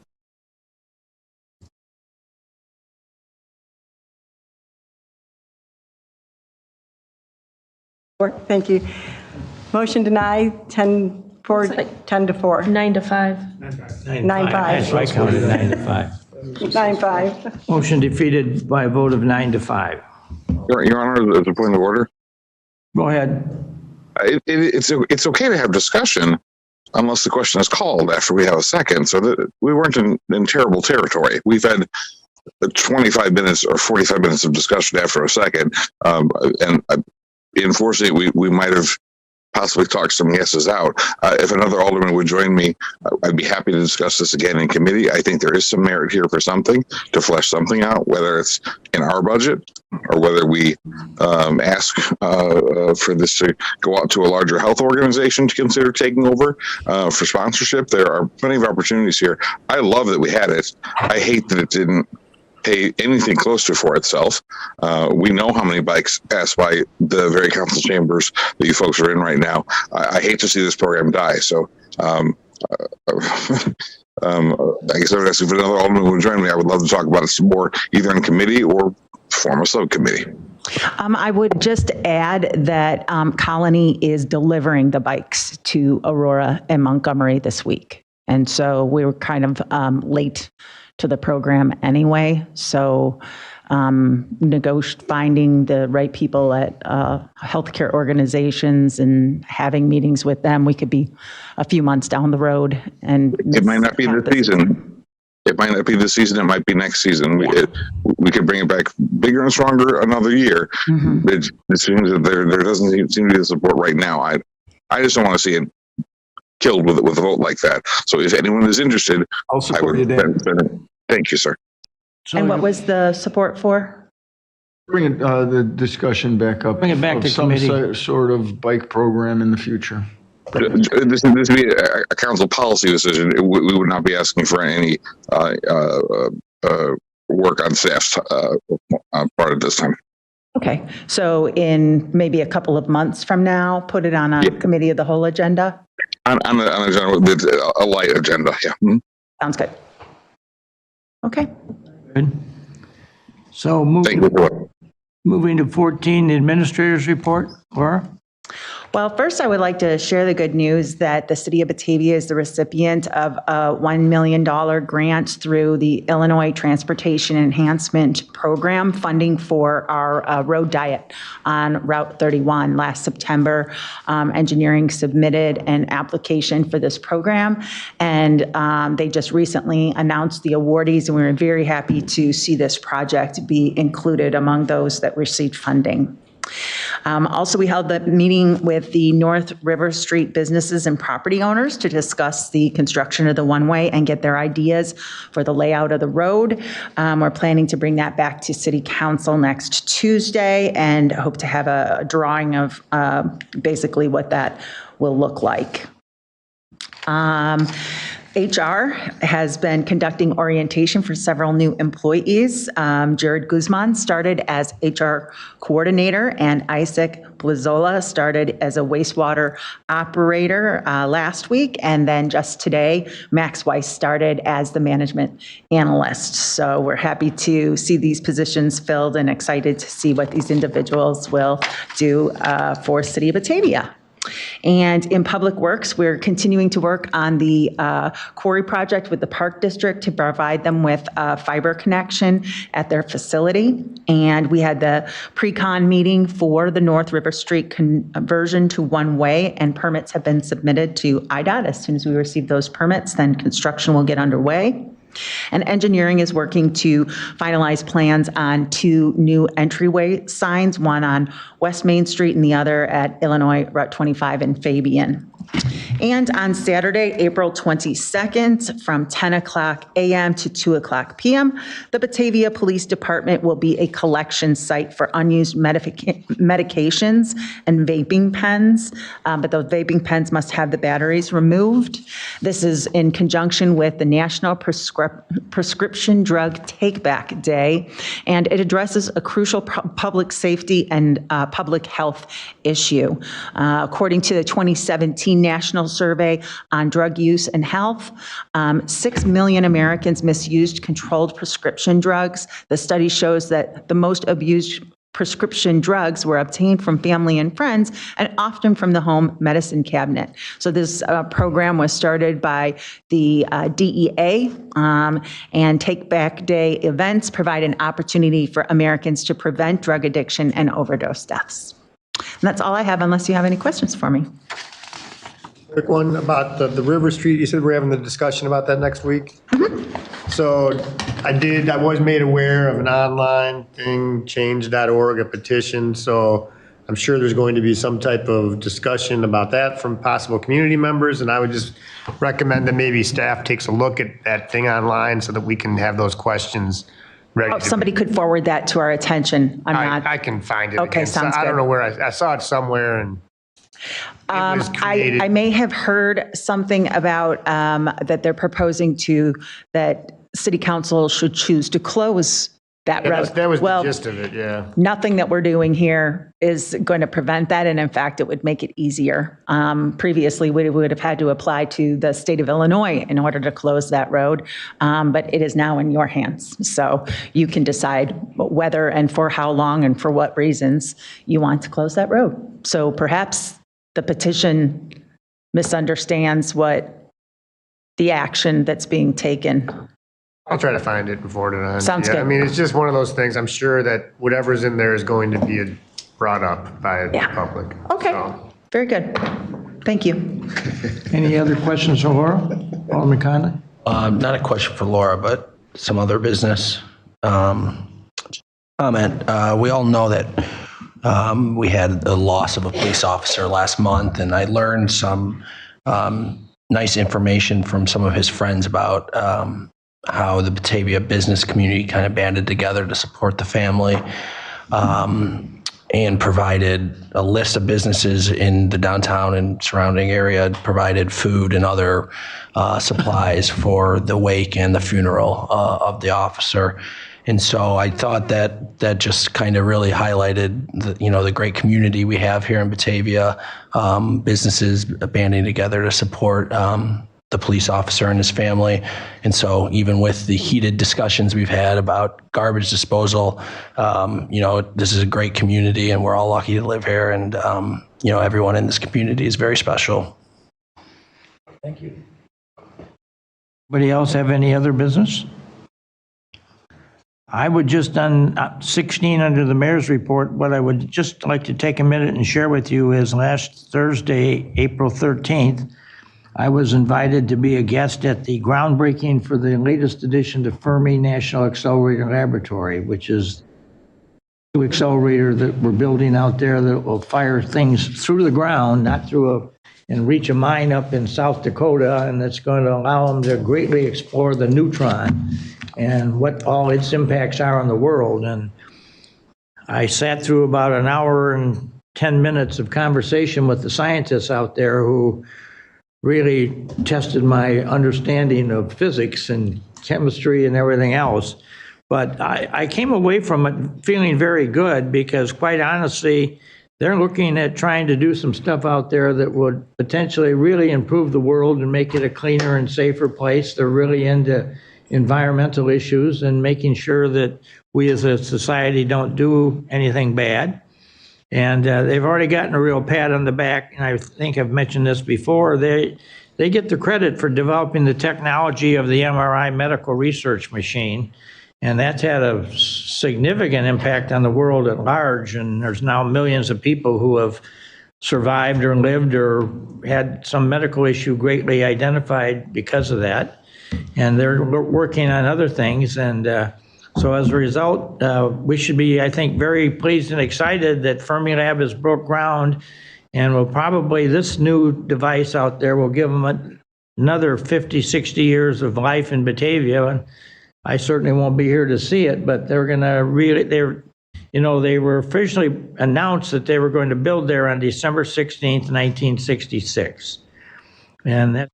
Thank you. Motion denied, 10 to 4. 9 to 5. 9-5. That's right, I counted 9 to 5. 9-5. Motion defeated by a vote of 9 to 5. Your Honor, as a point of order, Go ahead. it's okay to have discussion unless the question is called after we have a second. So that we weren't in terrible territory. We've had 25 minutes or 45 minutes of discussion after a second. And unfortunately, we might have possibly talked some yeses out. If another alderman would join me, I'd be happy to discuss this again in committee. I think there is some merit here for something, to flesh something out, whether it's in our budget or whether we ask for this to go out to a larger health organization to consider taking over for sponsorship. There are plenty of opportunities here. I love that we had it. I hate that it didn't pay anything close to for itself. We know how many bikes pass by the very council chambers that you folks are in right now. I hate to see this program die. So I guess I would ask if another alderman would join me. I would love to talk about it some more, either in committee or form a subcommittee. I would just add that Colony is delivering the bikes to Aurora and Montgomery this week. And so we were kind of late to the program anyway. So finding the right people at healthcare organizations and having meetings with them, we could be a few months down the road. And it might not be this season. It might not be this season. It might be next season. We could bring it back bigger and stronger another year. Mm-hmm. It seems that there doesn't seem to be the support right now. I just don't want to see it killed with a vote like that. So if anyone is interested, I'll support you, Dan. Thank you, sir. So and what was the support for? Bring the discussion back up. Bring it back to some committee. sort of bike program in the future. This would be a council policy decision. We would not be asking for any work on staff's part at this time. Okay, so in maybe a couple of months from now, put it on a committee of the whole agenda? On a light agenda, yeah. Mhm. Sounds good. Okay. Good. So moving to 14, the administrator's report. Laura? Well, first, I would like to share the good news that the city of Batavia is the recipient of a $1 million grant through the Illinois Transportation Enhancement Program funding for our road diet on Route 31. Last September, engineering submitted an application for this program, and they just recently announced the awardees, and we were very happy to see this project be included among those that received funding. Also, we held the meeting with the North River Street businesses and property owners to discuss the construction of the one-way and get their ideas for the layout of the road. We're planning to bring that back to City Council next Tuesday and hope to have a drawing of basically what that will look like. HR has been conducting orientation for several new employees. Jared Guzman started as HR coordinator, and Isaac Blazzola started as a wastewater operator last week. And then just today, Max Weiss started as the management analyst. So we're happy to see these positions filled and excited to see what these individuals will do for City of Batavia. And in Public Works, we're continuing to work on the quarry project with the Park District to provide them with a fiber connection at their facility. And we had the pre-con meeting for the North River Street conversion to one-way, and permits have been submitted to IDOT. As soon as we receive those permits, then construction will get underway. And engineering is working to finalize plans on 2 new entryway signs, one on West Main Street and the other at Illinois Route 25 in Fabian. And on Saturday, April 22nd, from 10 o'clock a.m. to 2 o'clock p.m., the Batavia Police Department will be a collection site for unused medications and vaping pens, but those vaping pens must have the batteries removed. This is in conjunction with the National Prescription Drug Take-Back Day, and it addresses a crucial public safety and public health issue. According to the 2017 National Survey on Drug Use and Health, 6 million Americans misused controlled prescription drugs. The study shows that the most abused prescription drugs were obtained from family and friends, and often from the home medicine cabinet. So this program was started by the DEA, and Take Back Day events provide an opportunity for Americans to prevent drug addiction and overdose deaths. And that's all I have, unless you have any questions for me. Quick one about the River Street. You said we're having the discussion about that next week. So I was made aware of an online thing, change.org, a petition. So I'm sure there's going to be some type of discussion about that from possible community members. And I would just recommend that maybe staff takes a look at that thing online so that we can have those questions ready. Oh, somebody could forward that to our attention. I can find it. Okay, again. sounds I good. don't know where I saw it somewhere, and I may have heard something about that they're proposing that City Council should choose to close that road. that was the gist of it, yeah. Nothing that we're doing here is going to prevent that, and in fact, it would make it easier. Previously, we would have had to apply to the state of Illinois in order to close that road, but it is now in your hands. So you can decide whether and for how long and for what reasons you want to close that road. So perhaps the petition misunderstands what the action that's being taken. I'll try to find it and forward it on. Sounds good. I mean, it's just one of those things. I'm sure that whatever's in there is going to be brought up by the public. Okay, very good. Thank you. Any other questions for Laura? Alderman Conley? Not a question for Laura, but some other business comment. We all know that we had the loss of a police officer last month, and I learned some nice information from some of his friends about how the Batavia business community kind of banded together to support the family. and provided a list of businesses in the downtown and surrounding area, provided food and other supplies for the wake and the funeral of the officer. And so I thought that just kind of really highlighted the great community we have here in Batavia, businesses banding together to support the police officer and his family. And so even with the heated discussions we've had about garbage disposal, this is a great community and we're all lucky to live here. And, everyone in this community is very special. Thank you. Anybody else have any other business? I would just, on 16 under the mayor's report, what I would just like to take a minute and share with you is last Thursday, April 13th, I was invited to be a guest at the groundbreaking for the latest edition to Fermi National Accelerator Laboratory, which is the accelerator that we're building out there that will fire things through the ground, not through and reach a mine up in South Dakota, and that's going to allow them to greatly explore the neutron and what all its impacts are on the world. And I sat through about an hour and 10 minutes of conversation with the scientists out there who really tested my understanding of physics and chemistry and everything else. But I came away from it feeling very good because, quite honestly, they're looking at trying to do some stuff out there that would potentially really improve the world and make it a cleaner and safer place. They're really into environmental issues and making sure that we as a society don't do anything bad. And they've already gotten a real pat on the back, and I think I've mentioned this before. They get the credit for developing the technology of the MRI medical research machine, and that's had a significant impact on the world at large, and there's now millions of people who have survived or lived or had some medical issue greatly identified because of that. And they're working on other things, and so as a result, we should be, I think, very pleased and excited that Fermilab has broke ground, and will probably, this new device out there will give them another 50, 60 years of life in Batavia. And I certainly won't be here to see it, but they're going to really, they were officially announced that they were going to build there on December 16th, 1966. And that's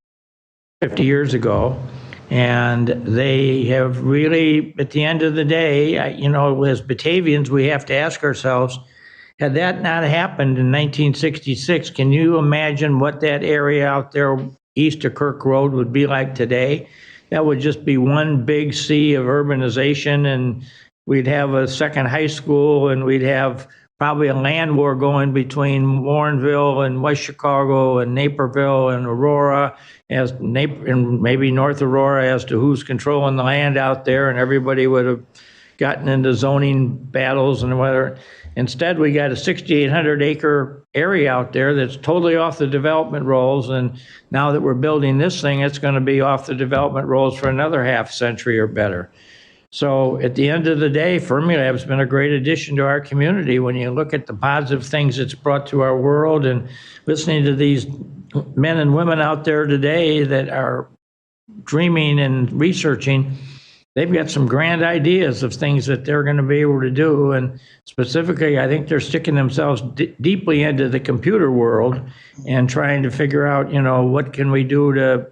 50 years ago. And they have really, at the end of the day, as Batavians, we have to ask ourselves, had that not happened in 1966, can you imagine what that area out there east of Kirk Road would be like today? That would just be one big sea of urbanization, and we'd have a second high school, and we'd have probably a land war going between Warrenville and West Chicago and Naperville and Aurora, and maybe North Aurora, as to who's controlling the land out there, and everybody would have gotten into zoning battles and whether. Instead, we got a 6,800 acre area out there that's totally off the development rolls, and now that we're building this thing, it's going to be off the development rolls for another half century or better. So at the end of the day, Fermilab's been a great addition to our community when you look at the positive things it's brought to our world, and listening to these men and women out there today that are dreaming and researching. They've got some grand ideas of things that they're going to be able to do. And specifically, I think they're sticking themselves deeply into the computer world and trying to figure out, what can we do to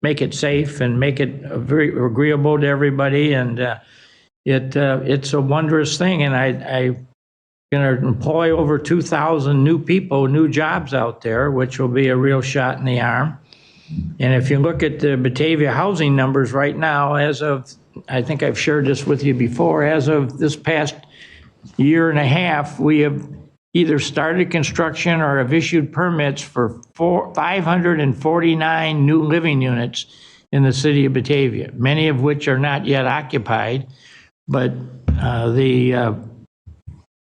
make it safe and make it very agreeable to everybody. And it's a wondrous thing. And I'm going to employ over 2,000 new people, new jobs out there, which will be a real shot in the arm. And if you look at the Batavia housing numbers right now, as of, I think I've shared this with you before, as of this past year and a half, we have either started construction or have issued permits for 549 new living units in the city of Batavia, many of which are not yet occupied. But the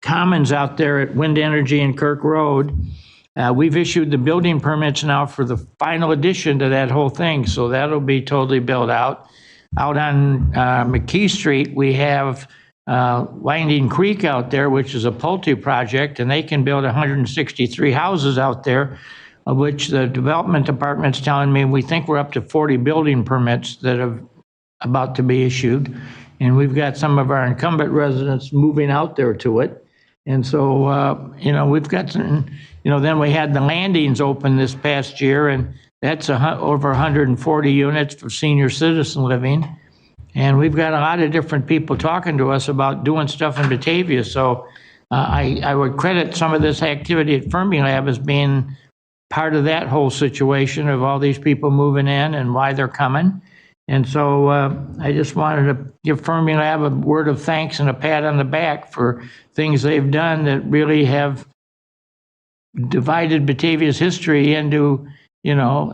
commons out there at Wind Energy and Kirk Road, we've issued the building permits now for the final addition to that whole thing, so that'll be totally built out. Out on McKee Street, we have Winding Creek out there, which is a Pulte project, and they can build 163 houses out there, of which the development department's telling me we think we're up to 40 building permits that are about to be issued. And we've got some of our incumbent residents moving out there to it. And so, we've got some, then we had the landings open this past year, and that's over 140 units for senior citizen living. And we've got a lot of different people talking to us about doing stuff in Batavia. So I would credit some of this activity at Fermilab as being part of that whole situation of all these people moving in and why they're coming. And so I just wanted to give Fermilab a word of thanks and a pat on the back for things they've done that really have divided Batavia's history into,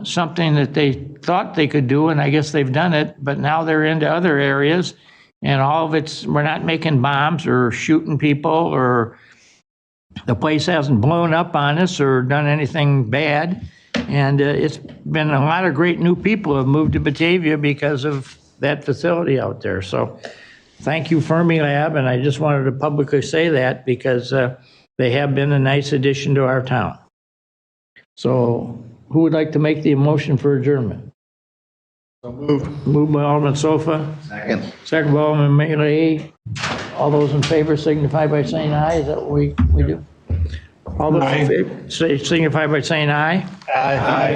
something that they thought they could do, and I guess they've done it, but now they're into other areas, and all of it's, we're not making bombs or shooting people, or the place hasn't blown up on us or done anything bad. And it's been a lot of great new people have moved to Batavia because of that facility out there. So thank you, Fermilab, and I just wanted to publicly say that because they have been a nice addition to our town. So who would like to make the motion for adjournment? Moved by Alderman Sofa. Second by Alderman Mealy. All those in favor signify by saying aye. Is that what we do? All those in favor signify by saying aye. Aye.